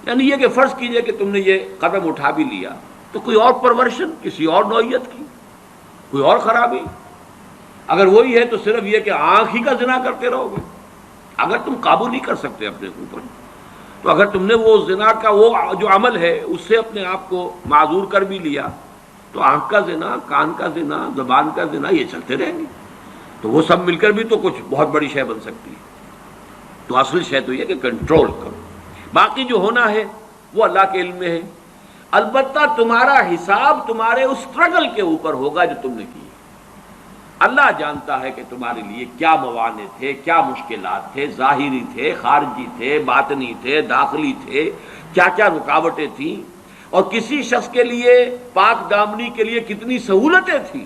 یعنی یہ کہ فرض کیجئے کہ تم نے یہ قدم اٹھا بھی لیا تو کوئی اور پرورشن کسی اور نوعیت کی، کوئی اور خرابی، اگر وہی ہے تو صرف یہ کہ آنکھ ہی کا زنا کرتے رہو گے۔ اگر تم قابو نہیں کر سکتے اپنے اوپر، تو اگر تم نے وہ زنا کا وہ جو عمل ہے اس سے اپنے آپ کو معذور کر بھی لیا، تو آنکھ کا زنا، کان کا زنا، زبان کا زنا، یہ چلتے رہیں گے، تو وہ سب مل کر بھی تو کچھ بہت بڑی شے بن سکتی ہے۔ تو اصل شے تو یہ کہ کنٹرول کرو، باقی جو ہونا ہے وہ اللہ کے علم میں ہے، البتہ تمہارا حساب تمہارے اس اسٹرگل کے اوپر ہوگا جو تم نے کی۔ اللہ جانتا ہے کہ تمہارے لیے کیا موانع تھے، کیا مشکلات تھے، ظاہری تھے، خارجی تھے، باطنی تھے، داخلی تھے، کیا کیا رکاوٹیں تھیں، اور کسی شخص کے لیے پاک دامنی کے لیے کتنی سہولتیں تھیں۔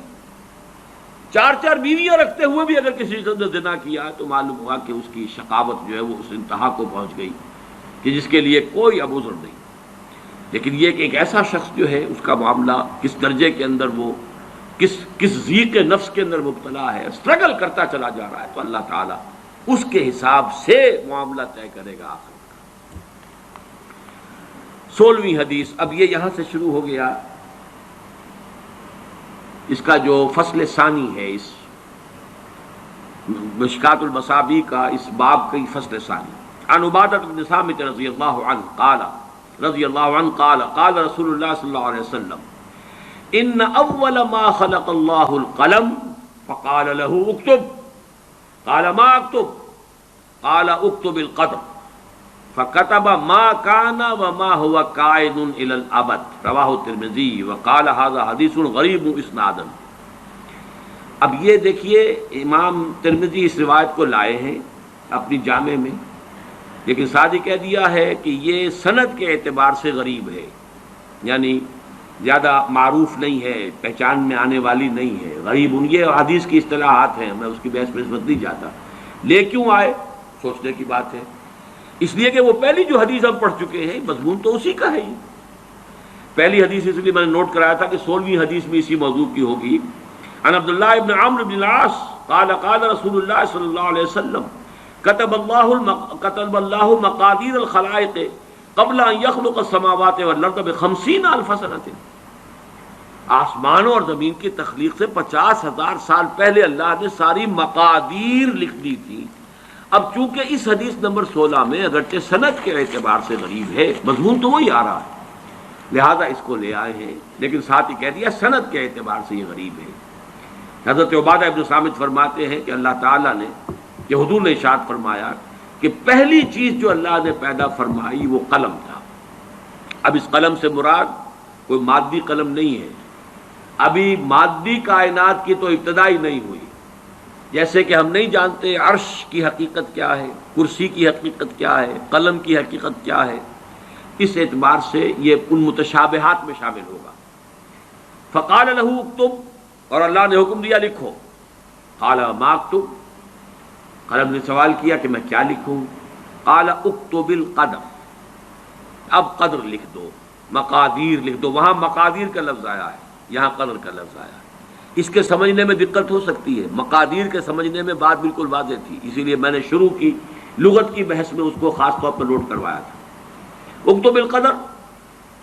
4 بیویاں رکھتے ہوئے بھی اگر کسی نے زنا کیا تو معلوم ہوا کہ اس کی شقاوت جو ہے وہ اس انتہا کو پہنچ گئی کہ جس کے لیے کوئی اب عذر نہیں۔ لیکن یہ کہ ایک ایسا شخص جو ہے اس کا معاملہ کس درجے کے اندر وہ کس ضیق نفس کے اندر مبتلا ہے، اسٹرگل کرتا چلا جا رہا ہے، تو اللہ تعالیٰ اس کے حساب سے معاملہ طے کرے گا آخر کا۔ 16ویں حدیث، اب یہ یہاں سے شروع ہو گیا، اس کا جو فصل ثانی ہے، اس مشکات المصابیح کا اس باب کی فصل ثانی۔ عن عبادہ بن صامت رضی اللہ عنہ قال قال رسول اللہ صلی اللہ علیہ وسلم ان اول ما خلق اللہ القلم فقال له اکتب قال ما اکتب قال اکتب القدر فكتب ما كان وما هو كائن الى الابد رواہ الترمذی وقال هذا حدیث غریب اسنادا۔ اب یہ دیکھیے امام ترمذی اس روایت کو لائے ہیں اپنی جامع میں، لیکن ساتھ ہی کہہ دیا ہے کہ یہ سند کے اعتبار سے غریب ہے، یعنی زیادہ معروف نہیں ہے، پہچان میں آنے والی نہیں ہے، غریب یہ حدیث کی اصطلاحات ہیں، میں اس کی بحث میں نہیں جاتا، لے کیوں آئے سوچنے کی بات ہے۔ اس لیے کہ وہ پہلی جو حدیث ہم پڑھ چکے ہیں مضمون تو اسی کا ہے، پہلی حدیث اس لیے میں نے نوٹ کرایا تھا کہ 16ویں حدیث میں اسی موضوع کی ہوگی۔ عن عبداللہ ابن عمرو بن العاص قال قال رسول اللہ صلی اللہ علیہ وسلم كتب اللہ مقادیر الخلائق قبل ان يخلق السماوات والارض ب50,000 سنة، آسمانوں اور زمین کی تخلیق سے 50,000 سال پہلے اللہ نے ساری مقادیر لکھ دی تھی۔ اب چونکہ اس حدیث نمبر 16 میں اگرچہ سند کے اعتبار سے غریب ہے، مضمون تو وہی آ رہا ہے، لہذا اس کو لے آئے ہیں، لیکن ساتھ ہی کہہ دیا سند کے اعتبار سے یہ غریب ہے۔ حضرت عبادہ ابن صامت فرماتے ہیں کہ اللہ تعالیٰ نے، کہ حضور نے ارشاد فرمایا کہ پہلی چیز جو اللہ نے پیدا فرمائی وہ قلم تھا۔ اب اس قلم سے مراد کوئی مادی قلم نہیں ہے، ابھی مادی کائنات کی تو ابتدا ہی نہیں ہوئی، جیسے کہ ہم نہیں جانتے عرش کی حقیقت کیا ہے، کرسی کی حقیقت کیا ہے، قلم کی حقیقت کیا ہے، اس اعتبار سے یہ ان متشابہات میں شامل ہوگا۔ فقال له اکتب، اور اللہ نے حکم دیا لکھو، قال ما اکتب، قلم نے سوال کیا کہ میں کیا لکھوں، قال اکتب القدر، اب قدر لکھ دو، مقادیر لکھ دو، وہاں مقادیر کا لفظ آیا ہے، یہاں قدر کا لفظ آیا ہے۔ اس کے سمجھنے میں دقت ہو سکتی ہے، مقادیر کے سمجھنے میں بات بالکل واضح تھی، اسی لیے میں نے شروع کی لغت کی بحث میں اس کو خاص طور پر نوٹ کروایا تھا۔ اکتب القدر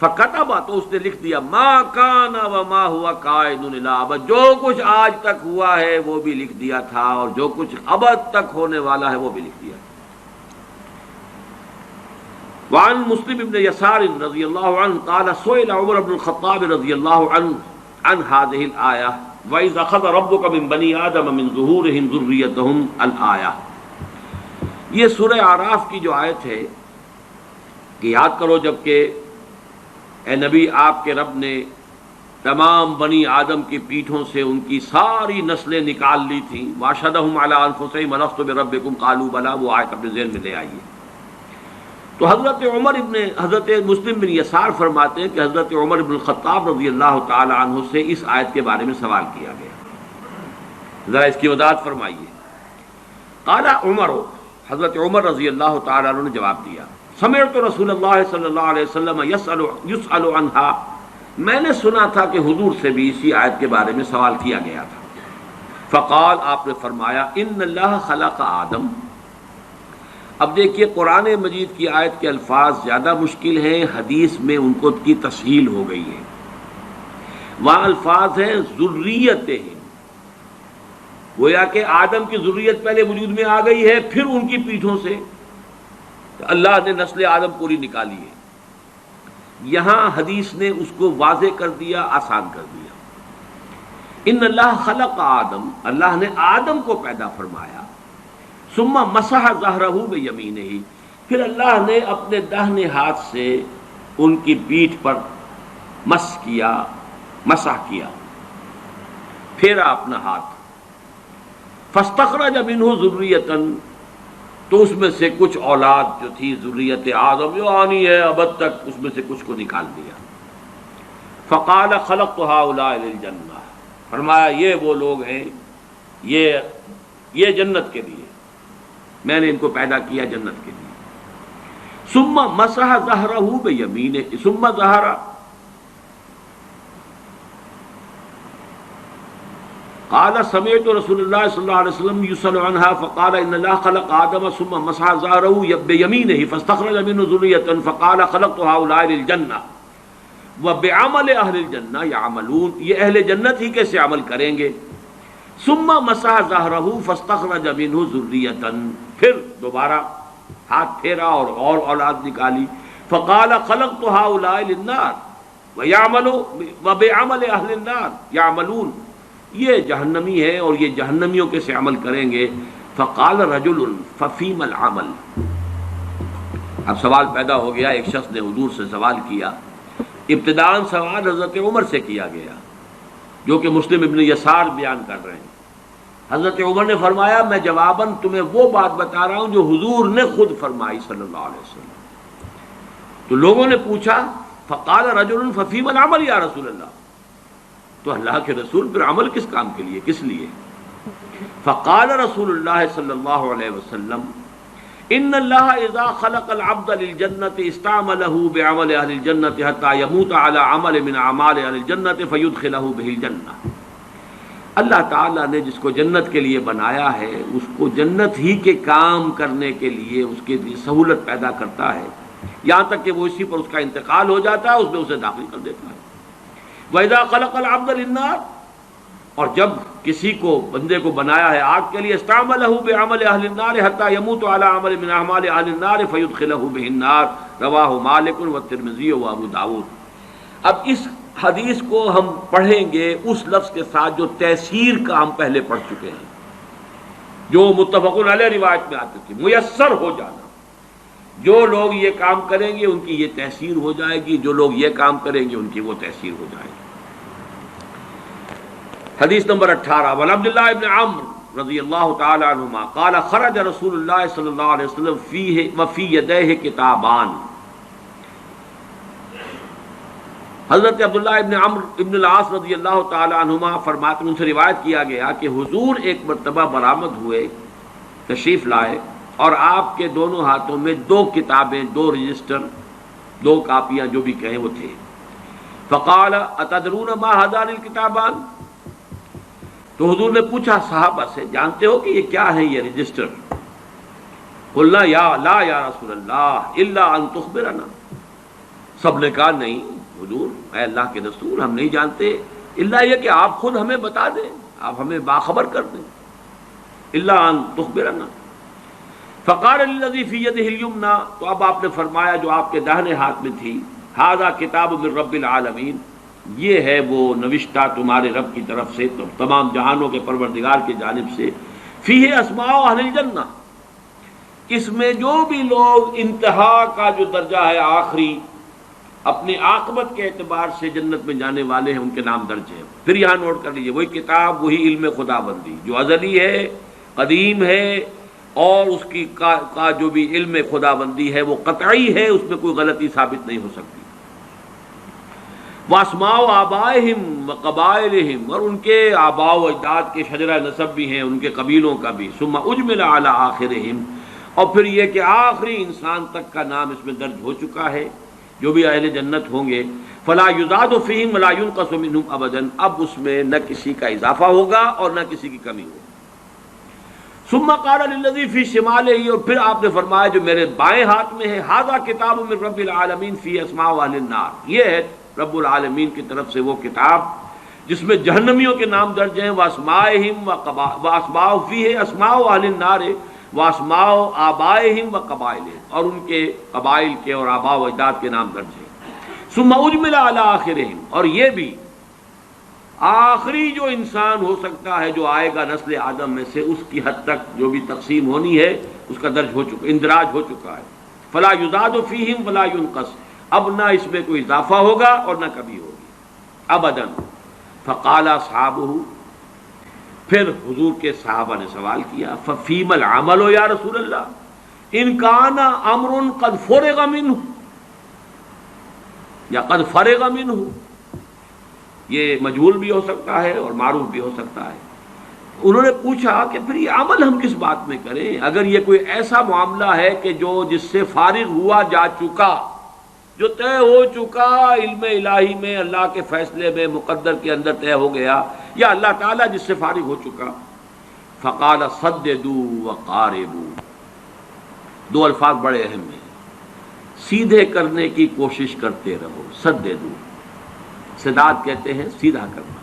فکتب، تو اس نے لکھ دیا، ما کان وما ہوا کائن الی الابد، جو کچھ آج تک ہوا ہے وہ بھی لکھ دیا تھا، اور جو کچھ ابد تک ہونے والا ہے وہ بھی لکھ دیا۔ وعن مسلم بن يسار رضی اللہ عنہ قال سئل عمر بن الخطاب رضی اللہ عنہ عن هذه الآية وَإِذْ أَخَذَ رَبُّكَ مِنْ بَنِي آدَمَ مِنْ ظُهُورِهِمْ ذُرِّيَّتَهُمْ الآية، یہ سورہ اعراف کی جو آیت ہے کہ یاد کرو جب کہ اے نبی آپ کے رب نے تمام بنی آدم کی پیٹھوں سے ان کی ساری نسلیں نکال لی تھیں. واشهدهم علی انفسہم الست بربکم قالوا بلی، وہ آیت اپنے ذہن میں لے آئیے. تو حضرت مسلم بن یسار فرماتے ہیں کہ حضرت عمر بن الخطاب رضی اللہ تعالی عنہ سے اس آیت کے بارے میں سوال کیا گیا. ذرا اس کی وضاحت فرمائیے. قال عمر، حضرت عمر رضی اللہ تعالی عنہ نے جواب دیا، سمعت رسول اللہ صلی اللہ علیہ وسلم یسأل عنها، میں نے سنا تھا کہ حضور سے بھی اسی آیت کے بارے میں سوال کیا گیا تھا. فقال، آپ نے فرمایا، ان اللہ خلق آدم. اب دیکھیے قرآن مجید کی آیت کے الفاظ زیادہ مشکل ہیں، حدیث میں ان کو کی تسہیل ہو گئی ہے. وہاں الفاظ ہیں ذریتہم، گویا کہ آدم کی ذریت پہلے وجود میں آ گئی ہے، پھر ان کی پیٹھوں سے اللہ نے نسل آدم پوری نکالی ہے. یہاں حدیث نے اس کو واضح کر دیا، آسان کر دیا. ان اللہ خلق آدم، اللہ نے آدم کو پیدا فرمایا. ثم مسح ظہرہ بیمینہ، پھر اللہ نے اپنے داہنے ہاتھ سے ان کی پیٹھ پر مسح کیا، پھیرا اپنا ہاتھ. فاستخرج منہ ذریۃ، تو اس میں سے کچھ اولاد جو تھی ذریت آدم جو آنی ہے ابد تک، اس میں سے کچھ کو نکال دیا. فقال خلقت هؤلاء للجنہ، فرمایا یہ وہ لوگ ہیں، یہ جنت کے لیے، میں نے ان کو پیدا کیا جنت کے لیے. ثم مسح ظہرہ بیمینہ، ثم ظہر، قال سمعت رسول اللہ صلی اللہ علیہ وسلم یسأل عنها فقال ان اللہ خلق آدم ثم مسح ظہرہ بیمینہ فاستخرج منہ ذریۃ فقال خلقت هؤلاء للجنہ وبعمل اہل الجنہ یعملون، یہ اہل جنت ہی کیسے عمل کریں گے. ثم مسح ظہرہ فاستخرج منہ ذریۃ، پھر دوبارہ ہاتھ پھیرا اور اولاد نکالی. فقال خلقت هؤلاء للنار وبعمل اہل النار یعملون، یہ جہنمی ہے اور یہ جہنمیوں کے سے عمل کریں گے. فقال رجل ففیم العمل، اب سوال پیدا ہو گیا. ایک شخص نے حضور سے سوال کیا. ابتداءً سوال حضرت عمر سے کیا گیا، جو کہ مسلم ابن یسار بیان کر رہے ہیں. حضرت عمر نے فرمایا، میں جواباً تمہیں وہ بات بتا رہا ہوں جو حضور نے خود فرمائی صلی اللہ علیہ وسلم. تو لوگوں نے پوچھا، فقال رجل ففیم العمل یا رسول اللہ، تو اللہ کے رسول پھر عمل کس کام کے لیے، کس لیے؟ فقال رسول اللہ صلی اللہ علیہ وسلم ان اللہ اذا خلق العبد للجنۃ استعملہ بعمل اہل الجنۃ حتی یموت علی عمل من اعمال اہل الجنۃ فیدخلہ بہ الجنہ. اللہ تعالیٰ نے جس کو جنت کے لیے بنایا ہے، اس کو جنت ہی کے کام کرنے کے لیے اس کے لیے سہولت پیدا کرتا ہے، یہاں تک کہ وہ اسی پر اس کا انتقال ہو جاتا ہے، اس میں اسے داخل کر دیتا ہے. وَإِذَا خَلَقَ الْعَبْدَ لِلنَّارِ، اور جب کسی کو بندے کو بنایا ہے آگ کے لیے، استعملہ بعمل اہل النار حتی یموت علی عمل من اعمال اہل النار فیدخلہ بہ النار. رواہ مالک والترمذی وابو داؤد. اب اس حدیث کو ہم پڑھیں گے اس لفظ کے ساتھ جو تیسیر کا ہم پہلے پڑھ چکے ہیں، جو متفق علیہ روایت میں آتی تھی، میسر ہو جانا. جو لوگ یہ کام کریں گے ان کی یہ تحسیر ہو جائے گی، جو لوگ یہ کام کریں گے ان کی وہ تحسیر ہو جائے گی. حدیث نمبر 18، وعن عبداللہ ابن عمرو رضی اللہ تعالی عنہما قال خرج رسول اللہ صلی اللہ علیہ وسلم فیہ وفی یدیہ کتابان. حضرت عبداللہ ابن عمرو ابن العاص رضی اللہ تعالی عنہما فرماتے ہیں، ان سے روایت کیا گیا کہ حضور ایک مرتبہ برآمد ہوئے، تشریف لائے، اور آپ کے دونوں ہاتھوں میں 2 کتابیں، 2 رجسٹر، 2 کاپیاں جو بھی کہیں وہ تھے. فقال اتدرون ما هذان الکتابان، تو حضور نے پوچھا صحابہ سے، جانتے ہو کہ یہ کیا ہے یہ رجسٹر؟ قلنا لا یا رسول اللہ الا ان تخبرنا، سب نے کہا نہیں حضور، اے اللہ کے رسول، ہم نہیں جانتے الا یہ کہ آپ خود ہمیں بتا دیں، آپ ہمیں باخبر کر دیں. الا ان تخبرنا. فقال الذی فی یدہ الیمنی، تو اب آپ نے فرمایا جو آپ کے داہنے ہاتھ میں تھی، ھذا کتاب من رب العالمین، یہ ہے وہ نوشتہ تمہارے رب کی طرف سے، تمام جہانوں کے پروردگار کی جانب سے. فیہ اسماء اہل الجنہ، اس میں جو بھی لوگ انتہا کا جو درجہ ہے، آخری اپنی عاقبت کے اعتبار سے جنت میں جانے والے ہیں ان کے نام درج ہیں۔ پھر یہاں نوٹ کر لیجیے، وہی کتاب، وہی علم خدا بندی جو ازلی ہے، قدیم ہے، اور اس کی کا جو بھی علم خدا بندی ہے وہ قطعی ہے، اس میں کوئی غلطی ثابت نہیں ہو سکتی۔ واسماء آبائہم وقبائلہم، اور ان کے آباء و اجداد کے شجرہ نسب بھی ہیں، ان کے قبیلوں کا بھی۔ ثم اجمل علی آخرہم، اور پھر یہ کہ آخری انسان تک کا نام اس میں درج ہو چکا ہے، جو بھی اہل جنت ہوں گے۔ فلا یزاد فیہم ولا ینقص منہم ابدا، اب اس میں نہ کسی کا اضافہ ہوگا اور نہ کسی کی کمی ہوگی۔ ثم قال للذی فی شمالہ، اور پھر آپ نے فرمایا جو میرے بائیں ہاتھ میں ہے، ھذا کتاب من رب العالمین فی اسماء اہل النار، یہ ہے رب العالمین کی طرف سے وہ کتاب جس میں جہنمیوں کے نام درج ہیں۔ واسماءہم واسماء فیہ اسماء اہل النار واسماء آبائہم وقبائلہم، اور ان کے قبائل کے اور آباء و اجداد کے نام درج ہیں۔ ثم اجمل علی آخرہم، اور یہ بھی آخری جو انسان ہو سکتا ہے جو آئے گا نسل آدم میں سے، اس کی حد تک جو بھی تقسیم ہونی ہے اس کا درج ہو چکا، اندراج ہو چکا ہے۔ فلا یزاد فیہم ولا ینقص، اب نہ اس میں کوئی اضافہ ہوگا اور نہ کمی ہوگی ابداً۔ فقال اصحابہ، پھر حضور کے صحابہ نے سوال کیا، ففیم العمل یا رسول اللہ، ان کان امر قد فرغ منہ یا قد فرغ منہ، یہ مجہول بھی ہو سکتا ہے اور معروف بھی ہو سکتا ہے۔ انہوں نے پوچھا کہ پھر یہ عمل ہم کس بات میں کریں، اگر یہ کوئی ایسا معاملہ ہے کہ جس سے فارغ ہوا جا چکا، جو طے ہو چکا علم الہی میں، اللہ کے فیصلے میں، مقدر کے اندر طے ہو گیا، یا اللہ تعالیٰ جس سے فارغ ہو چکا۔ فقال صددوا وقاربوا، دو الفاظ بڑے اہم ہیں، سیدھے کرنے کی کوشش کرتے رہو، سددوا، سداد کہتے ہیں سیدھا کرنا،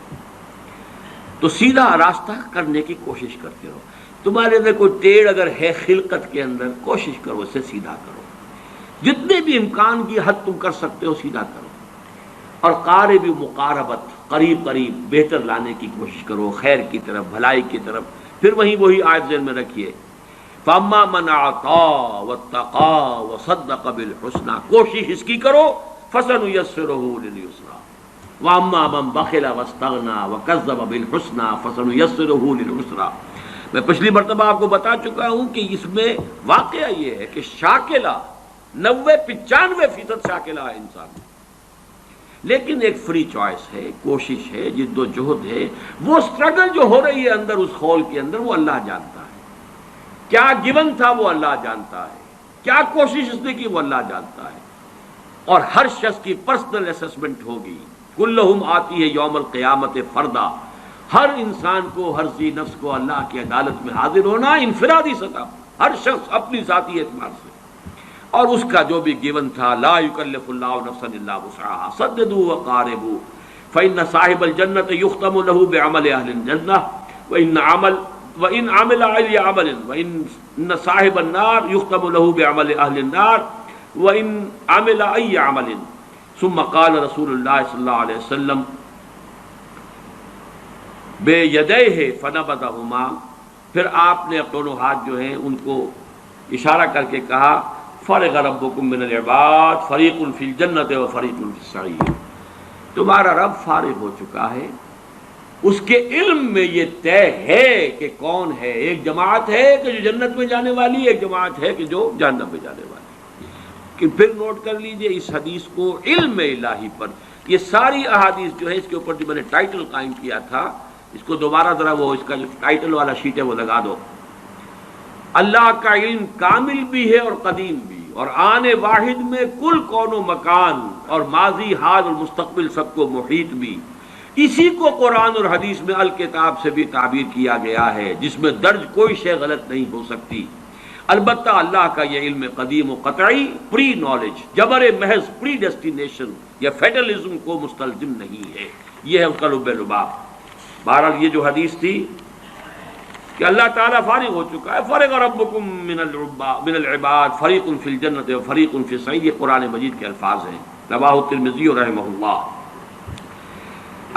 تو سیدھا راستہ کرنے کی کوشش کرتے رہو۔ تمہارے اندر کوئی ٹیڑھ اگر ہے خلقت کے اندر، کوشش کرو اسے سیدھا کرو، جتنے بھی امکان کی حد تم کر سکتے ہو سیدھا کرو۔ اور قارب، مقاربت، قریب قریب بہتر لانے کی کوشش کرو، خیر کی طرف، بھلائی کی طرف۔ پھر وہی آیت ذہن میں رکھیے، فاما من اعطى واتقى وصدق بالحسنى، کوشش اس کی کرو، فسنيسره لليسرى، واما من بخل واستغنى وكذب بالحسنى فسنيسره للعسرى۔ میں پچھلی مرتبہ آپ کو بتا چکا ہوں کہ اس میں واقعہ یہ ہے کہ شاکلہ 90-95% شاکلہ ہے انسان، لیکن ایک فری چوائس ہے، کوشش ہے، جد و جہد ہے۔ وہ سٹرگل جو ہو رہی ہے اندر اس خول کے اندر، وہ اللہ جانتا ہے، کیا گیون تھا وہ اللہ جانتا ہے، کیا کوشش اس نے کی وہ اللہ جانتا ہے۔ اور ہر شخص کی پرسنل اسسمنٹ ہوگی، کلہم آتی ہے یوم القیامت فردا، ہر انسان کو، ہر ذی نفس کو اللہ کی عدالت میں حاضر ہونا انفرادی سطح، ہر شخص اپنی ذاتی اعتبار سے، اور اس کا جو بھی گیون تھا، لا یکلف اللہ نفسا الا وسعها، سددوا وقاربوا فإن صاحب الجنة يختم له بعمل أهل الجنة وإن عمل أي عمل وإن صاحب النار يختم له بعمل أهل النار وإن عمل أي عمل۔ ثم قال رسول اللہ صلی اللہ علیہ وسلم بِيَدَيْهِ فَنَبَذَهُمَا، پھر آپ نے دونوں ہاتھ جو ہیں ان کو اشارہ کر کے کہا، فرغ ربکم من العباد فریق فی الجنۃ و فریق فی السعیر، تمہارا رب فارغ ہو چکا ہے، اس کے علم میں یہ طے ہے کہ کون ہے، ایک جماعت ہے کہ جو جنت میں جانے والی، ایک جماعت ہے کہ جو جہنم میں جانے والی۔ کہ پھر نوٹ کر لیجئے اس حدیث کو علم الہی پر، یہ ساری احادیث جو ہے، اس کے اوپر جو میں نے ٹائٹل قائم کیا تھا، اس کو دوبارہ ذرا وہ اس کا جو ٹائٹل والا شیٹ ہے وہ لگا دو۔ اللہ کا علم کامل بھی ہے اور قدیم بھی، اور آن واحد میں کل کون و مکان اور ماضی، حال اور مستقبل سب کو محیط بھی۔ اسی کو قرآن اور حدیث میں الکتاب سے بھی تعبیر کیا گیا ہے، جس میں درج کوئی شے غلط نہیں ہو سکتی۔ البتہ اللہ کا یہ علم قدیم و قطعی، پری نالج، جبر محض، پری ڈیسٹینیشن یا فیٹلزم کو مستلزم نہیں ہے، یہ ہے اس کا لب لباب۔ بہرحال یہ جو حدیث تھی کہ اللہ تعالیٰ فارغ ہو چکا ہے، فرغ ربکم من العباد فریق فی الجنۃ و فریق فی السعیر، یہ قرآن مجید کے الفاظ ہیں، رواه الترمذی رحمہ اللہ۔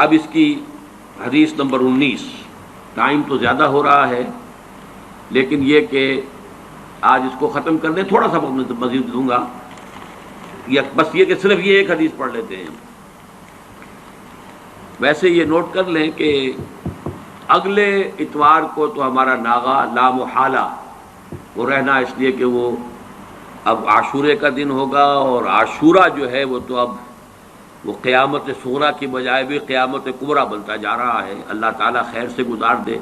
اب اس کی حدیث نمبر 19، ٹائم تو زیادہ ہو رہا ہے لیکن یہ کہ آج اس کو ختم کرنے، تھوڑا سا مزید دوں گا۔ بس یہ کہ صرف یہ ایک حدیث پڑھ لیتے ہیں. ویسے یہ نوٹ کر لیں کہ اگلے اتوار کو تو ہمارا ناغا لا محالہ وہ رہنا، اس لیے کہ وہ اب عاشورے کا دن ہوگا، اور عاشورہ جو ہے وہ تو اب وہ قیامت صغریٰ کی بجائے بھی قیامت کبریٰ بنتا جا رہا ہے. اللہ تعالیٰ خیر سے گزار دے،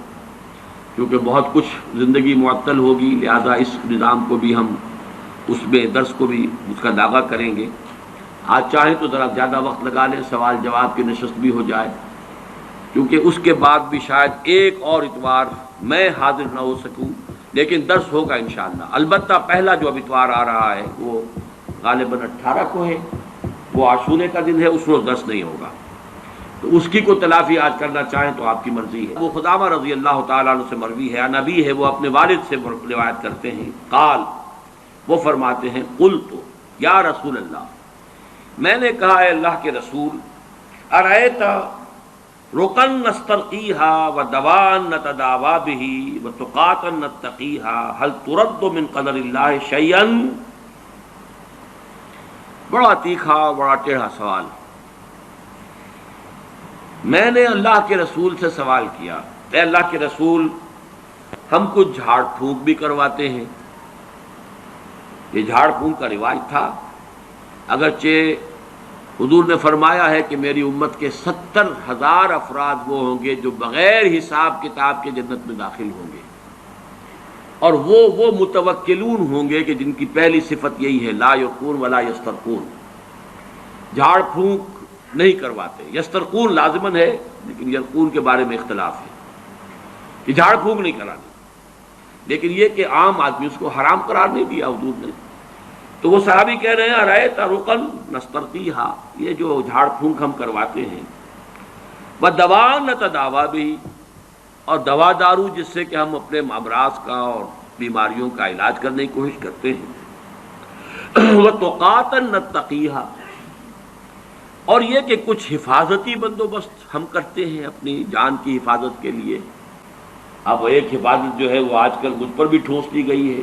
کیونکہ بہت کچھ زندگی معطل ہوگی، لہذا اس نظام کو بھی ہم اس میں درس کو بھی اس کا داغا کریں گے. آج چاہیں تو ذرا زیادہ وقت لگا لیں، سوال جواب کی نشست بھی ہو جائے، کیونکہ اس کے بعد بھی شاید ایک اور اتوار میں حاضر نہ ہو سکوں، لیکن درس ہوگا انشاءاللہ. البتہ پہلا جو اب اتوار آ رہا ہے وہ غالباً 18 کو ہے، وہ عاشورے کا دن ہے، اس روز درس نہیں ہوگا. تو اس کی کو تلافی آج کرنا چاہیں تو آپ کی مرضی ہے. وہ خدامہ رضی اللہ تعالیٰ عنہ سے مروی ہے، نبی ہے، وہ اپنے والد سے روایت کرتے ہیں. قال، وہ فرماتے ہیں، قلت یا رسول اللہ، میں نے کہا اے اللہ کے رسول، ارأیت رقن نسترقیہا ودواء نتداوی بہ وتقاۃ نتقیہا هل ترد من قدر اللہ شیئا؟ بڑا تیکھا، بڑا ٹیڑھا سوال. میں نے اللہ کے رسول سے سوال کیا، اے اللہ کے رسول، ہم کچھ جھاڑ پھونک بھی کرواتے ہیں. یہ جھاڑ پھونک کا رواج تھا، اگرچہ حضور نے فرمایا ہے کہ میری امت کے 70,000 افراد وہ ہوں گے جو بغیر حساب کتاب کے جنت میں داخل ہوں گے، اور وہ متوکلون ہوں گے کہ جن کی پہلی صفت یہی ہے، لا یرقون ولا یسترقون، جھاڑ پھونک نہیں کرواتے. یسترقون لازمن ہے، لیکن یرقون کے بارے میں اختلاف ہے کہ جھاڑ پھونک نہیں کرانی. لیکن یہ کہ عام آدمی اس کو حرام قرار نہیں دیا حضور نے. تو وہ صحابی کہہ رہے ہیں، ارأیت رقن نسترقیہا، یہ جو جھاڑ پھونک ہم کرواتے ہیں، ودواء نتداوی بہ، اور دوا دارو جس سے کہ ہم اپنے امراض کا اور بیماریوں کا علاج کرنے کی کوشش کرتے ہیں، وتقاۃ نتقیہا، اور یہ کہ کچھ حفاظتی بندوبست ہم کرتے ہیں اپنی جان کی حفاظت کے لیے. اب ایک حفاظت جو ہے وہ آج کل مجھ پر بھی ٹھونس دی گئی ہے.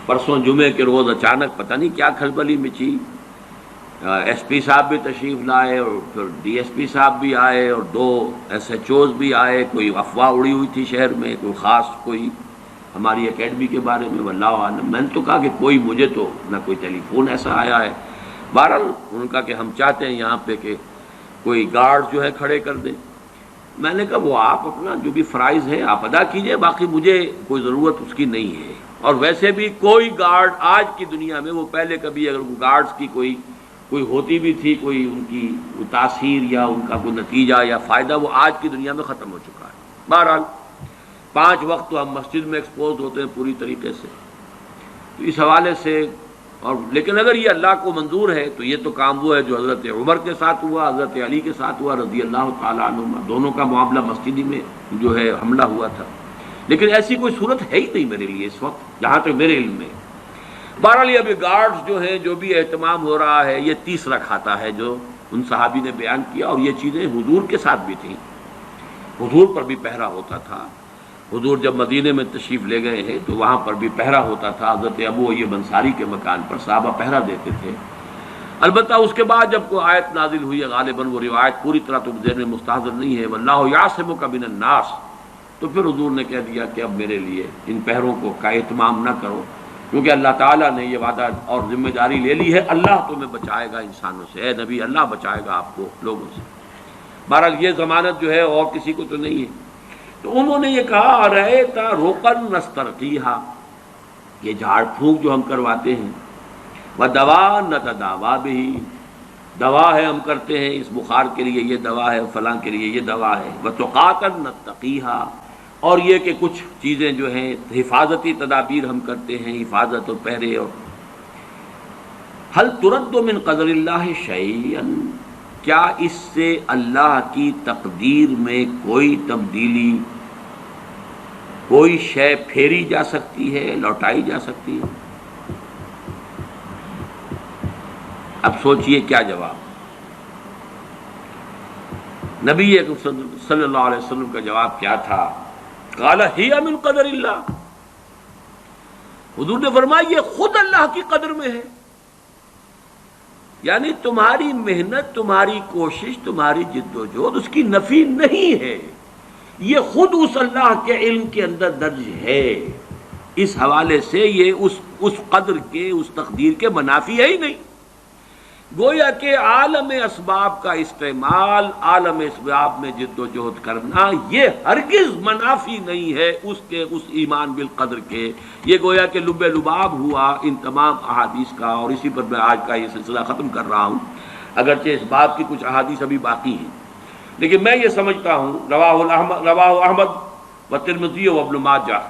پرسوں جمعے کے روز اچانک پتہ نہیں کیا کھلبلی مچی، ایس پی صاحب بھی تشریف لائے، اور پھر ڈی ایس پی صاحب بھی آئے، اور 2 SHOs بھی آئے. کوئی افواہ اڑی ہوئی تھی شہر میں، کوئی خاص کوئی ہماری اکیڈمی کے بارے میں، واللہ عالم. میں نے تو کہا کہ کوئی مجھے تو نہ کوئی ٹیلی فون ایسا آیا ہے. بہرحال ان کا کہ ہم چاہتے ہیں یہاں پہ کہ کوئی گارڈ جو ہے کھڑے کر دیں. میں نے کہا وہ آپ اپنا جو بھی فرائض ہے آپ ادا کیجئے، باقی مجھے کوئی ضرورت اس کی نہیں ہے. اور ویسے بھی کوئی گارڈ آج کی دنیا میں، وہ پہلے کبھی اگر گارڈز کی کوئی ہوتی بھی تھی، کوئی ان کی تاثیر یا ان کا کوئی نتیجہ یا فائدہ، وہ آج کی دنیا میں ختم ہو چکا ہے. بہرحال 5 وقت تو ہم مسجد میں ایکسپوز ہوتے ہیں پوری طریقے سے. تو اس حوالے سے، اور لیکن اگر یہ اللہ کو منظور ہے تو یہ تو کام وہ ہے جو حضرت عمر کے ساتھ ہوا، حضرت علی کے ساتھ ہوا رضی اللہ تعالیٰ عنہما. دونوں کا معاملہ مسجد میں جو ہے حملہ ہوا تھا. لیکن ایسی کوئی صورت ہے ہی نہیں میرے لیے اس وقت جہاں تک میرے علم میں. بہرحال اب یہ گارڈز جو ہیں، جو بھی اہتمام ہو رہا ہے، یہ تیسرا کھاتا ہے جو ان صحابی نے بیان کیا. اور یہ چیزیں حضور کے ساتھ بھی تھیں، حضور پر بھی پہرا ہوتا تھا. حضور جب مدینے میں تشریف لے گئے ہیں تو وہاں پر بھی پہرا ہوتا تھا. حضرت ابو ایوب انصاری کے مکان پر صحابہ پہرا دیتے تھے. البتہ اس کے بعد جب کوئی آیت نازل ہوئی ہے، غالباً وہ روایت پوری طرح تو ذہن میں مستحضر نہیں ہے، واللہ یعصمک من الناس، تو پھر حضور نے کہہ دیا کہ اب میرے لیے ان پہروں کو کا اہتمام نہ کرو، کیونکہ اللہ تعالیٰ نے یہ وعدہ اور ذمہ داری لے لی ہے، اللہ تمہیں بچائے گا انسانوں سے. اے نبی، اللہ بچائے گا آپ کو لوگوں سے. بہرحال یہ ضمانت جو ہے اور کسی کو تو نہیں ہے. تو انہوں نے یہ کہا، ارأیت رقن نسترقیہا، یہ جھاڑ پھونک جو ہم کرواتے ہیں، ودواء نتداوی بہ، دوا ہے ہم کرتے ہیں، اس بخار کے لیے یہ دوا ہے، فلاں کے لیے یہ دوا ہے. وتقاۃ نتقیہا، اور یہ کہ کچھ چیزیں جو ہیں حفاظتی تدابیر ہم کرتے ہیں، حفاظت اور پہرے. اور هل ترد من قدر اللہ شیئا، کیا اس سے اللہ کی تقدیر میں کوئی تبدیلی، کوئی شے پھیری جا سکتی ہے، لوٹائی جا سکتی ہے؟ اب سوچئے کیا جواب. نبی اکرم صلی اللہ علیہ وسلم کا جواب کیا تھا؟ قال ہی من قدر اللہ، حضور نے فرمایا یہ خود اللہ کی قدر میں ہے. یعنی تمہاری محنت، تمہاری کوشش، تمہاری جد و جہد اس کی نفی نہیں ہے، یہ خود اس اللہ کے علم کے اندر درج ہے۔ اس حوالے سے یہ اس قدر کے، اس تقدیر کے منافی ہے ہی نہیں۔ گویا کہ عالم اسباب کا استعمال، عالم اسباب میں جد و جہد کرنا، یہ ہرگز منافی نہیں ہے اس ایمان بالقدر کے۔ یہ گویا کہ لب لباب ہوا ان تمام احادیث کا، اور اسی پر میں آج کا یہ سلسلہ ختم کر رہا ہوں، اگرچہ اس بات کی کچھ احادیث ابھی باقی ہیں، لیکن میں یہ سمجھتا ہوں رواہ احمد و ترمذی و ابن ماجہ،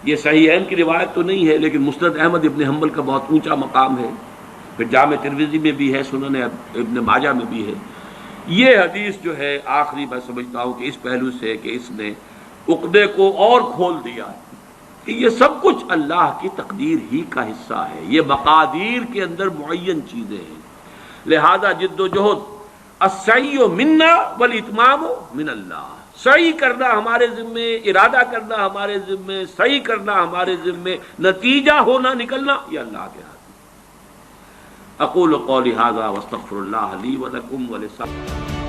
یہ صحیحین کی روایت تو نہیں ہے لیکن مسند احمد ابن حنبل کا بہت اونچا مقام ہے، پھر جامع ترمذی میں بھی ہے، سنن ابن ماجہ میں بھی ہے۔ یہ حدیث جو ہے آخری میں سمجھتا ہوں کہ اس پہلو سے کہ اس نے عقدے کو اور کھول دیا ہے کہ یہ سب کچھ اللہ کی تقدیر ہی کا حصہ ہے، یہ مقادیر کے اندر معین چیزیں ہیں، لہذا جد و جہد السعی منا والاتمام من اللہ، صحیح کرنا ہمارے ذمے، ارادہ کرنا ہمارے ذمے، صحیح کرنا ہمارے ذمے، نتیجہ ہونا نکلنا یہ اللہ کے ہاتھ۔ اقول قولی ھذا واستغفر اللہ لی ولکم ولسائر